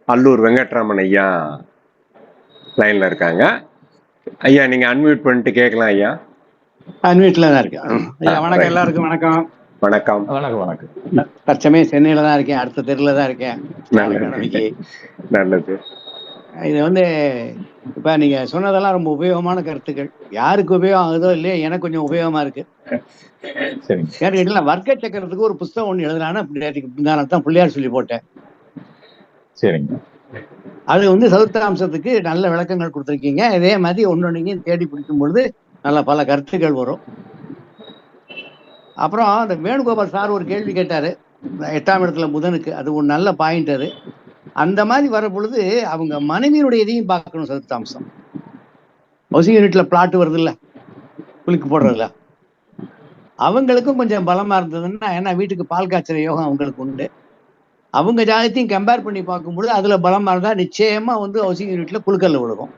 அல்லூர் வெங்கட்ராமன் ஐயா லைன்ல இருக்காங்க. ஐயா நீங்க அன்மியூட் பண்ணிட்டு கேட்கலாம் ஐயா. வீட்டில் தான் இருக்கேன். ஐயா வணக்கம், எல்லாருக்கும் வணக்கம். வணக்கம். வணக்கம், வணக்கம். தற்சமயம் சென்னையில தான் இருக்கேன், அடுத்த தெருல தான் இருக்கேன். நல்லது, நல்லது. இது வந்து இப்ப நீங்க சொன்னதெல்லாம் ரொம்ப உபயோகமான கருத்துக்கள். யாருக்கு உபயோகம் ஆகுதோ இல்லையோ எனக்கு கொஞ்சம் உபயோகமா இருக்கு. சரிங்க. யாரு கேட்டீங்களா, வர்க்க சக்கரத்துக்கு ஒரு புஸ்தகம் ஒண்ணு எழுதுனான்னு தான் பிள்ளையார் சொல்லி போட்டேன். சரிங்க. அது வந்து சதுர்த்தாம்சத்துக்கு நல்ல விளக்கங்கள் கொடுத்துருக்கீங்க. இதே மாதிரி ஒன்னொன்னையும் தேடி பிடிக்கும் பொழுது நல்ல பல கருத்துக்கள் வரும். அப்புறம் அந்த வேணுகோபால் சார் ஒரு கேள்வி கேட்டாரு, 8ஆம் இடத்துல புதனுக்கு. அது ஒரு நல்ல பாயிண்ட். அது அந்த மாதிரி வர பொழுது அவங்க மனைவியினுடைய இதையும் பார்க்கணும். சதுர்த்தாம்சம் ஹவுசிங் யூனிட்ல பிளாட் வருது இல்ல, குளிக்கு போடுறதுல, அவங்களுக்கும் கொஞ்சம் பலமா இருந்ததுன்னா, ஏன்னா வீட்டுக்கு பால் காய்ச்சற யோகம் அவங்களுக்கு உண்டு. அவங்க ஜாதகத்தையும் கம்பேர் பண்ணி பார்க்கும்பொழுது அதுல பலமா இருந்தா நிச்சயமா வந்து ஹவுசிங் யூனிட்ல குழுக்கல்ல விழுகும்.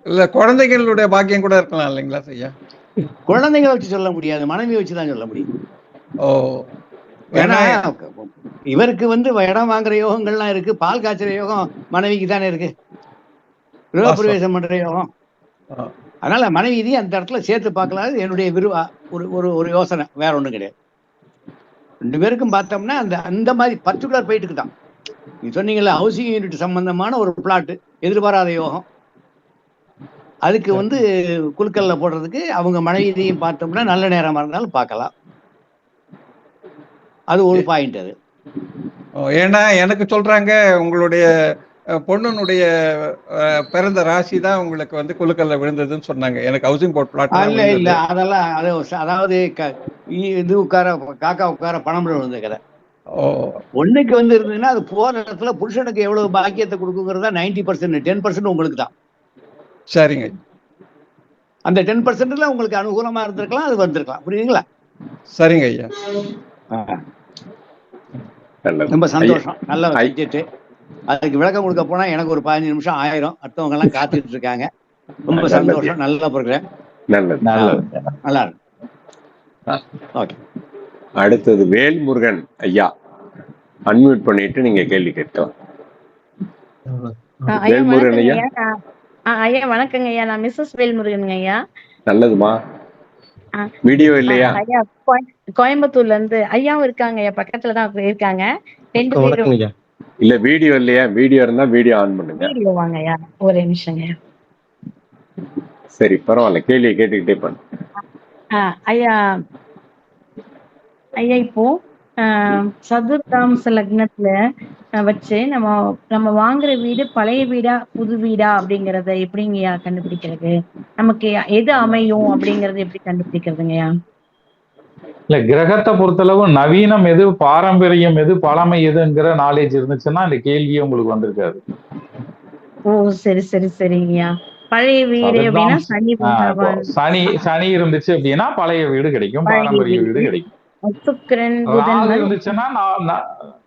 இல்ல குழந்தைகளுடைய பாக்கியம் கூட இருக்கலாம் இல்லைங்களா ஐயா? குழந்தைங்களை வச்சு சொல்ல முடியாது, மனைவியை வச்சுதான் சொல்ல முடியும். ஓ, ஏன்னா இவருக்கு வந்து இடம் வாங்குற யோகங்கள்லாம் இருக்கு, பால் காய்ச்சற யோகம் மனைவிக்கு தானே இருக்கு, கிரகப்பிரவேசம் பண்ற யோகம். அதனால மனைவி இதையும் அந்த இடத்துல சேர்த்து பார்க்கலாம். என்னுடைய ஒரு யோசனை, வேற ஒண்ணும் கிடையாது. 2 பேருக்கும் பார்த்தோம்னா அந்த மாதிரி பர்டிகுலர் போயிட்டுக்கு தான். நீ சொன்னீங்கல்ல ஹவுசிங் யூனிட் சம்பந்தமான ஒரு பிளாட், எதிர்பாராத யோகம், அதுக்கு வந்து குழுக்கல்ல போடுறதுக்கு அவங்க மனைவியையும் பார்த்தோம்னா நல்ல நேரமா இருந்தாலும் பார்க்கலாம். அது ஒரு பாயிண்ட். அது ஏன்னா எனக்கு சொல்றாங்க உங்களுடைய பொண்ணுனுடைய பிறந்த ராசி தான் உங்களுக்கு வந்து குழுக்கல்ல விழுந்ததுன்னு சொன்னாங்க. எனக்கு ஹவுசிங் போர்ட் பிளாட் இல்ல அதெல்லாம் அதாவது இது காக்கா உட்கார பணம் விழுந்த கதை. ஒண்ணுக்கு வந்து இருந்ததுன்னா அது போற இடத்துல புருஷனுக்கு எவ்வளவு பாக்கியத்தை கொடுக்குங்கிறதா 90%. 10% உங்களுக்கு தான். சரிங்க. அந்த 10%ல உங்களுக்கு அனுகூலமா இருந்திருக்கலாம், அது வந்திருக்கலாம். புரியுதுங்களா? சரிங்க ஐயா. ரொம்ப சந்தோஷம். நல்ல சப்ஜெக்ட். அதுக்கு விளக்கம் கொடுக்க போனா எனக்கு ஒரு 15 நிமிஷம் ஆயிரும். அடுத்தவங்க எல்லாம் காத்துட்டு இருக்காங்க. ரொம்ப சந்தோஷம். நல்ல ப்ரோக்ராம். நல்லா இருக்கு. ஓகே. அடுத்தது வேல்முருகன் ஐயா, அன்மியூட் பண்ணிட்டு நீங்க கேள்வி கேட்கலாம். வேல்முருகன் ஐயா. ஐயா வணக்கங்க ஐயா, நான் மிஸ்ஸஸ் வேல்முருகனுங்க ஐயா. நல்லதுமா. வீடியோ இல்லையா? ஐயா கோயம்புத்தூர்ல இருந்து ஐயாவும் இருக்காங்க ஐயா, பக்கத்துல தான் இருக்காங்க 2 பேரும். இல்ல வீடியோ இல்லையா? வீடியோ இருந்தா வீடியோ ஆன் பண்ணுங்க. வீடியோ வாங்க ஐயா, ஒரு நிமிஷங்க. சரி பரவாயில்ல, கேள்வியை கேட்டுக்கிட்டே பண்ணு. ஐயா ஐயா இப்போ சதுர்த்தாம்ச லக்னத்துல வச்சு நம்ம வாங்குற வீடு பழைய வீடா புது வீடா அப்படிங்கறத எப்படிங்கய்யா கண்டுபிடிக்கிறது? நமக்கு எது அமையும் அப்படிங்கறது எப்படி கண்டுபிடிக்கிறதுங்கய்யா? இல்ல, கிரகத்தை பொறுத்தளவு நவீனம் எது, பாரம்பரியம் எது, பழமை எதுங்கிற நாலேஜ் இருந்துச்சுன்னா இந்த கேள்வியே உங்களுக்கு வந்திருக்காது. ஓ சரி சரி சரிங்கய்யா. பழைய வீடு அப்படின்னா சனி இருந்துச்சு அப்படின்னா பழைய வீடு கிடைக்கும், பாரம்பரிய வீடு கிடைக்கும்.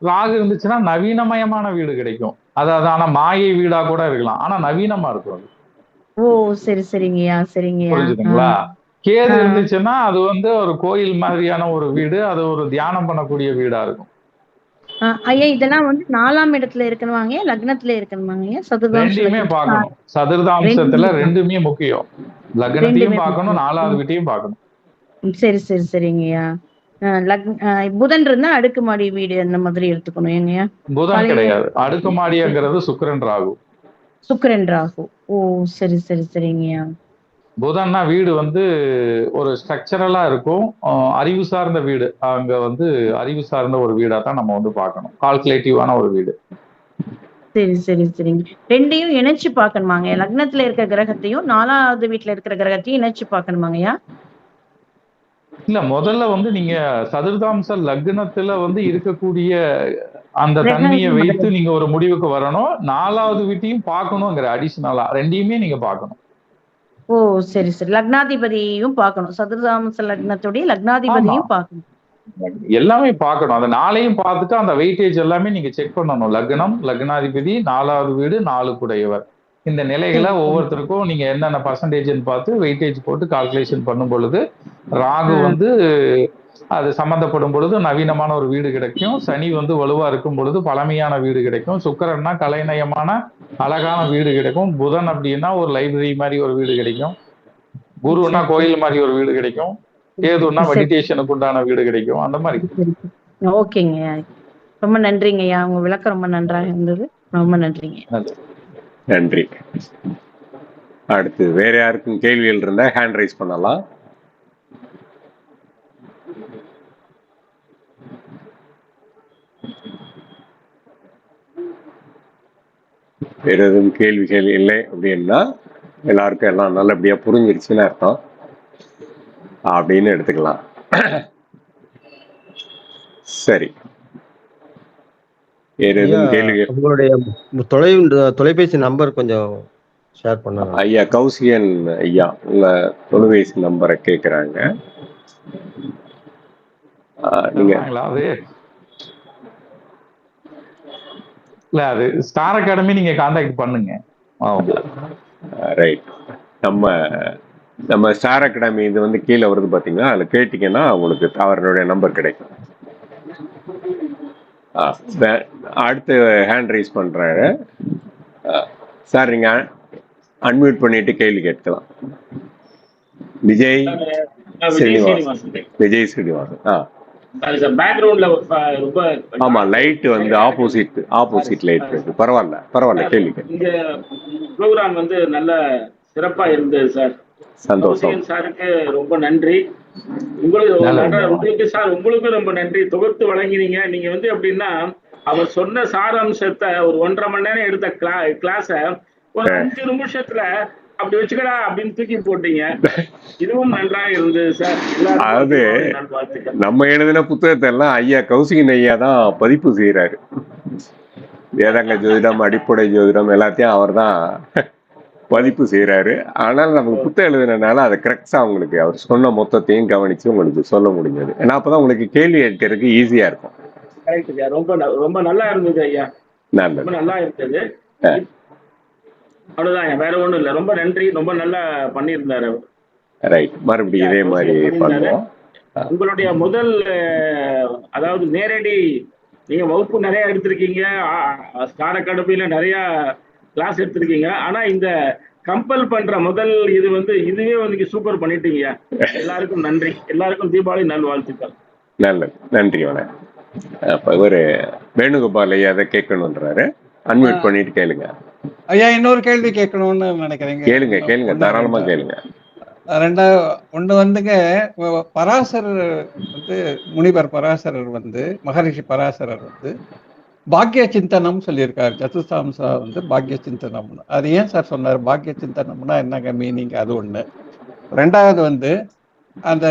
ராகு இருந்துச்சுன்னா நவீனமயமான வீடு கிடைக்கும். அதாவது ஆனா மாயை வீடா கூட இருக்கலாம், ஆனா நவீனமா இருக்கும். ஓ சரி சரிங்கய்யா சரிங்கய்யா. புரிஞ்சுதுங்களா? கேது இருந்துச்சுன்னா அது வந்து ஒரு கோயில் மாதிரியான ஒரு வீடு, அது ஒரு தியானம் பண்ணக்கூடிய வீடா இருக்கும். ஐயா இதெல்லாம் வந்து 4ஆம் இடத்துல இருக்கணுமாங்க, லக்னத்துல இருக்கணுமாங்க? சதுர்தாம்ச ரெண்டையுமே லக்னம். பார்க்கணும். சதுர்தாம்சத்துல ரெண்டுமே ரெண்டுமே முக்கியம். ரெண்டுமே லக்னத்தையும் பார்க்கணும், முக்கியம். 4வது வீட்டையும் பார்க்கணும். சரி, சரி, சரிங்கய்யா. புதன் இருந்தா அடுக்குமாடி வீடு அந்த மாதிரி எடுத்துக்கணும் ஏங்கய்யா? புதன் பழைய கிடையாது. அடுக்குமாடிங்கிறது சுக்கிரன் ராகு. சுக்கிரன் ராகு. ஓ! சரி, சரி, சரிங்கய்யா. புதன்னா வீடு வந்து ஒரு ஸ்ட்ரக்சரலா இருக்கும். அறிவு சார்ந்த வீடு. அங்க வந்து அறிவு சார்ந்த ஒரு வீடா தான் நம்ம வந்து பார்க்கணும். கால்குலேட்டிவான ஒரு வீடு. சரி, சரி, சரிங்க. 2யும் இணைச்சு பார்க்கணுமாங்க? லக்னத்துல இருக்கிற கிரகத்தையும் 4வது வீட்ல இருக்கிற கிரகத்தையும் இணைச்சு பார்க்கணுமாங்கய்யா? இல்ல முதல்ல வந்து நீங்க சதுர்தாம்ச லக்னத்துல வந்து இருக்கக்கூடிய அந்த தன்மையை கிரகம் வைத்து நீங்க ஒரு முடிவுக்கு வரணும். 4வது வீட்டையும் பார்க்கணுங்கிற அடிஷனலா ரெண்டையுமே நீங்க பார்க்கணும். ஓ! சரி, சரி. லக்னாதிபதியையும் பார்க்கணும். சதுர்தாம்ச லக்னத்துடைய ஆமா. லக்னாதிபதியும் பார்க்கணும். எல்லாமே பார்க்கணும். அந்த 4யும் பார்த்துட்டு அந்த வெயிட்டேஜ் எல்லாமே நீங்க செக் பண்ணணும். லக்னம், லக்னாதிபதி, 4வது வீடு, 4 குடையவர். இந்த நிலைகளை சரி, சரி. ஒவ்வொருத்தருக்கும் நீங்க என்னென்ன பர்சன்டேஜ்னு பார்த்து வெயிட்டேஜ் போட்டு கால்குலேஷன் பண்ணும் பொழுது ராகு வந்து அது சம்பந்தப்படும் பொழுது நவீனமான ஒரு வீடு கிடைக்கும். சனி வந்து வலுவா இருக்கும் பொழுது பழமையான வீடு கிடைக்கும். சுக்கிரன்னா கலைநயமான அழகான வீடு கிடைக்கும். புதன் அப்படின்னா ஒரு லைப்ரரி மாதிரி ஒரு வீடு கிடைக்கும். குருன்னா சரி, சரி. கோயில் மாதிரி ஒரு வீடு கிடைக்கும். கேதுன்னா சரி, மெடிடேஷனுக்கு உண்டான வீடு கிடைக்கும். அந்த மாதிரி. சரி. ஓகேங்கய்யா. ரொம்ப நன்றிங்கய்யா. உங்க விளக்கம் ரொம்ப நன்றாக இருந்தது. ரொம்ப நன்றிங்க. நன்றி. நன்றி. அடுத்து வேற யாருக்கும் கேள்விகள் இருந்தா ஹேண்ட் ரைஸ் பண்ணலாம். வேற எதுவும் கேள்விகள் இல்லை அப்படின்னா எல்லாருக்கும் எல்லாம் நல்லபடியா புரிஞ்சிருச்சுன்னு அர்த்தம் அப்படின்னு எடுத்துக்கலாம். சரி, வேற எதுவும் கேள்விகள்? உங்களுடைய தொலைபேசி நம்பர் கொஞ்சம் ஷேர் பண்ணுங்க. ஐயா கௌசிகன் ஐயா உங்க தொலைபேசி நம்பரை கேக்குறாங்க. நீங்க அது இல்ல அது ஸ்டார் அகாடமி நீங்க கான்டாக்ட் பண்ணுங்க. ரைட். நம்ம ஸ்டார் அகாடமி இது வந்து கீழே வருது பாத்தீங்கன்னா, அதுல கேட்டீங்கன்னா உங்களுக்கு அவருடைய நம்பர் கிடைக்கும். அடுத்து ஹேண்ட் ரைஸ் பண்றாரு சார், நீங்க அன்மியூட் பண்ணிட்டு கேள்வி கேட்கலாம். விஜய் ஸ்ரீனிவாசன். பேக்ரவுண்ட்ல ரொம்ப ஆமா, லைட் வந்து ஆப்போசிட் லைட் இருக்கு. பரவாயில்ல கேள்வி. இந்த ப்ரோக்ராம் வந்து நல்ல சிறப்பா இருந்தது சார். சந்தோஷம் சாருக்கு ரொம்ப நன்றி. உங்களுக்கு சார் உங்களுக்கும் ரொம்ப நன்றி. தொகுத்து வழங்கினீங்க. நீங்க வந்து எப்படின்னா அவர் சொன்ன சாராம்சத்தை ஒரு 1.5 மணி நேரம் எடுத்த கிளாஸ ஒரு 5 நிமிஷத்துல அப்படி வச்சுக்கடா அப்படின்னு தூக்கி போட்டீங்க. இதுவும் நன்றாக இருந்தது சார். அதாவது நம்ம எழுதின புத்தகத்தை எல்லாம் ஐயா கௌசிகன் ஐயா தான் பதிப்பு செய்யறாரு. வேதாங்க ஜோதிடம், அடிப்படை ஜோதிடம் எல்லாத்தையும் அவர் தான் பதிப்பு செய்யறாரு. ஆனால் நமக்கு புத்தகம் எழுதுனதுனால அதை கரெக்டா உங்களுக்கு அவர் சொன்ன மொத்தத்தையும் கவனிச்சு உங்களுக்கு சொல்ல முடிஞ்சது. ஏன்னா அப்பதான் உங்களுக்கு கேள்வி கேட்கறதுக்கு ஈஸியா இருக்கும். ரொம்ப நல்லா இருந்தது ஐயா. நல்லது, ரொம்ப நல்லா இருந்தது. அவ்வளவுதான், வேற ஒண்ணும் இல்ல. ரொம்ப நன்றி. ரொம்ப நல்லா பண்ணியிருந்தாரு. ரைட், மறுபடியும் இதே மாதிரி பண்ணுவோம். உங்களுடைய முதல் அதாவது நேரடி நீங்க வகுப்பு நிறைய எடுத்திருக்கீங்க. ஸ்டார் அகாடமியில நிறைய கிளாஸ் எடுத்திருக்கீங்க. ஆனா இந்த கம்பல் பண்ற முதல் இது வந்து இதுவே வந்து சூப்பர் பண்ணிட்டீங்க. எல்லாருக்கும் நன்றி. எல்லாருக்கும் தீபாவளி நல்வாழ்த்துக்கள். நல்லது, நன்றி, வணக்கம். அப்ப இவரு வேணுகோபால் ஐயா அதை கேட்கணுன்றாரு. அன்மியூட் பண்ணிட்டு கேளுங்க ஐயா. இன்னொரு கேள்வி கேட்கணும்னு நினைக்கிறேங்க. கேளுங்க, தாராளமா கேளுங்க. ஒண்ணு வந்துங்க, பராசரர் வந்து முனிவர் பராசரர் வந்து மகரிஷி பராசரர் வந்து பாக்கிய சிந்தனம் சொல்லியிருக்காரு. சதுர்தாம்சா வந்து பாக்கிய சிந்தனம்னு. அது ஏன் சார் சொன்னார்? பாக்கிய சிந்தனம்னா என்னங்க மீனிங்? அது ஒண்ணு. ரெண்டாவது வந்து அந்த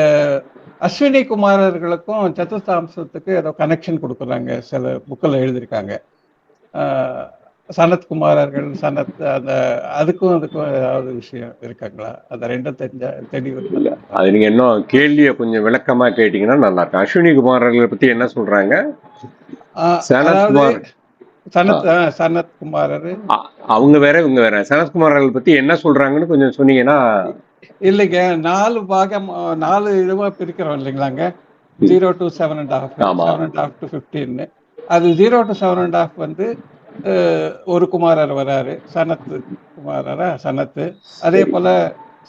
அஸ்வினி குமாரர்களுக்கும் சதுர்தாம்சத்துக்கு ஏதோ கனெக்ஷன் கொடுக்குறாங்க. சில புக்கில் எழுதியிருக்காங்க. சனத்குமாரர்கள், அந்த அதுக்கும் ஏதாவது விஷயம் இருக்காங்களா? அந்த ரெண்டும் தெளிவு இல்லை. அது நீங்க இன்னும் கேள்வியை கொஞ்சம் விளக்கமா கேட்டீங்கன்னா நல்லா இருக்கும். அஸ்வினி குமாரர்களை பத்தி என்ன சொல்றாங்க? சனத்குமாரர் அவங்க வேற, இவங்க வேற. சனத்குமாரர்கள் பத்தி என்ன சொல்றாங்கன்னு கொஞ்சம் சொன்னீங்கன்னா. இல்லைங்க, 4 இதுவா பிரிக்கிறோம் இல்லைங்களாங்க. 0 to 7.5, 7.5 to 15. அது 0 to 7.5 வந்து ஒரு குமாரர் வராரு, சனத்து குமாரரா சனத்து. அதே போல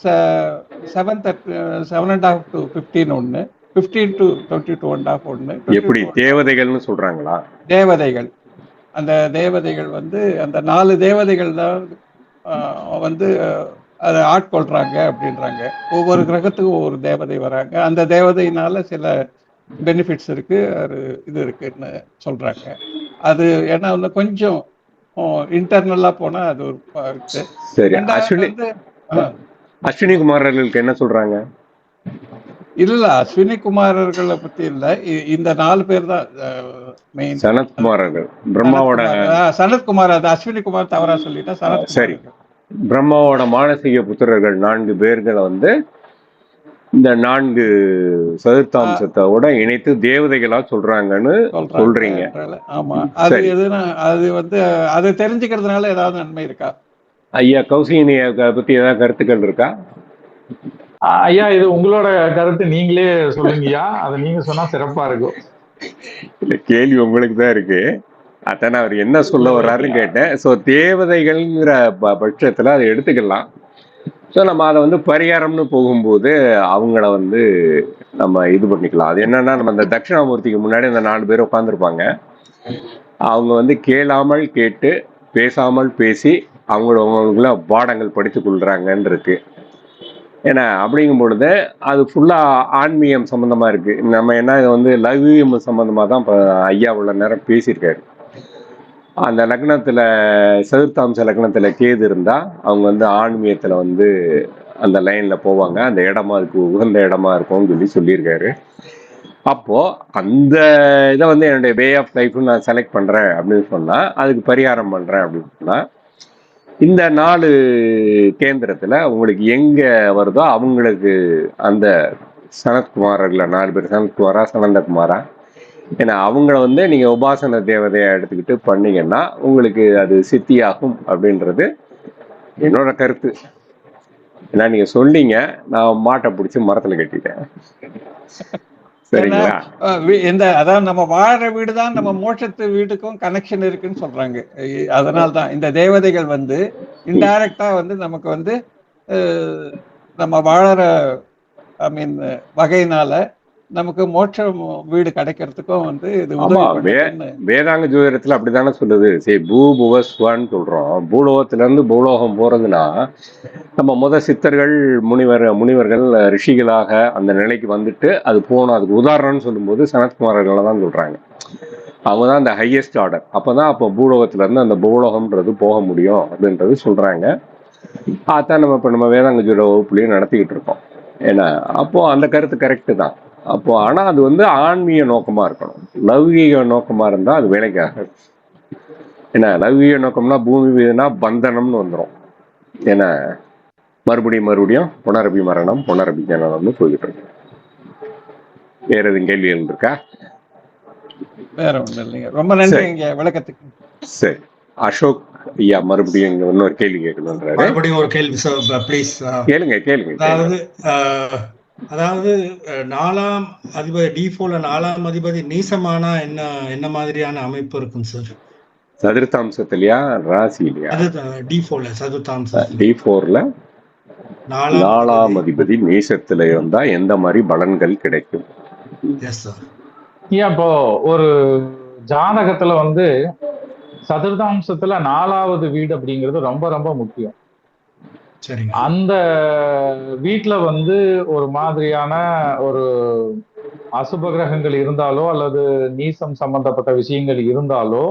7.5 to 15 ஒன்று, 15 to 22.5 ஒன்று, எப்படி தேவதைகள்னு சொல்றாங்களா? தேவதைகள். அந்த தேவதைகள் வந்து அந்த 4 தேவதைகள் தான் வந்து அதை ஆட்கொள்றாங்க அப்படின்றாங்க. ஒவ்வொரு கிரகத்துக்கும் ஒவ்வொரு தேவதை வராங்க. அந்த தேவதையினால சில பெனிஃபிட்ஸ் இருக்கு, அது இது இருக்குன்னு சொல்றாங்க. அது ஏன்னா வந்து கொஞ்சம் இன்டர்னலா போனா அது ஒரு இருக்கு. சரி, ரெண்டாவது வந்து அஸ்வினி குமாரர்களுக்கு என்ன சொல்றாங்க? இல்ல அஸ்வினி குமாரர்களை பத்தி இல்ல, இந்த 4 பேர் தான் மெயின். சனத்குமாரர்கள், பிரம்மாவோட சனத்குமார், அது அஸ்வினி குமார் தவறா சொல்லிட்டா. சரி, சனத்குமார் பிரம்மாவோட மானசீக புத்திரர்கள் 4 பேர்களை வந்து இந்த 4 சதுர்த்தாம்சத்தோட இணைத்து தேவதைகளா சொல்றாங்கன்னு சொல்றீங்க. ஆமா, அது எதுனா அது வந்து அதை தெரிஞ்சுக்கிறதுனால ஏதாவது நன்மை இருக்கா? ஐயா கௌசிகினியை பத்தி ஏதாவது கருத்துக்கள் இருக்கா? ஐயா, இது உங்களோட கருத்து, நீங்களே சொல்லுங்கய்யா. அதை நீங்க சொன்னா சிறப்பா இருக்கும். இல்ல, கேள்வி உங்களுக்கு தான் இருக்கு. அதான் அவர் என்ன சொல்ல வர்றாருன்னு கேட்டேன். ஸோ தேவதைகள்ங்கிற பட்சத்துல அதை எடுத்துக்கலாம். ஸோ நம்ம அதை வந்து பரிகாரம்னு போகும்போது அவங்கள வந்து நம்ம இது பண்ணிக்கலாம். அது என்னன்னா, நம்ம அந்த தட்சிணாமூர்த்திக்கு முன்னாடி அந்த 4 பேர் உட்காந்துருப்பாங்க. அவங்க வந்து கேளாமல் கேட்டு பேசாமல் பேசி அவங்களுக்குள்ள பாடங்கள் படித்துக் கொள்றாங்கன்னு இருக்கு. ஏன்னா அப்படிங்கும் பொழுது அது ஃபுல்லா ஆன்மீகம் சம்பந்தமா இருக்கு. நம்ம என்ன இது வந்து லௌகீகம் சம்பந்தமா தான் இப்போ ஐயா உள்ள நேரம் பேசியிருக்காரு. அந்த லக்னத்துல சதுர்த்தாம்ச லக்னத்துல கேது இருந்தா அவங்க வந்து ஆன்மீகத்துல வந்து அந்த லைன்ல போவாங்க. அந்த இடமா அதுக்கு உகந்த இடமா இருக்கும்னு சொல்லியிருக்காரு. அப்போ அந்த இதை வந்து என்னுடைய வே ஆஃப் லைஃப்னு நான் செலக்ட் பண்றேன் அப்படின்னு சொன்னா, அதுக்கு பரிகாரம் பண்றேன் அப்படின்னு சொன்னா, இந்த 4 கேந்திரத்துல உங்களுக்கு எங்க வருதோ அவங்களுக்கு அந்த சனத்குமாரர்ல 4 பேர், சனத்குமாரா சனந்தகுமாரா, ஏன்னா அவங்கள வந்து நீங்க உபாசன தேவதையா எடுத்துக்கிட்டு பண்ணீங்கன்னா உங்களுக்கு அது சித்தியாகும் அப்படின்றது என்னோட கருத்து. ஏன்னா நீங்க சொன்னீங்க, நான் மாட்டை பிடிச்சி மரத்துல கட்டிட்டேன். சரிங்களா? அதாவது நம்ம வாழற வீடு தான் நம்ம மோட்சத்து வீட்டுக்கும் கனெக்ஷன் இருக்குன்னு சொல்றாங்க. அதனால்தான் இந்த தேவதைகள் வந்து இன்டைரக்டா வந்து நமக்கு வந்து நம்ம வாழற வகையினால நமக்கு மோட்ச வீடு கிடைக்கிறதுக்கும் வந்து இது உதவி பண்ணுதுன்னு வேதாங்க ஜோதிடத்துல அப்படித்தானே சொல்லுது. சரி, பூபுவஸ்வான்னு சொல்றோம். பூலோகத்துல இருந்து பூலோகம் போறதுன்னா நம்ம சித்தர்கள் முனிவர்கள் ரிஷிகளாக அந்த நிலைக்கு வந்துட்டு அது போகணும். அதுக்கு உதாரணம்னு சொல்லும்போது சனத்குமாரர்களை தான் சொல்றாங்க. அவங்க தான் அந்த ஹையஸ்ட் ஆர்டர். அப்போ பூலோகத்துல இருந்து அந்த பூலோகம்ன்றது போக முடியும் அப்படின்றது சொல்றாங்க. அதான் நம்ம வேதாங்க ஜோதிட வகுப்புலையும் நடத்திக்கிட்டு இருக்கோம். ஏன்னா அப்போ அந்த கருத்து கரெக்டு தான். அப்போ ஆனா அது வந்து ஆன்மீக நோக்கமா இருக்கணும். லௌகீக நோக்கமா இருந்தா அது வேலைக்காக. ஏன்னா லௌகீக நோக்கம்னா பூமி மீதுனா பந்தனம்னு வந்துடும். ஏன்னா மறுபடியும் புனரபி மரணம், புனரபி ஜனனம்னு போய்கிட்டு இருக்கு. வேற எதுவும் கேள்விகள் இருக்கா? வேற ஒன்றும் இல்லைங்க. ரொம்ப நன்றி விளக்கத்துக்கு. சரி, அசோக் ஐயா மறுபடியும் இன்னொரு கேள்வி கேட்கணுன்றாரு. மறுபடியும் ஒரு கேள்வி சார், ப்ளீஸ். கேளுங்க. அதாவது 4ஆம் அதிபதி D4ல 4ஆம் அதிபதி நீசமானா என்ன மாதிரியான அமைப்பு இருக்கும் சார்? சதுர்த்தாம்சத்திலயா ராசி இல்லையா? D4ல சதுர்த்தாம்சம். D4ல 4ஆம் அதிபதி நீசத்துல இருந்தா எந்த மாதிரி பலன்கள் கிடைக்கும்? Yes sir. இப்போ ஒரு ஜாதகத்துல வந்து சதுர்த்தாம்சத்துல 4வது வீடு அப்படிங்கிறது ரொம்ப ரொம்ப முக்கியம். அந்த வீட்டுல வந்து ஒரு மாதிரியான ஒரு அசுப கிரகங்கள் இருந்தாலோ அல்லது நீசம் சம்பந்தப்பட்ட விஷயங்கள் இருந்தாலோ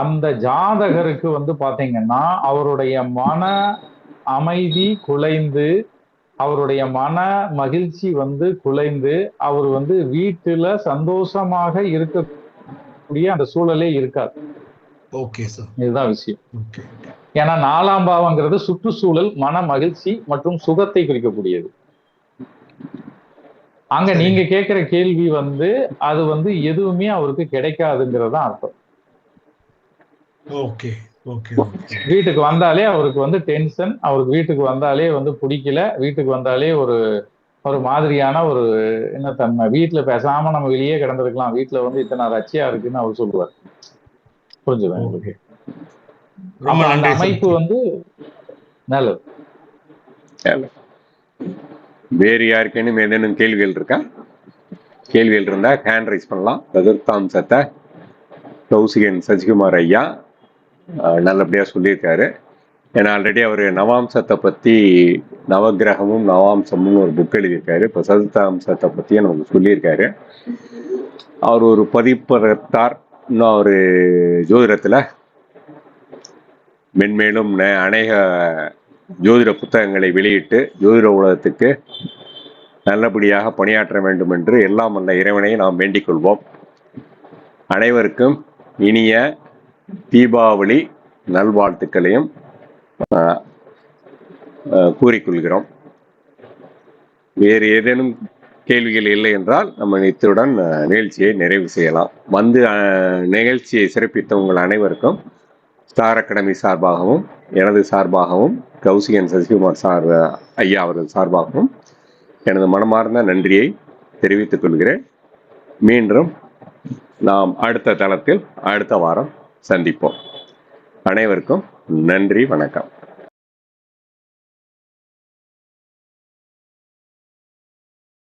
அந்த ஜாதகருக்கு வந்து பாத்தீங்கன்னா அவருடைய மன அமைதி குலைந்து, அவருடைய மன மகிழ்ச்சி வந்து குலைந்து, அவர் வந்து வீட்டுல சந்தோஷமாக இருக்கக்கூடிய அந்த சூழலே இருக்காது. ஓகே சார், இதுதான் விஷயம். ஏன்னா 4ஆம் பாவங்கிறது சுற்றுச்சூழல், மன மகிழ்ச்சி மற்றும் சுகத்தை குறிக்கக்கூடியது. அங்க நீங்க கேட்கிற கேள்வி வந்து அது வந்து எதுவுமே அவருக்கு கிடைக்காதுங்கிறது தான் அர்த்தம். Okay okay. வீட்டுக்கு வந்தாலே அவருக்கு வந்து டென்ஷன், அவருக்கு வீட்டுக்கு வந்தாலே வந்து பிடிக்கல, வீட்டுக்கு வந்தாலே ஒரு ஒரு மாதிரியான ஒரு என்ன தன்மை. வீட்டுல பேசாம நம்ம வெளியே கிடந்திருக்கலாம், வீட்டுல வந்து இத்தனை ரச்சியா இருக்குன்னு அவர் சொல்லுவார். புரிஞ்சுதா உங்களுக்கு? ரொம்ப அப்ப அந்த நன்றி அமைப்பு சார். வந்து நல்லது. வேறு யாருக்கேனும் ஏதேனும் கேள்விகள் இருக்கா? கேள்விகள் இருந்தா ஹேண்ட் ரைஸ் பண்ணலாம். சதுர்த்தாம்சத்தை கௌசிகன் சசிகுமார் ஐயா நல்லபடியா சொல்லியிருக்காரு. ஏன்னா ஆல்ரெடி அவர் நவாம்சத்தை பத்தி நவகிரகமும் நவாம்சமும் ஒரு புக் எழுதியிருக்காரு. இப்போ சதுர்த்தாம்சத்தை பத்தியும் நமக்கு சொல்லியிருக்காரு. அவர் ஒரு பதிப்பகத்தார். இன்னும் ஒரு ஜோதிடத்துல மென்மேலும் அநேக ஜோதிட புத்தகங்களை வெளியிட்டு ஜோதிட உலகத்துக்கு நல்லபடியாக பணியாற்ற வேண்டும் என்று எல்லாம் வல்ல இறைவனை நாம் வேண்டிக் கொள்வோம். அனைவருக்கும் இனிய தீபாவளி நல்வாழ்த்துக்களையும் கூறிக்கொள்கிறோம். வேறு ஏதேனும் கேள்விகள் இல்லை என்றால் நம்ம இத்துடன் நிகழ்ச்சியை நிறைவு செய்யலாம். வந்து நிகழ்ச்சியை சிறப்பித்த உங்கள் அனைவருக்கும் ஸ்டார் அகாடமி சார்பாகவும் எனது சார்பாகவும் கௌசிகன் சசிகுமார் ஐயா அவர்கள் சார்பாகவும் எனது மனமார்ந்த நன்றியை தெரிவித்துக் கொள்கிறேன். மீண்டும் நாம் அடுத்த தளத்தில் அடுத்த வாரம் சந்திப்போம். அனைவருக்கும் நன்றி, வணக்கம்.